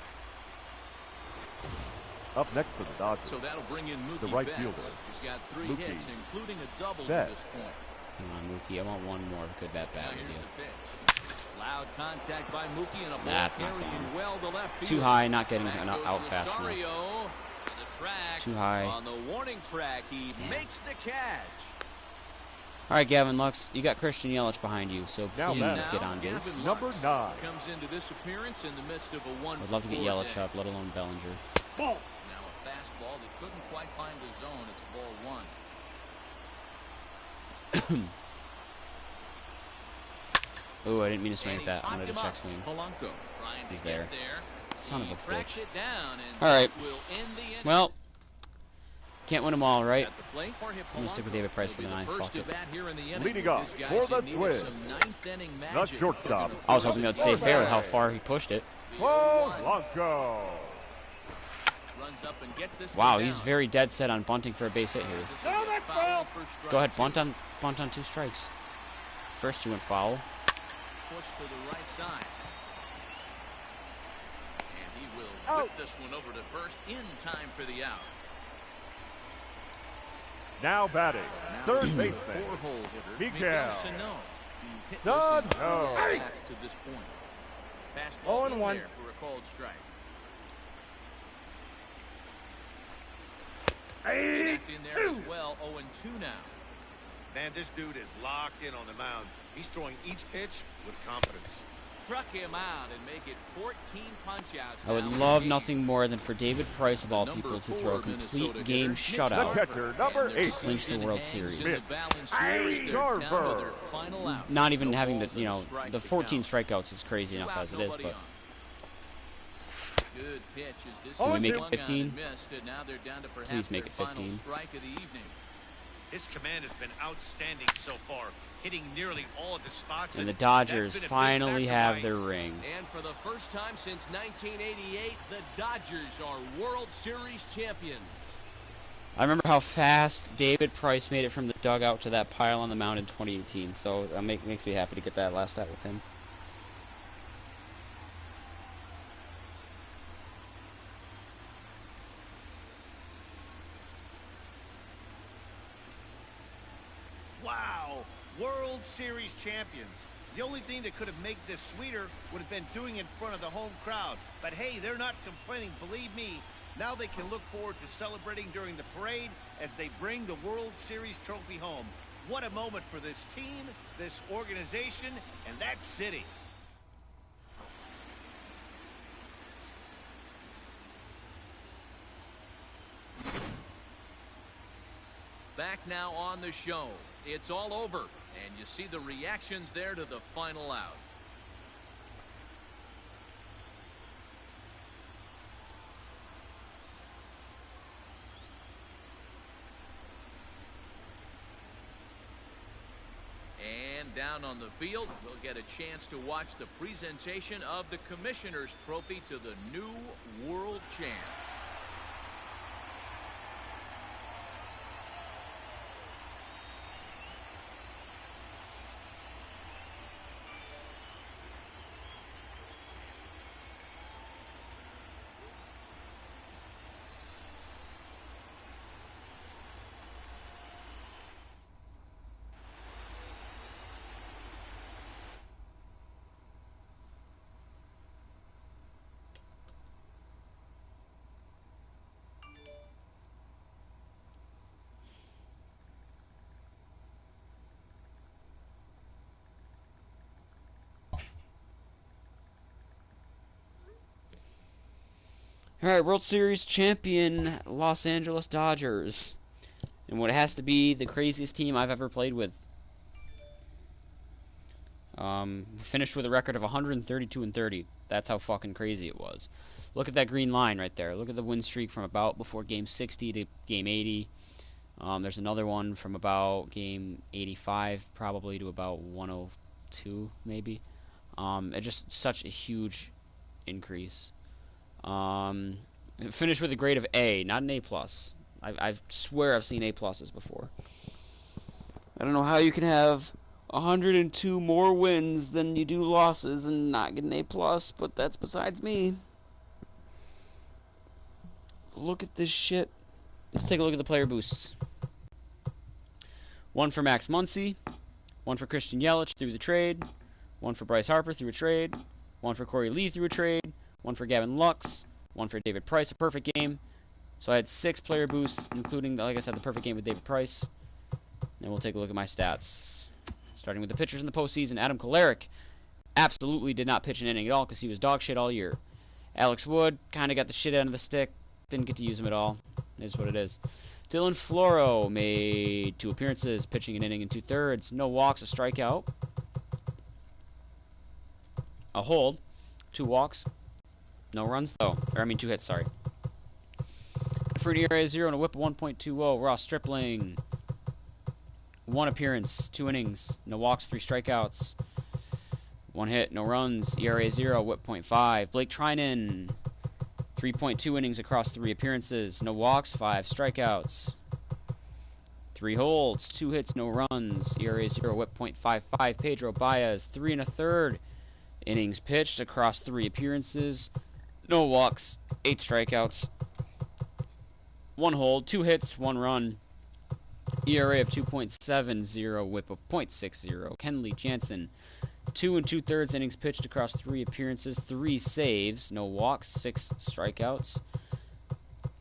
Up next for the Dodgers, So that'll bring in Mookie The right Betts. fielder. He's got 3 Mookie hits, including a double to Betts. this point. Come on, Mookie. I want one more good bat Now bat with here's you. the pitch. Loud contact by Mookie, and a ball That's not carrying going. well to left field. Too high, not getting Back out goes fast enough. Rosario to the track. Too high. On the warning track, he Damn. makes the catch. All right, Gavin Lux, you got Christian Yelich behind you, so Now please Matt. get on Gavin this. Lux Number 9. comes into this appearance in the midst of a 1-4 I'd love to get Yelich day. up, let alone Bellinger. Ball. Now a fastball that couldn't quite find the zone. It's ball 1. Oh, I didn't mean to swing And at he that. I popped wanted him to check up. swing. Polanco trying to He's get there. there. Son of He a tracks bitch. it down, and All right. that will end the inning. Well, can't win them all, right? At the plate, Jorge I'm gonna stick with Polanco David Price will for be the 9th. first Fuck to it. bat here in the inning. Leading With off his guys for the that needed Twins. some 9th inning The magic. shortstop. I was hoping they'd stay fair with how far he pushed it. Polanco. Runs up and gets this Wow, one he's down. very dead set on bunting for a base hit here. This will No, get that's foul foul. for strike Go ahead, two. bunt on 2 strikes. First 2 went foul. Push to the right side. And he will Out. whip this one over to first in time for the out. Now batting, Now third the baseman, four-hole hitter, Miguel Sano. He's hit Sano. this in all bats to this point. Fastball in 0-1. there for a called strike. And that's in there as well. 0-2 now. Man, this dude is locked in on the mound. He's throwing each pitch with confidence. Struck him out and make it 14 punch-outs. I would now in love the game. nothing more than for David Price, of all The people, number to throw a 4 complete Minnesota game hitter, shutout. The catcher, number And their 8. Clinch the season World hangs Series. in the balance here as they're down to Garver. their final out. Not even No having balls the, you and a know, strike the to 14 count. strikeouts is crazy 2 enough outs, as it is, nobody but on. Good pitch as this Can we one make it swung on 15? and missed, and now they're down to perhaps Please make their it 15. final strike of the evening. His command has been outstanding so far, hitting nearly all of the spots. and the that's Dodgers been a big finally factor have by- their ring. And for the first time since 1988, the Dodgers are World Series champions. I remember how fast David Price made it from the dugout to that pile on the mound in 2018, so that makes me happy to get that last out with him. Wow, World Series champions. The only thing that could have made this sweeter would have been doing it in front of the home crowd. But hey, they're not complaining, believe me. Now they can look forward to celebrating during the parade as they bring the World Series trophy home. What a moment for this team, this organization, and that city. Back now on the show. It's all over, and you see the reactions there to the final out. And down on the field, we'll get a chance to watch the presentation of the Commissioner's Trophy to the new world champs. Alright, World Series champion Los Angeles Dodgers. And what has to be the craziest team I've ever played with. Finished with a record of 132-30. That's how fucking crazy it was. Look at that green line right there. Look at the win streak from about before game 60 to game 80. There's another one from about game 85 probably to about 102 maybe. It's just such a huge increase. Finished with a grade of A, not an A+. I swear I've seen A pluses before. I don't know how you can have 102 more wins than you do losses and not get an A+, but that's besides me. Look at this shit. Let's take a look at the player boosts. One for Max Muncy, one for Christian Yelich through the trade, one for Bryce Harper through a trade, one for Corey Lee through a trade, one for Gavin Lux, one for David Price, a perfect game. So I had 6 player boosts, including, like I said, the perfect game with David Price. And we'll take a look at my stats. Starting with the pitchers in the postseason, Adam Kolarek absolutely did not pitch an inning at all because he was dog shit all year. Alex Wood kind of got the shit out of the stick. Didn't get to use him at all. It is what it is. Dylan Floro made 2 appearances, pitching an inning and 2/3. No walks, a strikeout. A hold. 2 walks. No runs, though. 2 hits, sorry. For an ERA 0 and a whip of 1.20. Ross Stripling. 1 appearance, 2 innings. No walks, 3 strikeouts. 1 hit, no runs. ERA 0, whip .5. Blake Trinan. 3.2 innings across 3 appearances. No walks, 5 strikeouts. 3 holds, 2 hits, no runs. ERA 0, whip .55. Pedro Baez, 3 1/3 innings pitched across 3 appearances. No walks, 8 strikeouts. 1 hold, 2 hits, 1 run. ERA of 2.70, whip of .60. Kenley Jansen, 2 2/3 innings pitched across 3 appearances, 3 saves, no walks, 6 strikeouts.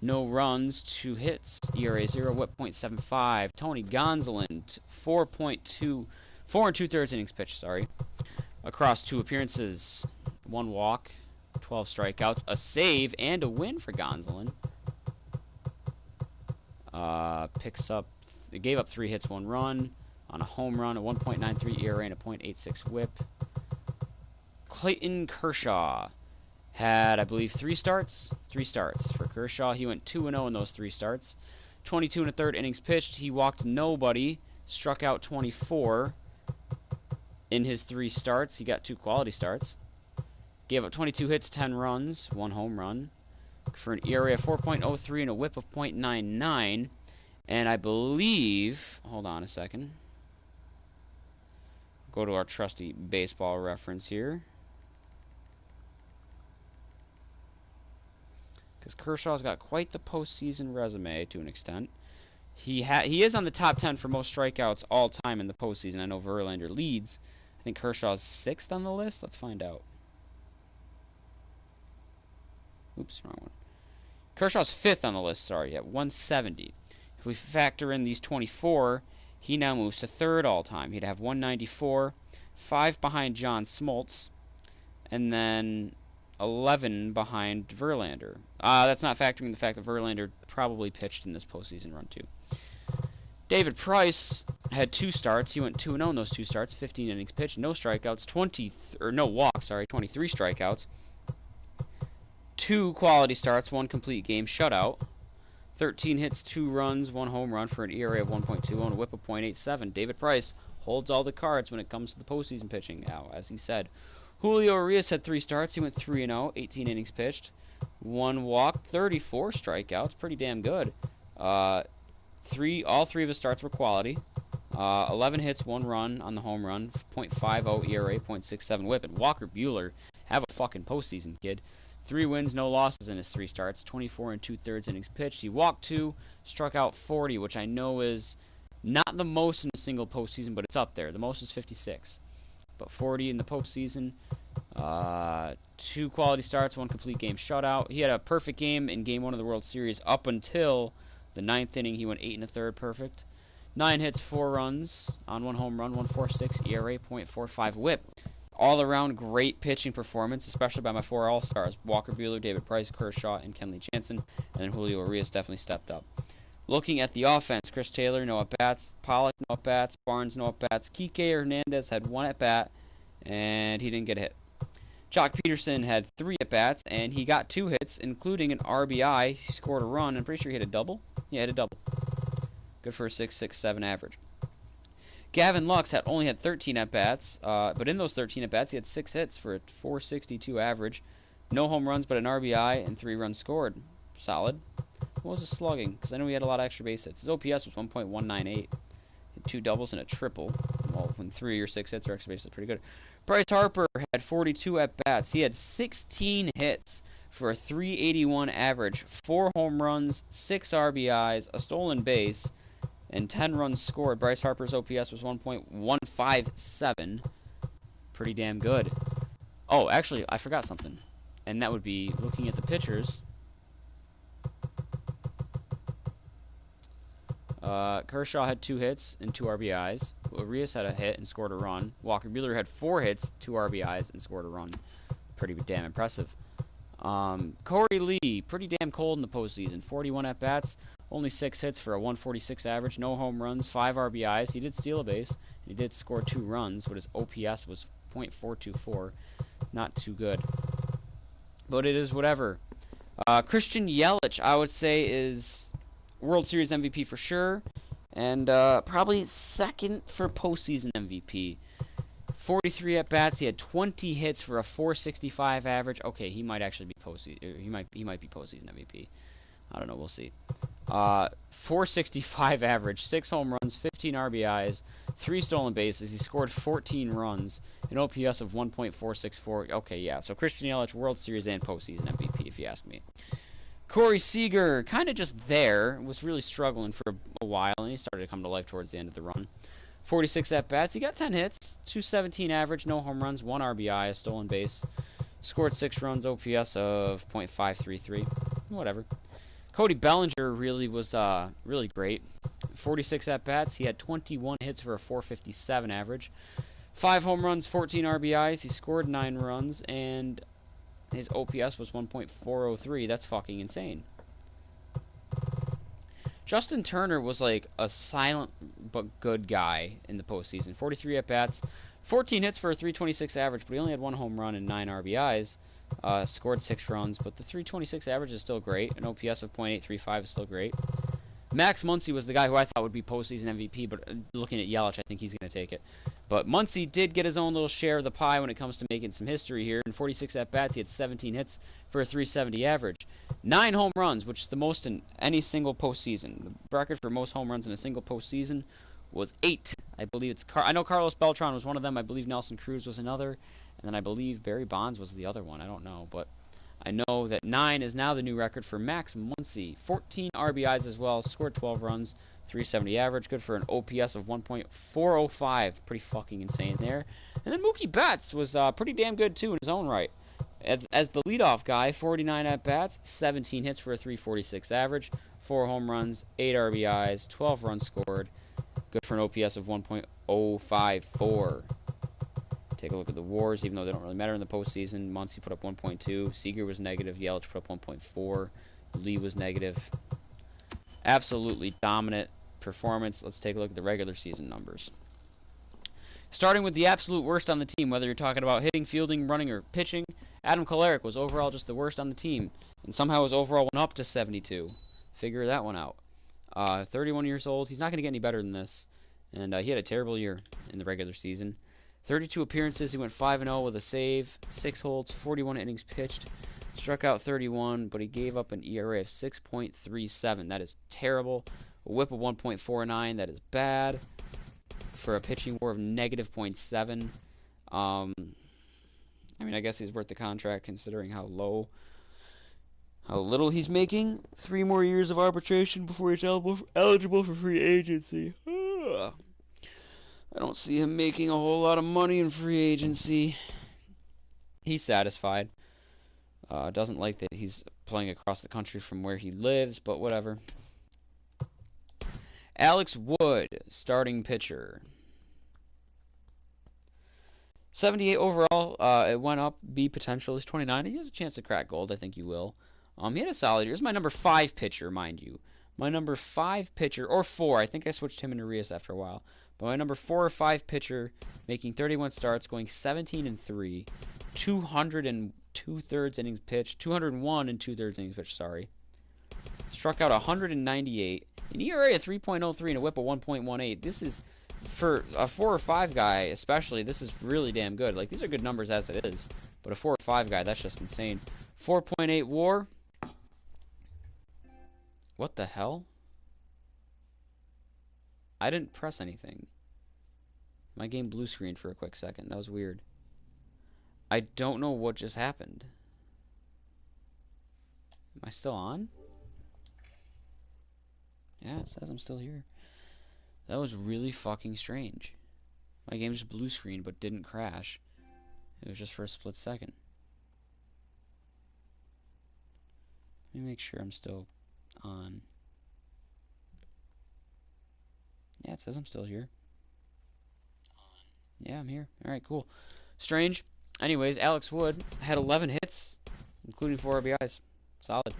No runs, 2 hits, ERA 0, whip .75. Tony Gonsolin, 4 2/3 innings pitched, across 2 appearances, 1 walk, 12 strikeouts, a save, and a win for Gonsolin. Gave up 3 hits, 1 run, on a home run, a 1.93 ERA, and a .86 whip. Clayton Kershaw had, I believe, 3 starts. 3 starts for Kershaw. He went 2-0 in those 3 starts. 22 1/3 innings pitched. He walked nobody, struck out 24 in his 3 starts. He got 2 quality starts. Gave up 22 hits, 10 runs, 1 home run, for an ERA of 4.03 and a whip of .99. And I believe, hold on a second. Go to our trusty baseball reference here. Because Kershaw's got quite the postseason resume to an extent. He is on the top 10 for most strikeouts all time in the postseason. I know Verlander leads. I think Kershaw's 6th on the list. Let's find out. Oops, wrong one. Kershaw's 5th on the list, at 170. If we factor in these 24, he now moves to 3rd all time. He'd have 194, 5 behind John Smoltz, and then 11 behind Verlander. That's not factoring the fact that Verlander probably pitched in this postseason run too. David Price had 2 starts. He went 2-0 in those 2 starts, 15 innings pitched, no strikeouts, 23 strikeouts, 2 quality starts, 1 complete game shutout, 13 hits, 2 runs, 1 home run for an ERA of 1.20 and a whip of .87. David Price holds all the cards when it comes to the postseason pitching now, as he said. Julio Urias had 3 starts. He went 3-0, 18 innings pitched, 1 walk, 34 strikeouts, pretty damn good. All 3 of his starts were quality. 11 hits, 1 run on the home run, .50 ERA, .67 whip. And Walker Buehler, have a fucking postseason, kid. 3 wins, no losses in his 3 starts, 24 2/3 innings pitched. He walked 2, struck out 40, which I know is not the most in a single postseason, but it's up there. The most is 56. But 40 in the postseason. 2 quality starts, 1 complete game shutout. He had a perfect game in Game 1 of the World Series up until the 9th inning. He went 8 1/3 perfect. 9 hits, 4 runs on 1 home run, 1.46 ERA, .45 whip. All-around great pitching performance, especially by my 4 All-Stars. Walker Buehler, David Price, Kershaw, and Kenley Jansen. And then Julio Urias definitely stepped up. Looking at the offense, Chris Taylor, no at-bats. Pollock, no at-bats. Barnes, no at-bats. Kike Hernandez had 1 at-bat, and he didn't get a hit. Jock Peterson had 3 at-bats, and he got 2 hits, including an RBI. He scored a run. I'm pretty sure he hit a double. Yeah, hit a double. Good for a 6.67 average. Gavin Lux only had 13 at-bats, but in those 13 at-bats, he had 6 hits for a 4.62 average. No home runs, but an RBI and 3 runs scored. Solid. What was his slugging? Because I know he had a lot of extra base hits. His OPS was 1.198. Had 2 doubles and a triple. Well, when 3 or 6 hits or extra base, that's pretty good. Bryce Harper had 42 at-bats. He had 16 hits for a 381 average, 4 home runs, 6 RBIs, a stolen base, and 10 runs scored. Bryce Harper's OPS was 1.157. Pretty damn good. Oh, actually, I forgot something. And that would be looking at the pitchers. Kershaw had 2 hits and 2 RBIs. Urias had a hit and scored a run. Walker Buehler had 4 hits, 2 RBIs, and scored a run. Pretty damn impressive. Corey Lee, pretty damn cold in the postseason. 41 at-bats, only 6 hits for a 146 average, no home runs, 5 RBIs. He did steal a base. He did score 2 runs, but his OPS was .424. Not too good. But it is whatever. Christian Yelich, I would say, is World Series MVP for sure. And probably second for postseason MVP. 43 at bats. He had 20 hits for a 465 average. Okay, he might actually be postseason. He might be postseason MVP. I don't know. We'll see. 465 average, 6 home runs, 15 RBIs, 3 stolen bases. He scored 14 runs, an OPS of 1.464. Okay, yeah. So Christian Yelich, World Series and postseason MVP, if you ask me. Corey Seager, kind of just there, was really struggling for a while, and he started to come to life towards the end of the run. 46 at-bats. He got 10 hits, 217 average, no home runs, 1 RBI, a stolen base. Scored 6 runs, OPS of .533. Whatever. Cody Bellinger really was really great. 46 at-bats. He had 21 hits for a 457 average. 5 home runs, 14 RBIs. He scored 9 runs, and his OPS was 1.403. That's fucking insane. Justin Turner was like a silent but good guy in the postseason. 43 at-bats, 14 hits for a 326 average, but he only had 1 home run and 9 RBIs. Scored 6 runs, but the 326 average is still great. An OPS of .835 is still great. Max Muncy was the guy who I thought would be postseason MVP, but looking at Yelich, I think he's going to take it. But Muncy did get his own little share of the pie when it comes to making some history here. In 46 at-bats, he had 17 hits for a 370 average. 9 home runs, which is the most in any single postseason. The record for most home runs in a single postseason was 8. I believe it's I know Carlos Beltran was one of them. I believe Nelson Cruz was another. And then I believe Barry Bonds was the other one. I don't know, but I know that 9 is now the new record for Max Muncy. 14 RBIs as well, scored 12 runs, 370 average, good for an OPS of 1.405. Pretty fucking insane there. And then Mookie Betts was pretty damn good too in his own right. As the leadoff guy, 49 at-bats, 17 hits for a 346 average, 4 home runs, 8 RBIs, 12 runs scored, good for an OPS of 1.054. Take a look at the WARs, even though they don't really matter in the postseason. Muncy put up 1.2. Seager was negative. Yelich put up 1.4. Lee was negative. Absolutely dominant performance. Let's take a look at the regular season numbers. Starting with the absolute worst on the team, whether you're talking about hitting, fielding, running, or pitching, Adam Kolarek was overall just the worst on the team. And somehow his overall went up to 72. Figure that one out. 31 years old. He's not going to get any better than this. And he had a terrible year in the regular season. 32 appearances, he went 5-0 with a save, 6 holds, 41 innings pitched, struck out 31, but he gave up an ERA of 6.37. That is terrible. A whip of 1.49, that is bad. For a pitching WAR of negative .7. I mean, I guess he's worth the contract considering how little he's making. 3 more years of arbitration before he's eligible for free agency. I don't see him making a whole lot of money in free agency. He's satisfied. Doesn't like that he's playing across the country from where he lives, but whatever. Alex Wood, starting pitcher. 78 overall. It went up. B potential is 29. He has a chance to crack gold. I think he will. He had a solid year. This is my number 5 pitcher, mind you. My number 5 pitcher, or 4. I think I switched him and Urias after a while. But my number 4 or 5 pitcher, making 31 starts, going 17-3, 200 and 2/3 innings pitched, 201 and 2/3 innings pitched. Sorry. Struck out 198, an ERA of 3.03 and a WHIP of 1.18. This is for a 4 or 5 guy, especially. This is really damn good. Like, these are good numbers as it is, but a 4 or 5 guy, that's just insane. 4.8 WAR. What the hell? I didn't press anything. My game blue screened for a quick second. That was weird. I don't know what just happened. Am I still on? Yeah, it says I'm still here. That was really fucking strange. My game just blue screened but didn't crash. It was just for a split second. Let me make sure I'm still on. Yeah, it says I'm still here. Yeah, I'm here. Alright, cool. Strange. Anyways, Alex Wood had 11 hits, including 4 RBIs. Solid.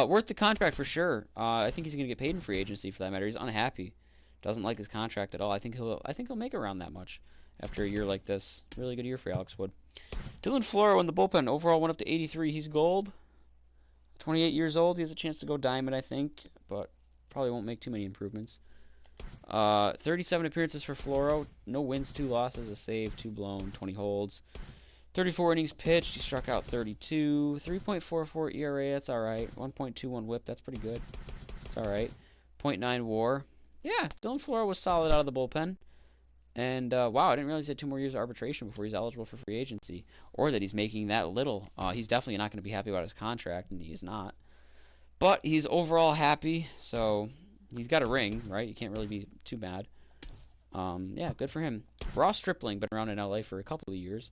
Worth the contract for sure. I think he's going to get paid in free agency for that matter. He's unhappy. Doesn't like his contract at all. I think he'll make around that much after a year like this. Really good year for Alex Wood. Dylan Floro in the bullpen. Overall went up to 83. He's gold. 28 years old. He has a chance to go diamond, I think, but probably won't make too many improvements. 37 appearances for Floro. No wins, 2 losses, a save, 2 blown, 20 holds. 34 innings pitched. He struck out 32. 3.44 ERA. That's all right. 1.21 WHIP. That's pretty good. That's all right. .9 WAR. Yeah, Dylan Floro was solid out of the bullpen. And, wow, I didn't realize he had 2 more years of arbitration before he's eligible for free agency. Or that he's making that little. He's definitely not going to be happy about his contract, and he's not. But he's overall happy, so he's got a ring, right? You can't really be too bad. Yeah, good for him. Ross Stripling, been around in LA for a couple of years.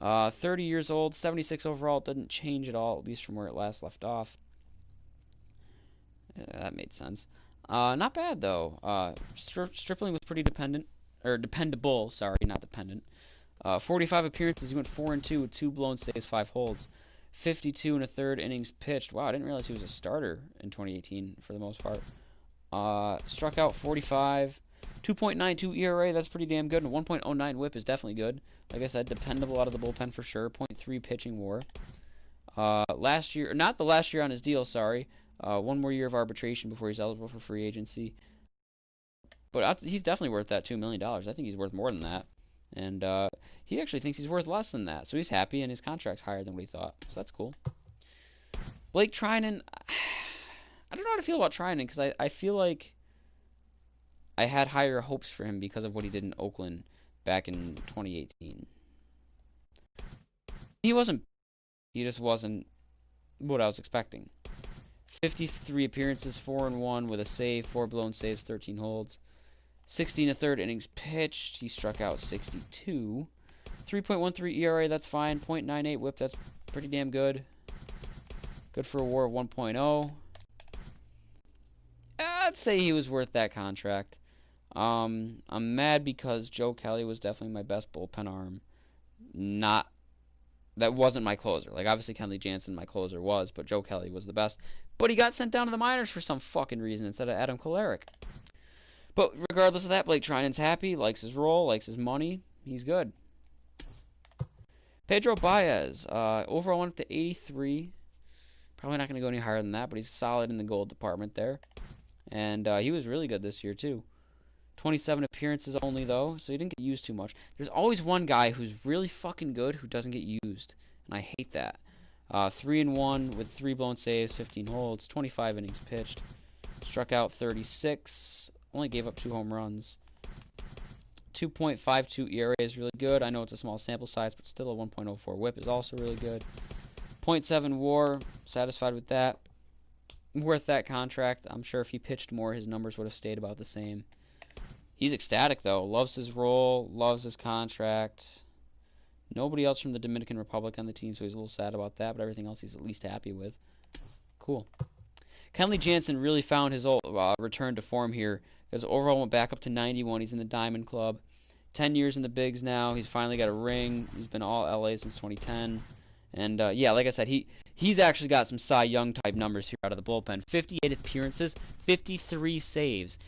30 years old, 76 overall. Doesn't change at all, at least from where it last left off. Yeah, that made sense. Not bad, though. Stripling was pretty dependable, sorry, not dependent. 45 appearances, he went 4-2 with 2 blown saves, 5 holds. 52 and a third innings pitched. Wow, I didn't realize he was a starter in 2018 for the most part. Struck out 45. 2.92 ERA, that's pretty damn good. And 1.09 WHIP is definitely good. Like I said, dependable out of the bullpen for sure. .3 pitching WAR. Last year, not the last year on his deal, sorry. 1 more year of arbitration before he's eligible for free agency. But he's definitely worth that $2 million. I think he's worth more than that. And he actually thinks he's worth less than that. So he's happy, and his contract's higher than what he thought. So that's cool. Blake Trinan, I don't know how to feel about Trinan, because I feel like I had higher hopes for him because of what he did in Oakland back in 2018. He just wasn't what I was expecting. 53 appearances, 4-1 with a save, 4 blown saves, 13 holds. 16 and a third innings pitched. He struck out 62. 3.13 ERA, that's fine. .98 WHIP, that's pretty damn good. Good for a WAR of 1.0. I'd say he was worth that contract. I'm mad because Joe Kelly was definitely my best bullpen arm. That wasn't my closer. Like, obviously Kenley Jansen, my closer, was, but Joe Kelly was the best. But he got sent down to the minors for some fucking reason instead of Adam Kolarek. But regardless of that, Blake Trinan's happy, likes his role, likes his money. He's good. Pedro Baez, overall went up to 83. Probably not going to go any higher than that, but he's solid in the gold department there. And he was really good this year, too. 27 appearances only, though, so he didn't get used too much. There's always one guy who's really fucking good who doesn't get used, and I hate that. 3-1 with 3 blown saves, 15 holds, 25 innings pitched. Struck out 36, only gave up 2 home runs. 2.52 ERA is really good. I know it's a small sample size, but still a 1.04 WHIP is also really good. .7 WAR, satisfied with that. Worth that contract. I'm sure if he pitched more, his numbers would have stayed about the same. He's ecstatic, though. Loves his role, loves his contract. Nobody else from the Dominican Republic on the team, so he's a little sad about that, but everything else he's at least happy with. Cool. Kenley Jansen really found his old return to form here, because overall went back up to 91. He's in the Diamond Club. 10 years in the bigs now. He's finally got a ring. He's been all LA since 2010. And, yeah, like I said, he's actually got some Cy Young-type numbers here out of the bullpen. 58 appearances, 53 saves.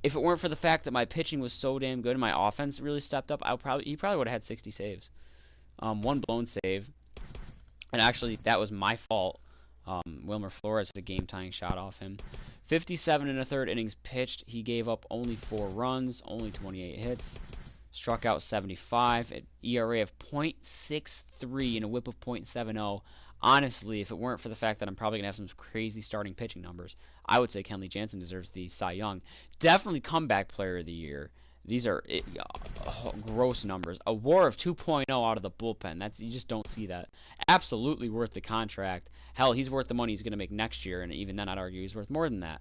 If it weren't for the fact that my pitching was so damn good and my offense really stepped up, he probably would have had 60 saves. 1 blown save. And actually, that was my fault. Wilmer Flores had a game-tying shot off him. 57 and a third innings pitched. He gave up only 4 runs, only 28 hits. Struck out 75, an ERA of .63 and a WHIP of .70. Honestly, if it weren't for the fact that I'm probably going to have some crazy starting pitching numbers, I would say Kenley Jansen deserves the Cy Young. Definitely comeback player of the year. These are gross numbers. A WAR of 2.0 out of the bullpen. You just don't see that. Absolutely worth the contract. Hell, he's worth the money he's going to make next year, and even then I'd argue he's worth more than that.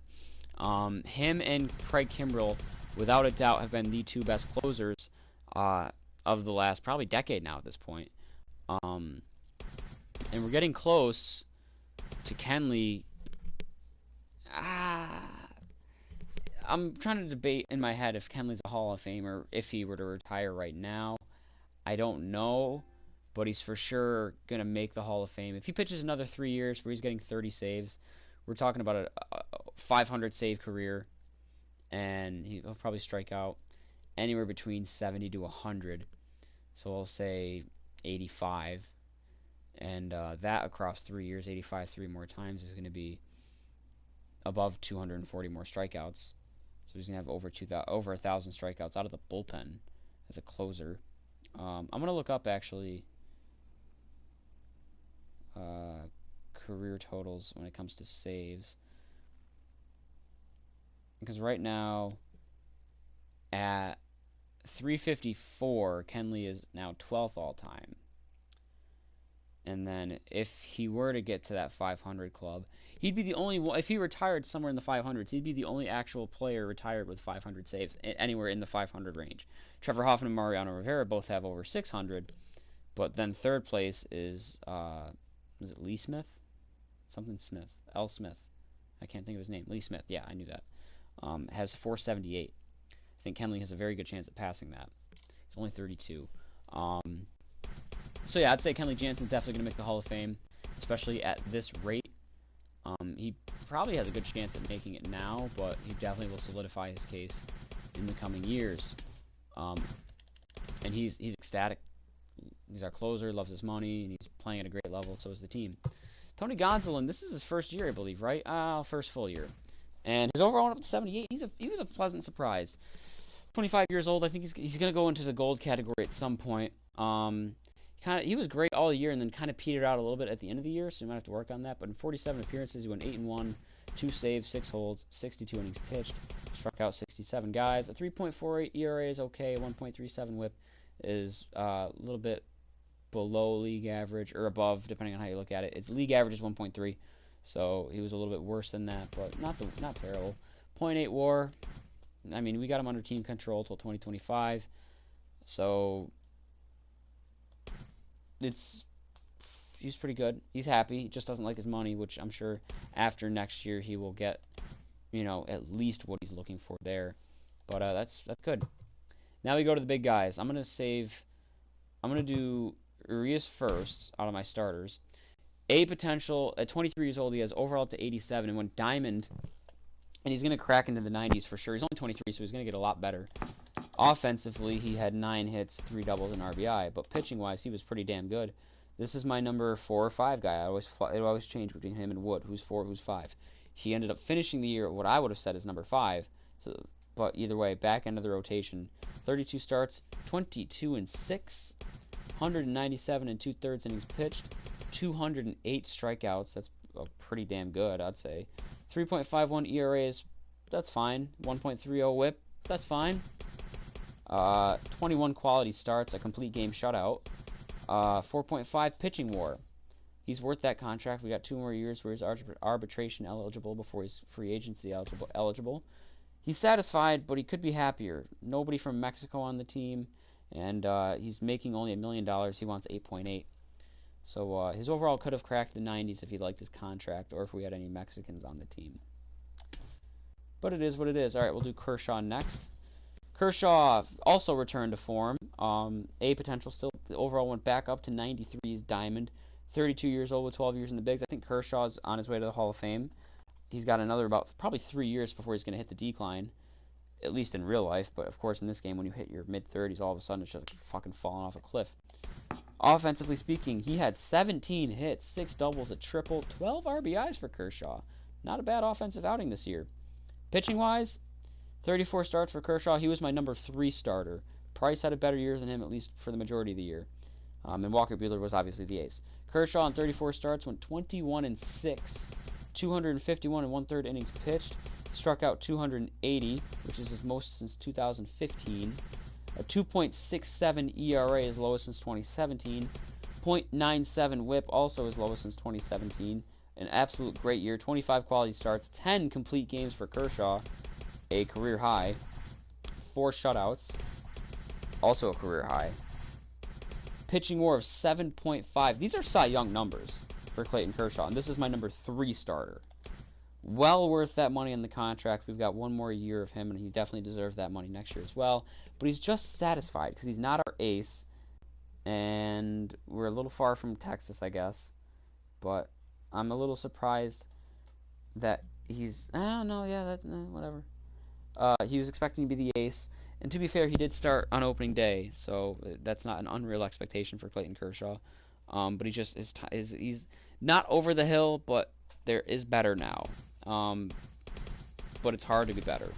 Him and Craig Kimbrell, without a doubt, have been the 2 best closers of the last probably decade now at this point. And we're getting close to Kenley. I'm trying to debate in my head if Kenley's a Hall of Famer, if he were to retire right now. I don't know, but he's for sure going to make the Hall of Fame. If he pitches another 3 years where he's getting 30 saves, we're talking about a 500 save career, and he'll probably strike out anywhere between 70 to 100. So I'll say 85. And that across 3 years, 85 3 more times, is going to be above 240 more strikeouts. So he's going to have over 1,000 strikeouts out of the bullpen as a closer. I'm going to look up, actually, career totals when it comes to saves. Because right now, at 354, Kenley is now 12th all-time. And then if he were to get to that 500 club, he'd be the only one. If he retired somewhere in the 500s, he'd be the only actual player retired with 500 saves anywhere in the 500 range. Trevor Hoffman and Mariano Rivera both have over 600, but then third place is it Lee Smith? Something Smith. L. Smith. I can't think of his name. Lee Smith. Yeah, I knew that. Has 478. I think Kenley has a very good chance at passing that. He's only 32. So yeah, I'd say Kenley Jansen's definitely going to make the Hall of Fame, especially at this rate. He probably has a good chance at making it now, but he definitely will solidify his case in the coming years. And he's ecstatic. He's our closer, loves his money, and he's playing at a great level, so is the team. Tony Gonsolin, this is his first year, I believe, right? First full year. And his overall went up to 78. He was a pleasant surprise. 25 years old. I think he's going to go into the gold category at some point. He was great all year and then kind of petered out a little bit at the end of the year, so you might have to work on that. But in 47 appearances, he went 8-1, 2 saves, 6 holds, 62 innings pitched, struck out 67 guys. A 3.48 ERA is okay. 1.37 WHIP is a little bit below league average, or above, depending on how you look at it. Its league average is 1.3, so he was a little bit worse than that, but not terrible. .8 WAR. I mean, we got him under team control till 2025, so he's pretty good. He's happy. He just doesn't like his money, which I'm sure after next year he will get, at least what he's looking for there. But that's good. Now we go to the big guys. I'm gonna do Urias first out of my starters. A potential at 23 years old, he has overall up to 87 and went diamond, and he's gonna crack into the 90s for sure. He's only 23, so he's gonna get a lot better. Offensively, he had 9 hits, 3 doubles, and RBI, but pitching-wise, he was pretty damn good. This is my number 4 or 5 guy. It always changed between him and Wood, who's 4, who's 5. He ended up finishing the year at what I would have said is number 5. But either way, back end of the rotation, 32 starts, 22-6, 197 2/3 innings pitched, 208 strikeouts. That's pretty damn good, I'd say. 3.51 ERAs, that's fine. 1.30 WHIP, that's fine. 21 quality starts, a complete game shutout. 4.5 pitching WAR. He's worth that contract. We got 2 more years where he's arbitration eligible before he's free agency eligible. He's satisfied, but he could be happier. Nobody from Mexico on the team, and he's making only $1 million. He wants 8.8. So his overall could have cracked the 90s if he liked his contract, or if we had any Mexicans on the team. But it is what it is. All right, we'll do Kershaw next. Kershaw also returned to form. A potential still. The overall went back up to 93's diamond. 32 years old with 12 years in the bigs. I think Kershaw's on his way to the Hall of Fame. He's got another probably 3 years before he's going to hit the decline, at least in real life. But, of course, in this game, when you hit your mid-30s, all of a sudden it's just like fucking falling off a cliff. Offensively speaking, he had 17 hits, 6 doubles, a triple, 12 RBIs for Kershaw. Not a bad offensive outing this year. Pitching-wise, 34 starts for Kershaw. He was my number 3 starter. Price had a better year than him, at least for the majority of the year. And Walker Buehler was obviously the ace. Kershaw on 34 starts went 21-6, 251 1/3 innings pitched. Struck out 280, which is his most since 2015. A 2.67 ERA is lowest since 2017. 0.97 WHIP, also his lowest since 2017. An absolute great year. 25 quality starts, 10 complete games for Kershaw, a career high. 4 shutouts, also a career high. Pitching WAR of 7.5. These are Cy Young numbers for Clayton Kershaw, and this is my number 3 starter. Well worth that money in the contract. We've got 1 more year of him, and he definitely deserves that money next year as well. But he's just satisfied because he's not our ace, and we're a little far from Texas, I guess. But I'm a little surprised that he's... whatever. He was expecting to be the ace. And to be fair, he did start on opening day, so that's not an unreal expectation for Clayton Kershaw. But he just he's not over the hill, but there is better now. But it's hard to be better.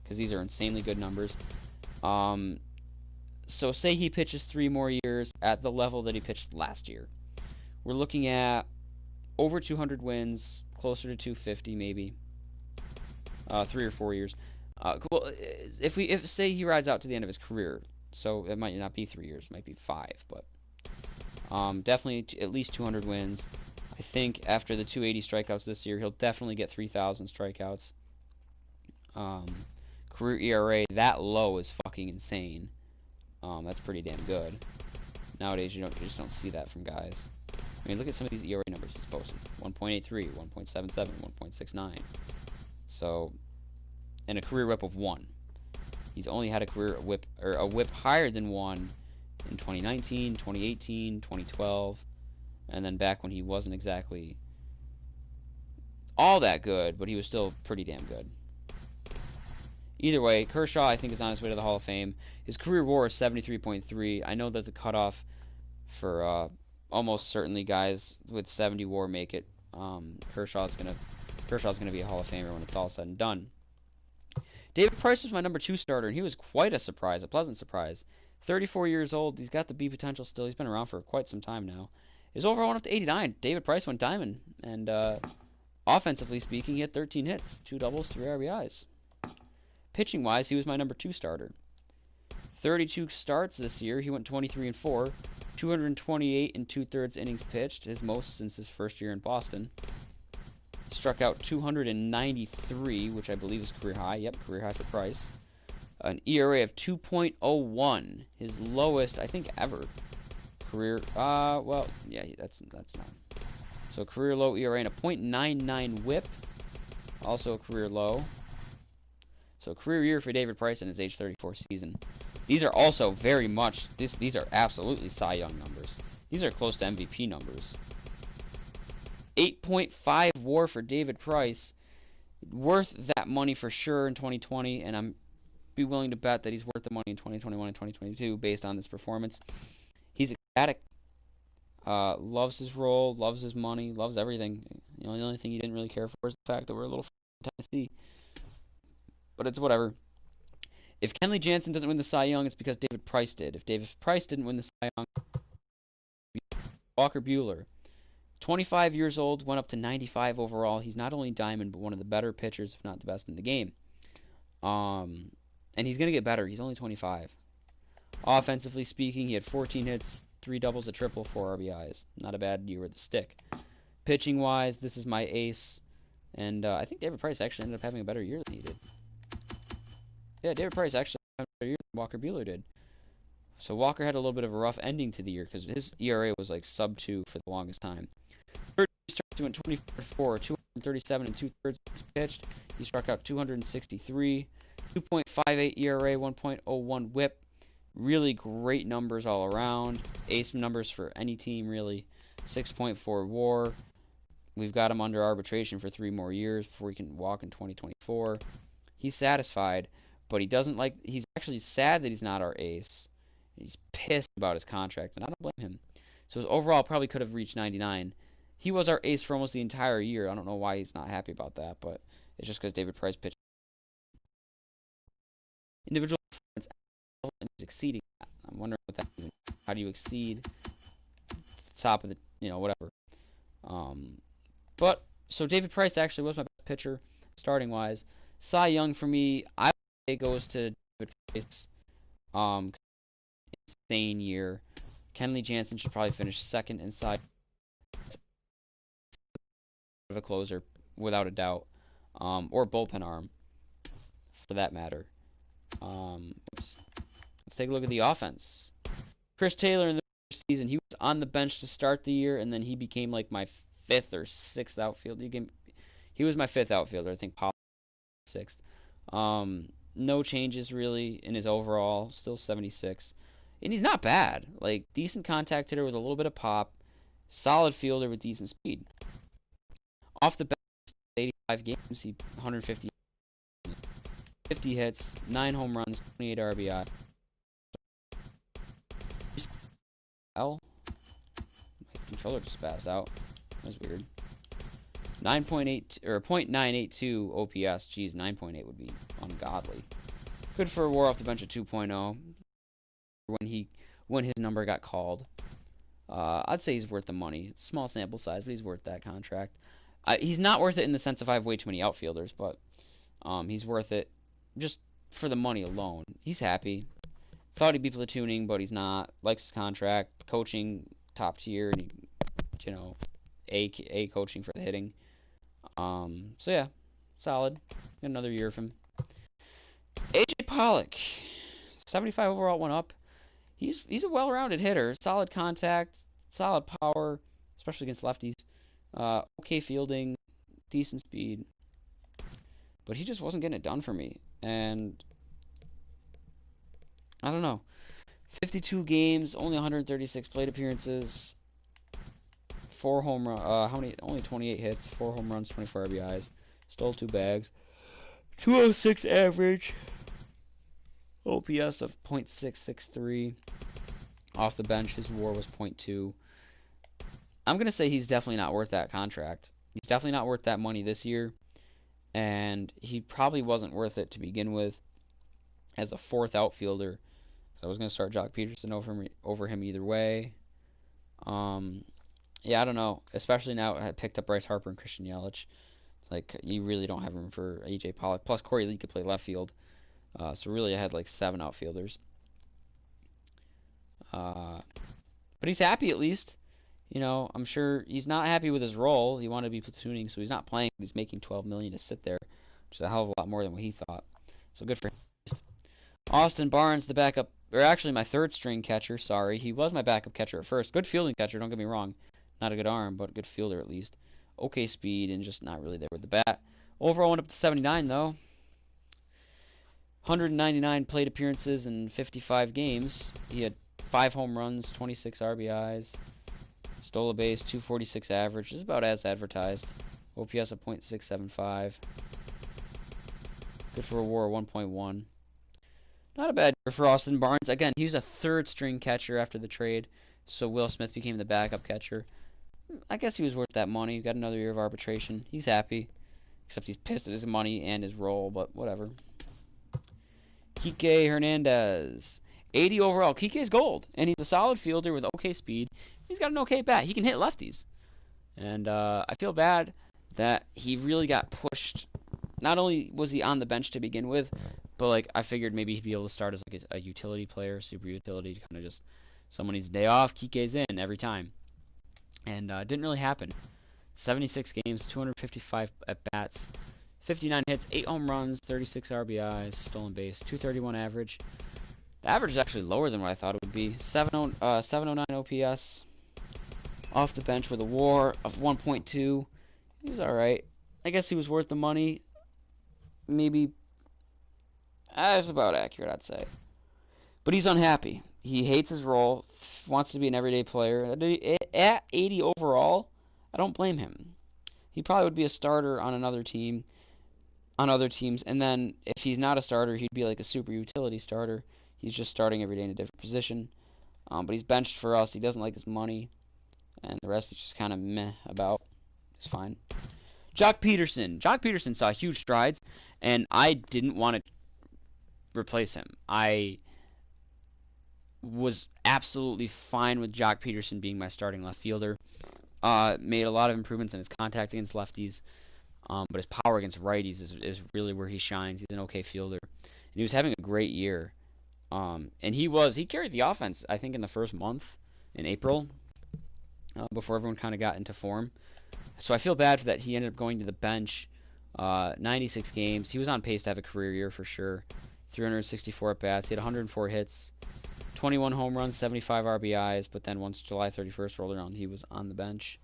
because these are insanely good numbers. So say he pitches 3 more years at the level that he pitched last year. We're looking at over 200 wins, closer to 250 maybe. 3 or 4 years. Well, if say he rides out to the end of his career, so it might not be 3 years, it might be 5, but definitely at least 200 wins. I think after the 280 strikeouts this year, he'll definitely get 3,000 strikeouts. Career ERA that low is fucking insane. That's pretty damn good. Nowadays, you just don't see that from guys. I mean, look at some of these ERA numbers he's posted: 1.83, 1.77, 1.69. So, and a career WHIP of 1. He's only had a career WHIP or a WHIP higher than 1 in 2019, 2018, 2012, and then back when he wasn't exactly all that good, but he was still pretty damn good. Either way, Kershaw, I think, is on his way to the Hall of Fame. His career WAR is 73.3. I know that the cutoff for almost certainly guys with 70 WAR make it. Kershaw's gonna be a Hall of Famer when it's all said and done. David Price was my number 2 starter, and he was quite a surprise, a pleasant surprise. 34 years old. He's got the B potential still. He's been around for quite some time now. His overall went up to 89. David Price went diamond, and offensively speaking, he had 13 hits, 2 doubles, 3 RBIs. Pitching-wise, he was my number 2 starter. 32 starts this year. He went 23-4, 228 and 2/3 innings pitched, his most since his first year in Boston. Struck out 293, which I believe is career high. Yep, career high for Price. An ERA of 2.01, his lowest I think ever. Career, well, yeah, that's not. So career low ERA and a .99 WHIP, also a career low. So career year for David Price in his age 34 season. These are also very much, these are absolutely Cy Young numbers. These are close to MVP numbers. 8.5 WAR for David Price. Worth that money for sure in 2020, and I'm be willing to bet that he's worth the money in 2021 and 2022 based on this performance. He's ecstatic. Loves his role, loves his money, loves everything. You know, the only thing he didn't really care for is the fact that we're a little Tennessee. But it's whatever. If Kenley Jansen doesn't win the Cy Young, it's because David Price did. If David Price didn't win the Cy Young, Walker Buehler. 25 years old, went up to 95 overall. He's not only diamond, but one of the better pitchers, if not the best in the game. And he's going to get better. He's only 25. Offensively speaking, he had 14 hits, 3 doubles, a triple, 4 RBIs. Not a bad year with the stick. Pitching-wise, this is my ace. And I think David Price actually ended up having a better year than he did. Yeah, David Price actually had a better year than Walker Buehler did. So Walker had a little bit of a rough ending to the year because his ERA was like sub-2 for the longest time. 30 starts, he went 24-4, 237 and 2/3 pitched. He struck out 263. 2.58 ERA, 1.01 WHIP. Really great numbers all around. Ace numbers for any team, really. 6.4 WAR. We've got him under arbitration for 3 more years before he can walk in 2024. He's satisfied, but he's actually sad that he's not our ace. He's pissed about his contract, and I don't blame him. So his overall probably could have reached 99. He was our ace for almost the entire year. I don't know why he's not happy about that, but it's just because David Price pitched. Individual performance and he's exceeding that. I'm wondering what that means. How do you exceed the top of the, whatever. But so David Price actually was my best pitcher starting wise. Cy Young for me, I would say goes to David Price. Insane year. Kenley Jansen should probably finish second in Cy of a closer without a doubt, or bullpen arm for that matter. Let's take a look at the offense. Chris Taylor in the season, he was on the bench to start the year, and then he became like my 5th or 6th outfielder. He was my 5th outfielder, I think. Paul 6th. No changes really in his overall. Still 76, and he's not bad. Like decent contact hitter with a little bit of pop. Solid fielder with decent speed. Off the bench, 85 games, he 150. 50 hits, 9 home runs, 28 RBI. My controller just passed out. That was weird. 9.8 or .982 OPS. Geez, 9.8 would be ungodly. Good for a WAR off the bench at 2.0. When his number got called, I'd say he's worth the money. Small sample size, but he's worth that contract. He's not worth it in the sense of I have way too many outfielders, but he's worth it just for the money alone. He's happy. Thought he'd be platooning, but he's not. Likes his contract. Coaching top tier, and A coaching for the hitting. So yeah, solid. Got another year of him. AJ Pollock, 75 overall, went up. He's a well-rounded hitter. Solid contact, solid power, especially against lefties. Okay fielding, decent speed. But he just wasn't getting it done for me. And I don't know. 52 games, only 136 plate appearances. 4 home runs. How many? Only 28 hits, 4 home runs, 24 RBIs. Stole 2 bags. 206 average. OPS of .663. Off the bench, his WAR was .2. I'm going to say he's definitely not worth that contract. He's definitely not worth that money this year. And he probably wasn't worth it to begin with as a 4th outfielder. So I was going to start Jock Peterson over him either way. Yeah, I don't know. Especially now I picked up Bryce Harper and Christian Yelich. It's like you really don't have room for AJ Pollock. Plus Corey Lee could play left field. So really I had like 7 outfielders. But he's happy at least. I'm sure he's not happy with his role. He wanted to be platooning, so he's not playing. He's making $12 million to sit there, which is a hell of a lot more than what he thought. So good for him. Austin Barnes, the backup, or actually my 3rd string catcher. Sorry, he was my backup catcher at first. Good fielding catcher, don't get me wrong. Not a good arm, but a good fielder at least. Okay speed and just not really there with the bat. Overall went up to 79 though. 199 plate appearances in 55 games. He had 5 home runs, 26 RBIs. Stole a base, 246 average. Is about as advertised. OPS of .675. Good for a WAR of 1.1. Not a bad year for Austin Barnes. Again, he was a 3rd string catcher after the trade, so Will Smith became the backup catcher. I guess he was worth that money. He got another year of arbitration. He's happy, except he's pissed at his money and his role, but whatever. Kike Hernandez, 80 overall. Kike's gold, and he's a solid fielder with okay speed. He's got an okay bat. He can hit lefties. And I feel bad that he really got pushed. Not only was he on the bench to begin with, but like I figured maybe he'd be able to start as like a utility player, super utility, kind of just someone needs a day off, Kike's in every time. And it didn't really happen. 76 games, 255 at-bats, 59 hits, 8 home runs, 36 RBIs, stolen base, 231 average. The average is actually lower than what I thought it would be. 709 OPS. Off the bench with a WAR of 1.2. He was alright. I guess he was worth the money. Maybe. That's about accurate, I'd say. But he's unhappy. He hates his role. Wants to be an everyday player. At 80 overall, I don't blame him. He probably would be a starter on another team. On other teams. And then if he's not a starter, he'd be like a super utility starter. He's just starting every day in a different position. But he's benched for us. He doesn't like his money. And the rest is just kind of meh about. It's fine. Jock Peterson. Jock Peterson saw huge strides, and I didn't want to replace him. I was absolutely fine with Jock Peterson being my starting left fielder. Made a lot of improvements in his contact against lefties, but his power against righties is really where he shines. He's an okay fielder. And he was having a great year. And he carried the offense, I think, in the first month in April. Before everyone kind of got into form. So I feel bad for that. He ended up going to the bench. 96 games. He was on pace to have a career year for sure. 364 at-bats. He had 104 hits. 21 home runs, 75 RBIs. But then once July 31st rolled around, he was on the bench.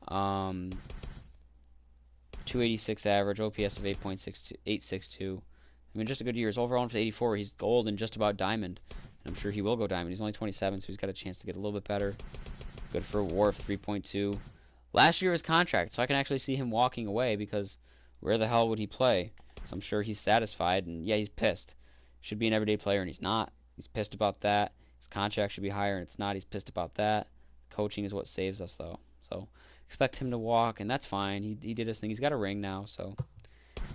286 average. OPS of 8.862. I mean, just a good year. His overall is 84. He's gold and just about diamond. And I'm sure he will go diamond. He's only 27, so he's got a chance to get a little bit better. Good for a WAR of 3.2. Last year was contract, so I can actually see him walking away because where the hell would he play? So I'm sure he's satisfied, and yeah, he's pissed. Should be an everyday player, and he's not. He's pissed about that. His contract should be higher, and it's not. He's pissed about that. Coaching is what saves us, though. So expect him to walk, and that's fine. He did his thing. He's got a ring now, so.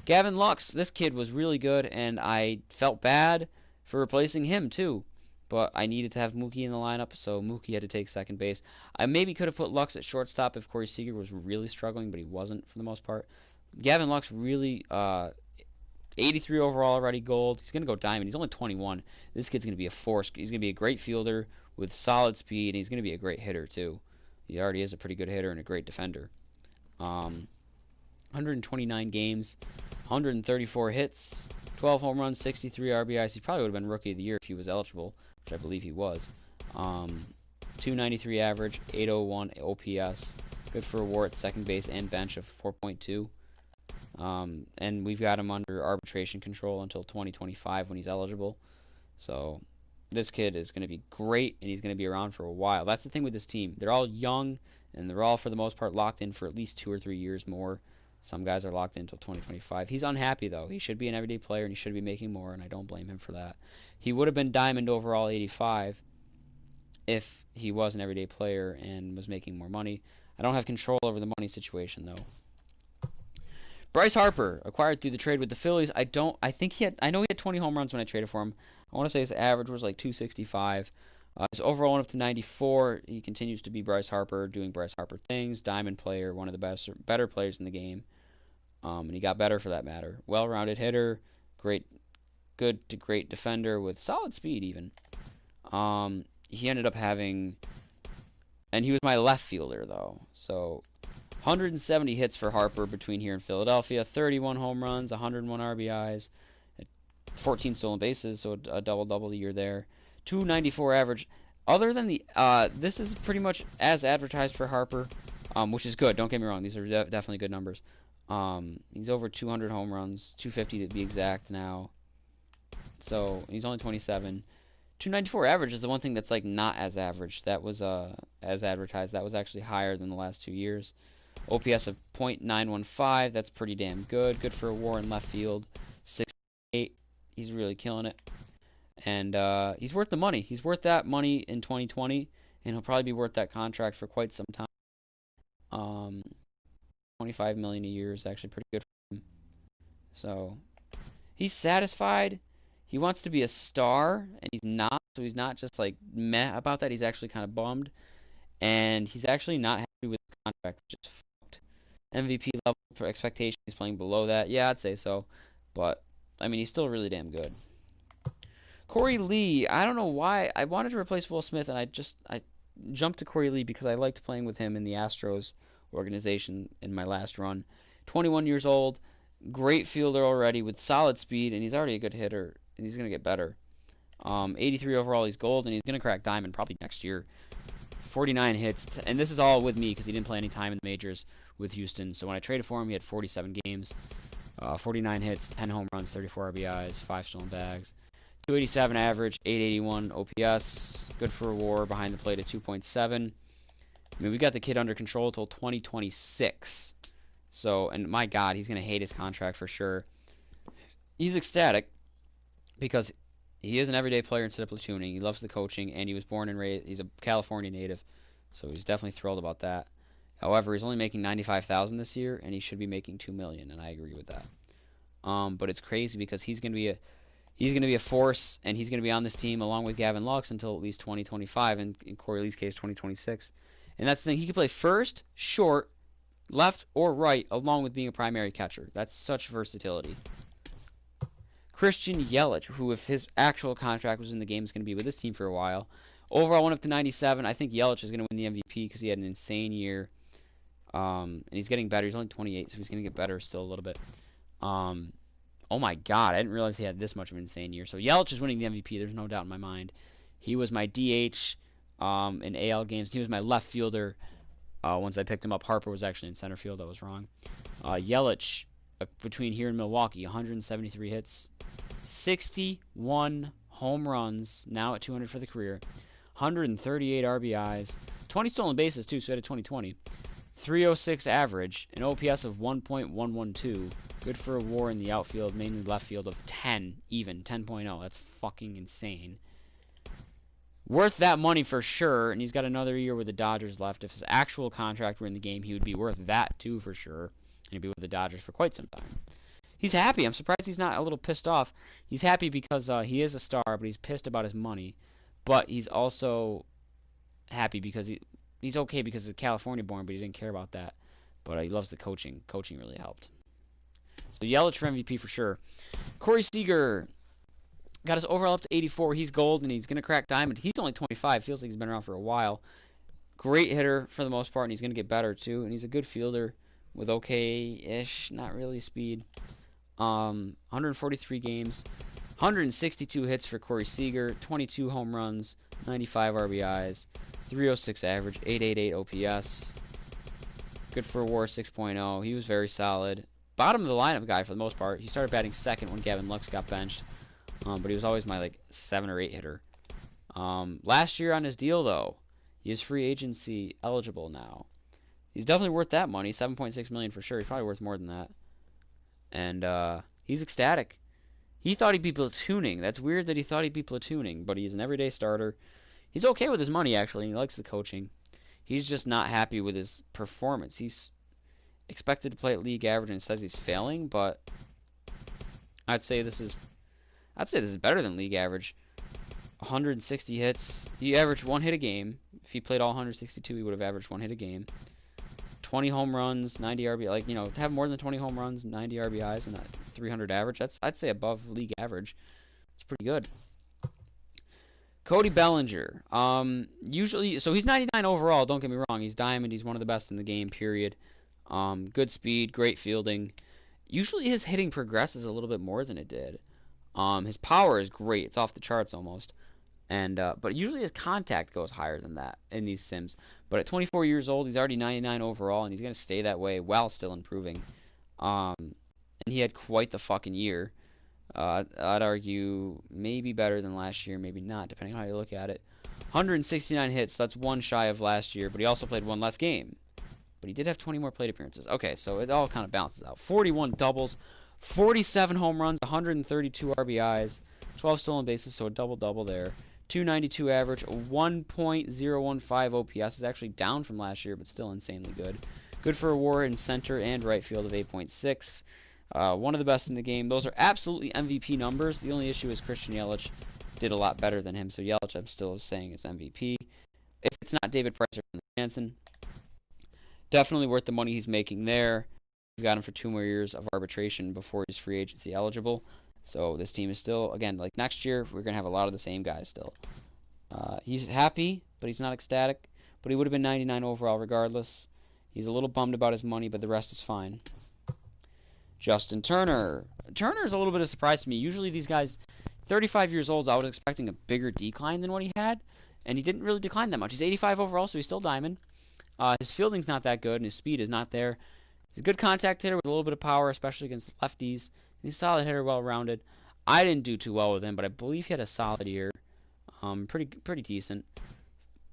Gavin Lux, this kid was really good, and I felt bad for replacing him, too. But I needed to have Mookie in the lineup, so Mookie had to take second base. I maybe could have put Lux at shortstop if Corey Seager was really struggling, but he wasn't for the most part. Gavin Lux really, 83 overall already, gold. He's going to go diamond. He's only 21. This kid's going to be a force. He's going to be a great fielder with solid speed, and he's going to be a great hitter, too. He already is a pretty good hitter and a great defender. 129 games, 134 hits, 12 home runs, 63 RBIs. He probably would have been Rookie of the Year if he was eligible, which I believe he was. 293 average, 801 OPS. Good for a WAR at second base and bench of 4.2. And we've got him under arbitration control until 2025 when he's eligible. So this kid is going to be great, and he's going to be around for a while. That's the thing with this team. They're all young, and they're all, for the most part, locked in for at least 2 or 3 years more. Some guys are locked in until 2025. He's unhappy, though. He should be an everyday player, and he should be making more, and I don't blame him for that. He would have been diamond overall 85 if he was an everyday player and was making more money. I don't have control over the money situation, though. Bryce Harper, acquired through the trade with the Phillies. I know he had 20 home runs when I traded for him. I want to say his average was like 265. His overall went up to 94. He continues to be Bryce Harper, doing Bryce Harper things. Diamond player, one of the better players in the game. And he got better for that matter. Well-rounded hitter, good to great defender with solid speed even. He ended up having, and he was my left fielder though. So 170 hits for Harper between here and Philadelphia, 31 home runs, 101 RBIs, 14 stolen bases, so a double-double a year there. 294 average. Other than the, this is pretty much as advertised for Harper, which is good. Don't get me wrong; these are definitely good numbers. He's over 200 home runs, 250 to be exact now. So he's only 27. 294 average is the one thing that's like not as average. That was as advertised. That was actually higher than the last 2 years. OPS of .915. That's pretty damn good. Good for a WAR in left field. 6.8. He's really killing it. And he's worth the money. He's worth that money in 2020, and he'll probably be worth that contract for quite some time. $25 million a year is actually pretty good for him. So he's satisfied. He wants to be a star, and he's not. So he's not just like meh about that. He's actually kind of bummed, and he's actually not happy with the contract, which is fucked. MVP level for expectation. He's playing below that. Yeah, I'd say so, but I mean, he's still really damn good. Corey Lee, I don't know why. I wanted to replace Will Smith, and I jumped to Corey Lee because I liked playing with him in the Astros organization in my last run. 21 years old, great fielder already with solid speed, and he's already a good hitter, and he's going to get better. 83 overall, he's gold, and he's going to crack diamond probably next year. 49 hits, and this is all with me because he didn't play any time in the majors with Houston. So when I traded for him, he had 47 games, 49 hits, 10 home runs, 34 RBIs, 5 stolen bags. 287 average, 881 OPS, good for a WAR behind the plate at 2.7. I mean, we got the kid under control until 2026. So, and my God, he's going to hate his contract for sure. He's ecstatic because he is an everyday player instead of platooning. He loves the coaching, and he was born and raised. He's a California native, so he's definitely thrilled about that. However, he's only making $95,000 this year, and he should be making $2 million, and I agree with that. But it's crazy because he's going to be a force, and he's going to be on this team along with Gavin Lux until at least 2025, and in Corey Lee's case, 2026. And that's the thing. He can play first, short, left, or right, along with being a primary catcher. That's such versatility. Christian Yelich, who if his actual contract was in the game, is going to be with this team for a while. Overall went up to 97. I think Yelich is going to win the MVP because he had an insane year. And he's getting better. He's only 28, so he's going to get better still a little bit. Oh my God, I didn't realize he had this much of an insane year. So Yelich is winning the MVP. There's no doubt in my mind. He was my DH in AL games. He was my left fielder once I picked him up. Harper was actually in center field. I was wrong. Yelich, between here and Milwaukee, 173 hits, 61 home runs, now at 200 for the career, 138 RBIs, 20 stolen bases too, so he had a 20-20. 306 average, an OPS of 1.112. Good for a WAR in the outfield, mainly left field, of 10 even, 10.0. That's fucking insane. Worth that money for sure, and he's got another year with the Dodgers left. If his actual contract were in the game, he would be worth that too for sure. And he'd be with the Dodgers for quite some time. He's happy. I'm surprised he's not a little pissed off. He's happy because he is a star, but he's pissed about his money. But he's also happy because he's okay because he's California born, but he didn't care about that. But he loves the coaching. Coaching really helped. So Yelich for MVP for sure. Corey Seager got his overall up to 84. He's gold, and he's going to crack diamond. He's only 25. Feels like he's been around for a while. Great hitter for the most part, and he's going to get better too. And he's a good fielder with okay-ish, not really speed. 143 games. 162 hits for Corey Seager. 22 home runs. 95 RBIs. 306 average. 888 OPS. Good for WAR 6.0. He was very solid. Bottom of the lineup guy for the most part. He started batting second when Gavin Lux got benched. But he was always my 7 or 8 hitter. Last year on his deal though, he is free agency eligible now. He's definitely worth that money, $7.6 million for sure. He's probably worth more than that. And he's ecstatic. He thought he'd be platooning. That's weird that he thought he'd be platooning, but he's an everyday starter. He's okay with his money actually. He likes the coaching. He's just not happy with his performance. He's expected to play at league average and says he's failing, but I'd say this is better than league average. 160 hits. He averaged 1 hit a game. If he played all 162, he would have averaged 1 hit a game. 20 home runs, 90 RBI. To have more than 20 home runs, 90 RBIs, and that 300 average, I'd say above league average. It's pretty good. Cody Bellinger. Usually, so he's 99 overall. Don't get me wrong. He's diamond. He's one of the best in the game. Period. Good speed, great fielding. Usually his hitting progresses a little bit more than it did. His power is great. It's off the charts almost. But usually his contact goes higher than that in these sims. But at 24 years old, he's already 99 overall, and he's going to stay that way while still improving. And he had quite the fucking year. I'd argue maybe better than last year, maybe not, depending on how you look at it. 169 hits, that's 1 shy of last year, but he also played 1 less game. But he did have 20 more plate appearances. Okay, so it all kind of balances out. 41 doubles, 47 home runs, 132 RBIs, 12 stolen bases, so a double-double there. 292 average, 1.015 OPS is actually down from last year, but still insanely good. Good for a WAR in center and right field of 8.6. One of the best in the game. Those are absolutely MVP numbers. The only issue is Christian Yelich did a lot better than him, so Yelich I'm still saying is MVP. If it's not David Price or Jansen, definitely worth the money he's making there. We've got him for 2 more years of arbitration before he's free agency eligible. So this team is still, again, like next year, we're going to have a lot of the same guys still. He's happy, but he's not ecstatic. But he would have been 99 overall regardless. He's a little bummed about his money, but the rest is fine. Justin Turner. Turner is a little bit of a surprise to me. Usually these guys, 35 years old, I was expecting a bigger decline than what he had. And he didn't really decline that much. He's 85 overall, so he's still diamond. His fielding's not that good, and his speed is not there. He's a good contact hitter with a little bit of power, especially against lefties. He's a solid hitter, well-rounded. I didn't do too well with him, but I believe he had a solid year. Pretty decent.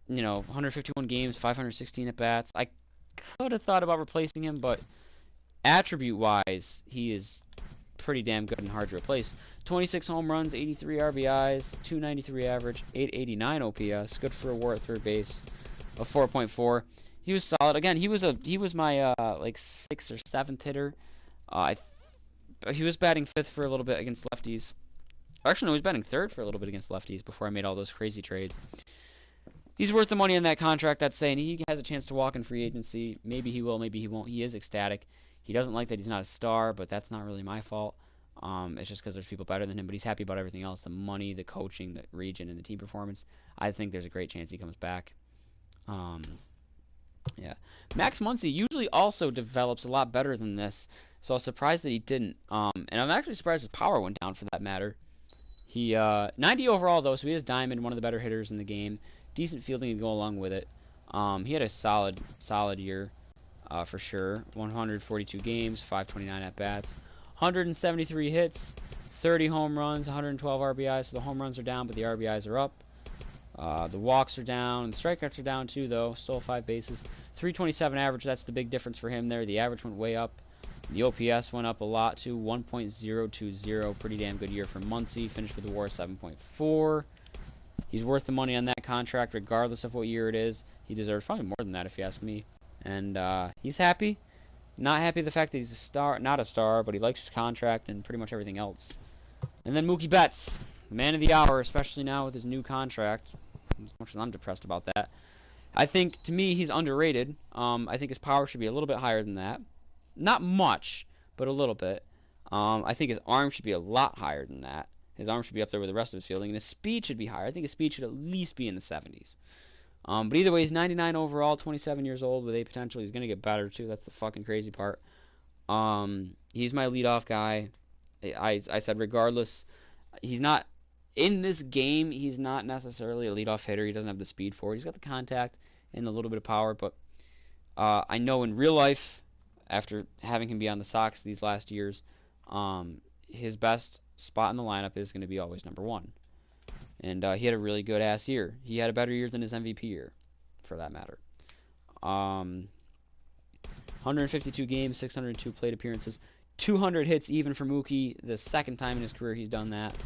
151 games, 516 at-bats. I could have thought about replacing him, but attribute-wise, he is pretty damn good and hard to replace. 26 home runs, 83 RBIs, 293 average, 889 OPS. Good for a WAR at third base of 4.4. He was solid. Again, he was my 6th or 7th hitter. He was batting 5th for a little bit against lefties. Actually, no, he was batting 3rd for a little bit against lefties before I made all those crazy trades. He's worth the money in that contract. That's saying he has a chance to walk in free agency. Maybe he will, maybe he won't. He is ecstatic. He doesn't like that he's not a star, but that's not really my fault. It's just because there's people better than him, but he's happy about everything else, the money, the coaching, the region, and the team performance. I think there's a great chance he comes back. Yeah. Max Muncy usually also develops a lot better than this, so I was surprised that he didn't. And I'm actually surprised his power went down for that matter. He 90 overall though, so he is diamond, one of the better hitters in the game. Decent fielding to go along with it. He had a solid year for sure. 142 games, 529 at bats, 173 hits, 30 home runs, 112 RBIs. So the home runs are down, but the RBIs are up. The walks are down, the strikeouts are down too, though. Stole 5 bases. 327 average, that's the big difference for him there. The average went way up. The OPS went up a lot too, 1.020. Pretty damn good year for Muncy. Finished with a WAR 7.4. He's worth the money on that contract regardless of what year it is. He deserves probably more than that if you ask me. And he's happy. Not happy with the fact that he's a star, not a star, but he likes his contract and pretty much everything else. And then Mookie Betts, man of the hour, especially now with his new contract. As much as I'm depressed about that. I think, to me, he's underrated. I think his power should be a little bit higher than that. Not much, but a little bit. I think his arm should be a lot higher than that. His arm should be up there with the rest of his fielding, and his speed should be higher. I think his speed should at least be in the 70s. But either way, he's 99 overall, 27 years old with a potential. He's going to get better, too. That's the fucking crazy part. He's my leadoff guy. I said regardless, he's not, in this game, he's not necessarily a leadoff hitter. He doesn't have the speed for it. He's got the contact and a little bit of power, but I know in real life, after having him be on the Sox these last years, his best spot in the lineup is going to be always number one. And he had a really good-ass year. He had a better year than his MVP year, for that matter. 152 games, 602 plate appearances, 200 hits even for Mookie, the second time in his career he's done that.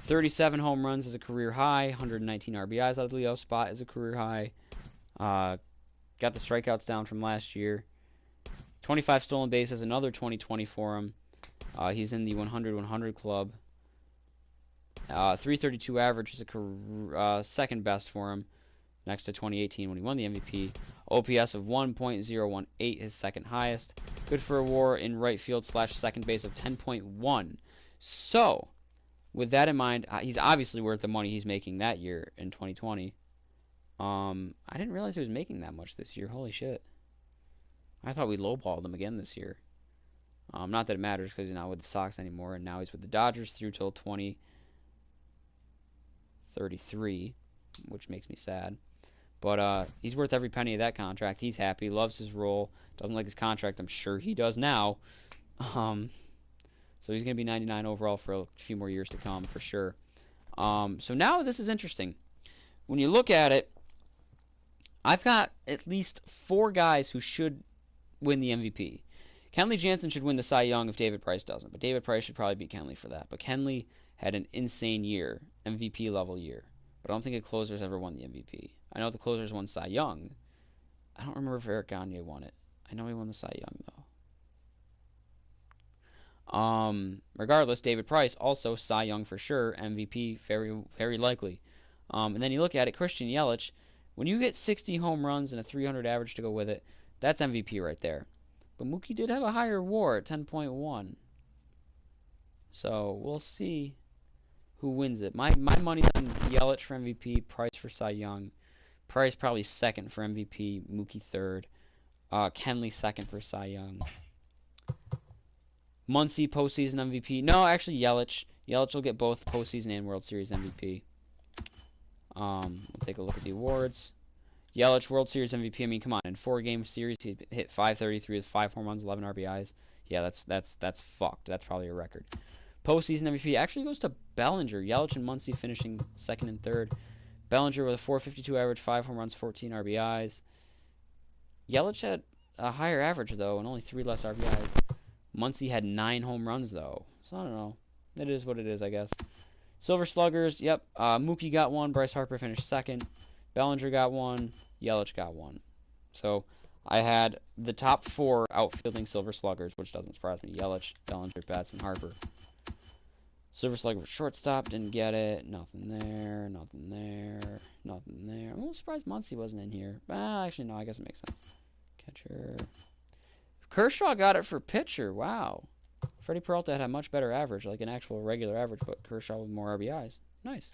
37 home runs is a career high, 119 RBIs out of the leadoff spot is a career high. Got the strikeouts down from last year. 25 stolen bases, another 2020 for him. He's in the 100-100 club. 332 average is a second best for him, next to 2018 when he won the MVP. OPS of 1.018, his second highest. Good for a WAR in right field / second base of 10.1. So, with that in mind, he's obviously worth the money he's making that year in 2020. I didn't realize he was making that much this year. Holy shit. I thought we lowballed him again this year. Not that it matters because he's not with the Sox anymore, and now he's with the Dodgers through till 2033, which makes me sad. But he's worth every penny of that contract. He's happy, loves his role, doesn't like his contract. I'm sure he does now. So he's going to be 99 overall for a few more years to come, for sure. So now this is interesting. When you look at it, I've got at least 4 guys who should win the MVP. Kenley Jansen should win the Cy Young if David Price doesn't, but David Price should probably beat Kenley for that. But Kenley had an insane year, MVP level year. But I don't think a closer's ever won the MVP. I know the closers won Cy Young. I don't remember if Eric Gagne won it. I know he won the Cy Young, though. Regardless, David Price, also Cy Young for sure. MVP, very, very likely. And then you look at it, Christian Yelich. When you get 60 home runs and a 300 average to go with it, that's MVP right there. But Mookie did have a higher WAR at 10.1. So we'll see who wins it. My money's on Yelich for MVP, Price for Cy Young. Price probably second for MVP, Mookie third. Kenley second for Cy Young. Muncy postseason MVP. No, actually Yelich. Yelich will get both postseason and World Series MVP. We'll take a look at the awards. Yelich, World Series MVP. I mean, come on. In 4-game series, he hit 533 with 5 home runs, 11 RBIs. Yeah, that's fucked. That's probably a record. Postseason MVP actually goes to Bellinger. Yelich and Muncy finishing second and third. Bellinger with a 452 average, 5 home runs, 14 RBIs. Yelich had a higher average, though, and only 3 less RBIs. Muncy had 9 home runs, though. So, I don't know. It is what it is, I guess. Silver Sluggers, yep. Mookie got 1. Bryce Harper finished second. Bellinger got 1. Yelich got 1. So, I had the top 4 outfielding Silver Sluggers, which doesn't surprise me. Yelich, Bellinger, Betts, and Harper. Silver Slugger for shortstop, didn't get it. Nothing there, nothing there, nothing there. I'm a little surprised Muncy wasn't in here. Actually, no, I guess it makes sense. Catcher. Kershaw got it for pitcher. Wow. Freddie Peralta had a much better average, like an actual regular average, but Kershaw with more RBIs. Nice.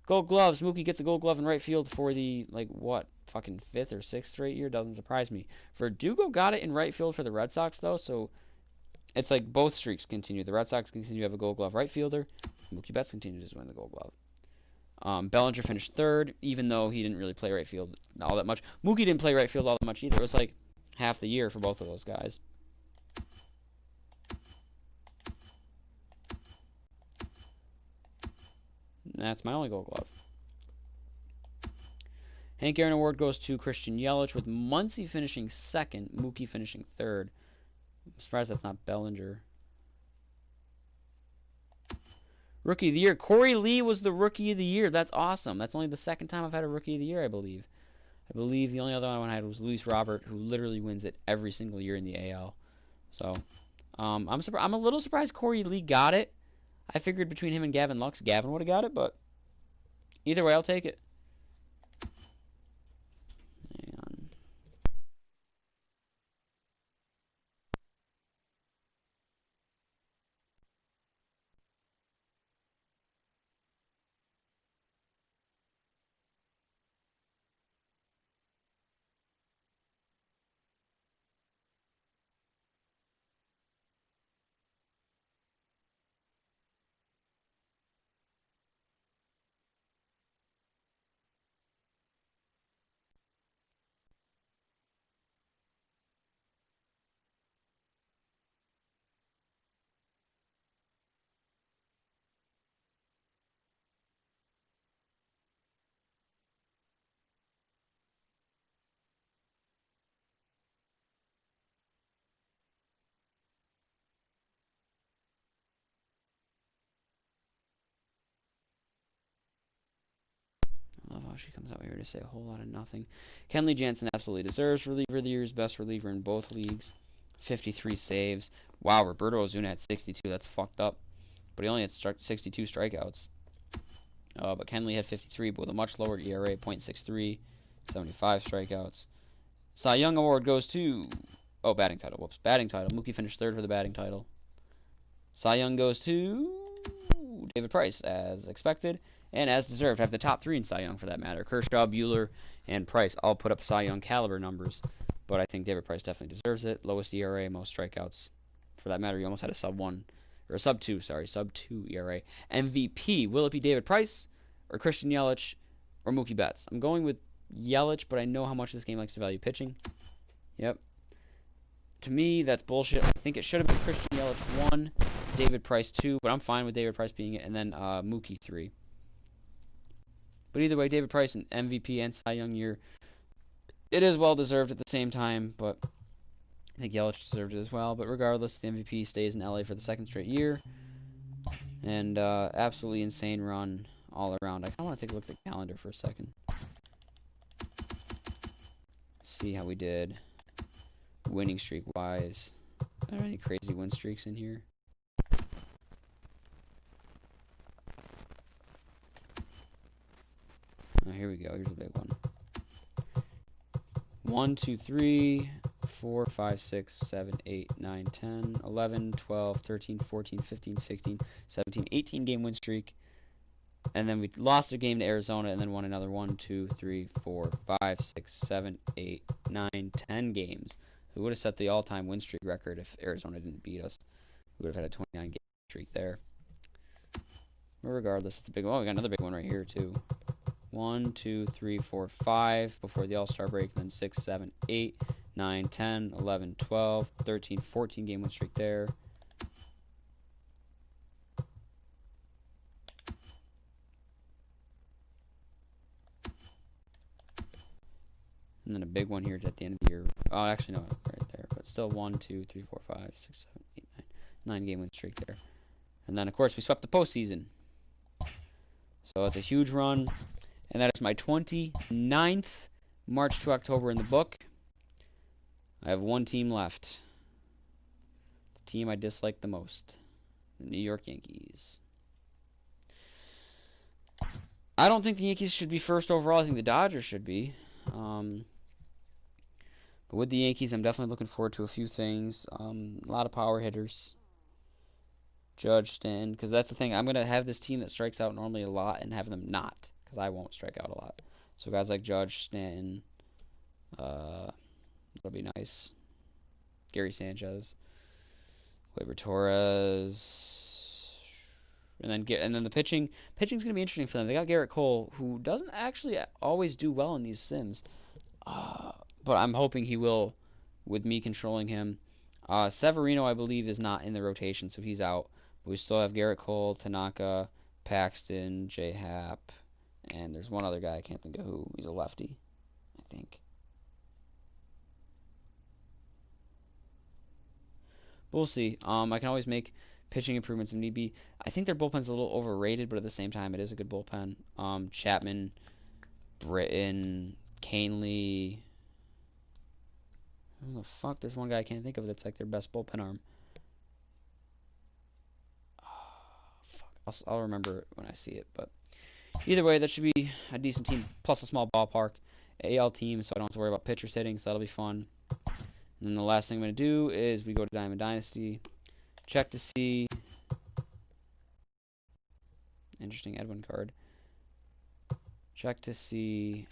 Gold Gloves. Mookie gets a Gold Glove in right field for the, fucking 5th or 6th straight year. Doesn't surprise me. Verdugo got it in right field for the Red Sox, though, so it's like both streaks continue. The Red Sox continue to have a Gold Glove right fielder. Mookie Betts continues to win the Gold Glove. Bellinger finished 3rd, even though he didn't really play right field all that much. Mookie didn't play right field all that much either. It was like half the year for both of those guys. That's my only Gold Glove. Hank Aaron Award goes to Christian Yelich, with Muncy finishing 2nd, Mookie finishing 3rd. I'm surprised that's not Bellinger. Rookie of the Year. Corey Lee was the Rookie of the Year. That's awesome. That's only the second time I've had a Rookie of the Year, I believe. I believe the only other one I had was Luis Robert, who literally wins it every single year in the AL. So, I'm a little surprised Corey Lee got it. I figured between him and Gavin Lux, Gavin would have got it, but either way, I'll take it. Hang on. I love how she comes out here to say a whole lot of nothing. Kenley Jansen absolutely deserves reliever of the year's best reliever in both leagues. 53 saves. Wow, Roberto Osuna had 62. That's fucked up. But he only had 62 strikeouts. But Kenley had 53, but with a much lower ERA, .63, 75 strikeouts. Cy Young Award goes to... Oh, batting title. Whoops. Batting title. Mookie finished third for the batting title. Cy Young goes to David Price, as expected. And as deserved, have the top three in Cy Young for that matter. Kershaw, Buehler, and Price all put up Cy Young caliber numbers. But I think David Price definitely deserves it. Lowest ERA, most strikeouts. For that matter, he almost had a sub-2 ERA. MVP, will it be David Price, or Christian Yelich, or Mookie Betts? I'm going with Yelich, but I know how much this game likes to value pitching. Yep. To me, that's bullshit. I think it should have been Christian Yelich 1, David Price 2, but I'm fine with David Price being it, and then Mookie 3. But either way, David Price, an MVP and Cy Young year, it is well deserved at the same time, but I think Yelich deserved it as well. But regardless, the MVP stays in LA for the second straight year. And absolutely insane run all around. I kind of want to take a look at the calendar for a second. See how we did winning streak-wise. Are there any crazy win streaks in here? Oh, here we go. Here's a big one. 1, 2, 3, 4, 5, 6, 7, 8, 9, 10, 11, 12, 13, 14, 15, 16, 17, 18 game win streak. And then we lost a game to Arizona and then won another 1, 2, 3, 4, 5, 6, 7, 8, 9, 10 games. Who would have set the all-time win streak record if Arizona didn't beat us? We would have had a 29 game streak there. But regardless, it's a big one. Oh, we got another big one right here, too. 1, 2, 3, 4, 5 before the All-Star break, then 6, 7, 8, 9, 10, 11, 12, 13, 14 game win streak there. And then a big one here at the end of the year. Oh, actually, no, right there. But still 1, 2, 3, 4, 5, 6, 7, 8, 9 game win streak there. And then, of course, we swept the postseason. So it's a huge run. And that is my 29th March to October in the book. I have one team left. The team I dislike the most. The New York Yankees. I don't think the Yankees should be first overall. I think the Dodgers should be. But with the Yankees, I'm definitely looking forward to a few things. A lot of power hitters. Judge, Stanton. Because that's the thing. I'm going to have this team that strikes out normally a lot and have them not. Because I won't strike out a lot. So guys like Judge, Stanton. That'll be nice. Gary Sanchez. Gleyber Torres. And then the pitching. Pitching's going to be interesting for them. They got Garrett Cole, who doesn't actually always do well in these sims. But I'm hoping he will with me controlling him. Severino, I believe, is not in the rotation, so he's out. But we still have Garrett Cole, Tanaka, Paxton, J. Happ, and there's one other guy I can't think of who. He's a lefty, I think. But we'll see. I can always make Pitching improvements if need be. I think their bullpen's a little overrated, but at the same time, it is a good bullpen. Chapman, Britton, Canely. Who the fuck? There's one guy I can't think of that's like their best bullpen arm. Fuck. I'll remember it when I see it. But either way, that should be a decent team, plus a small ballpark. AL team, so I don't have to worry about pitchers hitting, so that'll be fun. And then the last thing I'm going to do is we go to Diamond Dynasty. Check to see. Interesting Edwin card. Check to see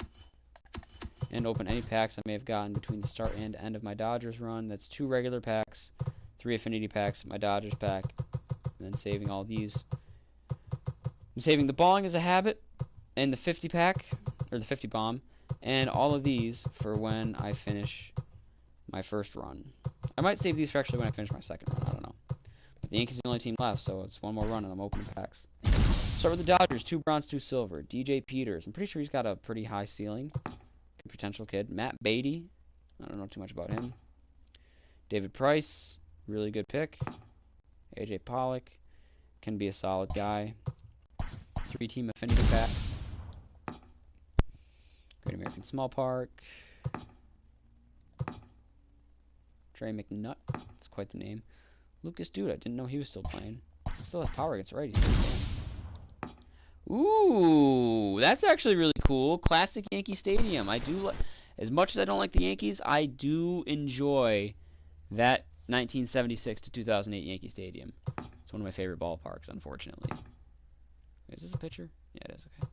and open any packs I may have gotten between the start and end of my Dodgers run. That's 2 regular packs, 3 affinity packs, my Dodgers pack, and then saving all these. I'm saving the balling as a habit and the 50 pack, or the 50 bomb, and all of these for when I finish my first run. I might save these for actually when I finish my second run. I don't know. But the Yankees are the only team left, so it's one more run and I'm opening packs. Start with the Dodgers. 2 bronze, 2 silver. DJ Peters. I'm pretty sure he's got a pretty high ceiling. Good potential kid. Matt Beatty. I don't know too much about him. David Price. Really good pick. AJ Pollock. Can be a solid guy. 3 team affinity packs. Great American Small Park. Trey McNutt. That's quite the name. Lucas Duda. Didn't know he was still playing. He still has power against righties. Ooh, that's actually really cool. Classic Yankee Stadium. I do like, as much as I don't like the Yankees, I do enjoy that 1976 to 2008 Yankee Stadium. It's one of my favorite ballparks, unfortunately. Is this a pitcher? Yeah, it is. Okay.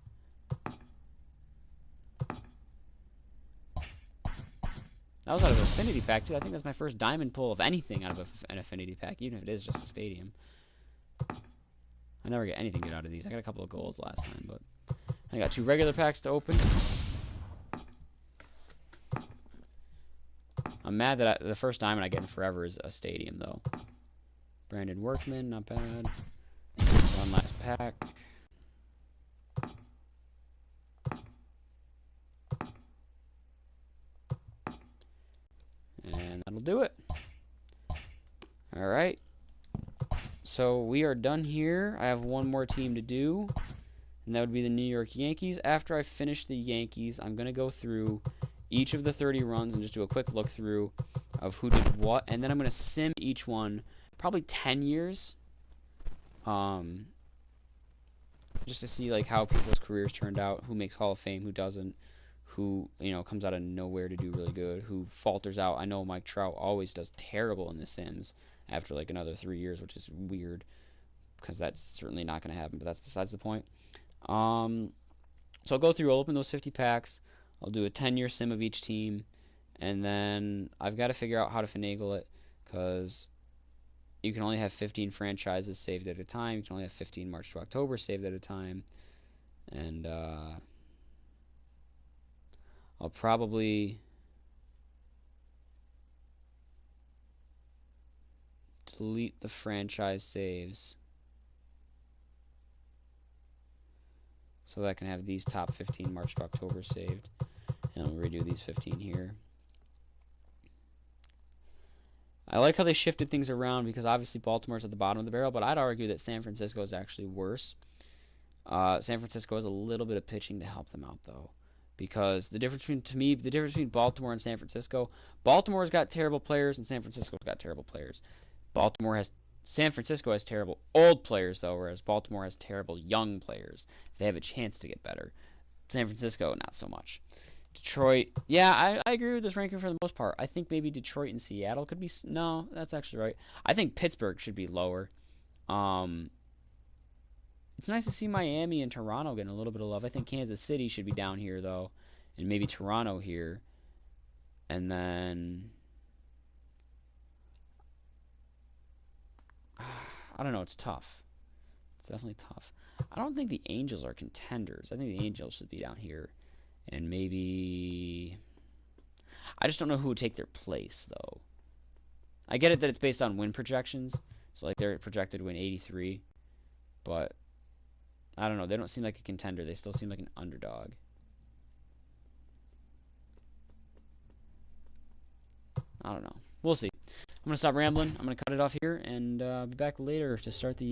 That was out of an affinity pack, too. I think that's my first diamond pull of anything out of an affinity pack, even if it is just a stadium. I never get anything good out of these. I got a couple of golds last time, but I got 2 regular packs to open. I'm mad that the first diamond I get in forever is a stadium, though. Brandon Workman, not bad. One last pack. And that'll do it. Alright. So we are done here. I have one more team to do, and that would be the New York Yankees. After I finish the Yankees, I'm going to go through each of the 30 runs and just do a quick look through of who did what, and then I'm going to sim each one, probably 10 years, just to see like how people's careers turned out, who makes Hall of Fame, who doesn't, who, you know, comes out of nowhere to do really good, who falters out. I know Mike Trout always does terrible in the Sims after like another 3 years, which is weird because that's certainly not going to happen, but that's besides the point. So I'll go through, I'll open those 50 packs, I'll do a 10-year sim of each team, and then I've got to figure out how to finagle it, because you can only have 15 franchises saved at a time. You can only have 15 March to October saved at a time, and I'll probably delete the franchise saves so that I can have these top 15 March to October saved, and I'll redo these 15 here. I like how they shifted things around, because obviously Baltimore's at the bottom of the barrel, but I'd argue that San Francisco is actually worse. San Francisco has a little bit of pitching to help them out, though, because the difference between Baltimore and San Francisco, Baltimore's got terrible players and San Francisco's got terrible players. San Francisco has terrible old players, though, whereas Baltimore has terrible young players. They have a chance to get better. San Francisco, not so much. Detroit, yeah, I agree with this ranking for the most part. I think maybe Detroit and Seattle could be... No, that's actually right. I think Pittsburgh should be lower. It's nice to see Miami and Toronto getting a little bit of love. I think Kansas City should be down here, though, and maybe Toronto here. And then... I don't know, it's tough. It's definitely tough. I don't think the Angels are contenders. I think the Angels should be down here. And maybe... I just don't know who would take their place, though. I get it that it's based on win projections. So, like, they're projected to win 83. But, I don't know. They don't seem like a contender. They still seem like an underdog. I don't know. We'll see. I'm I'm gonna stop rambling. I'm gonna cut it off here and be back later to start the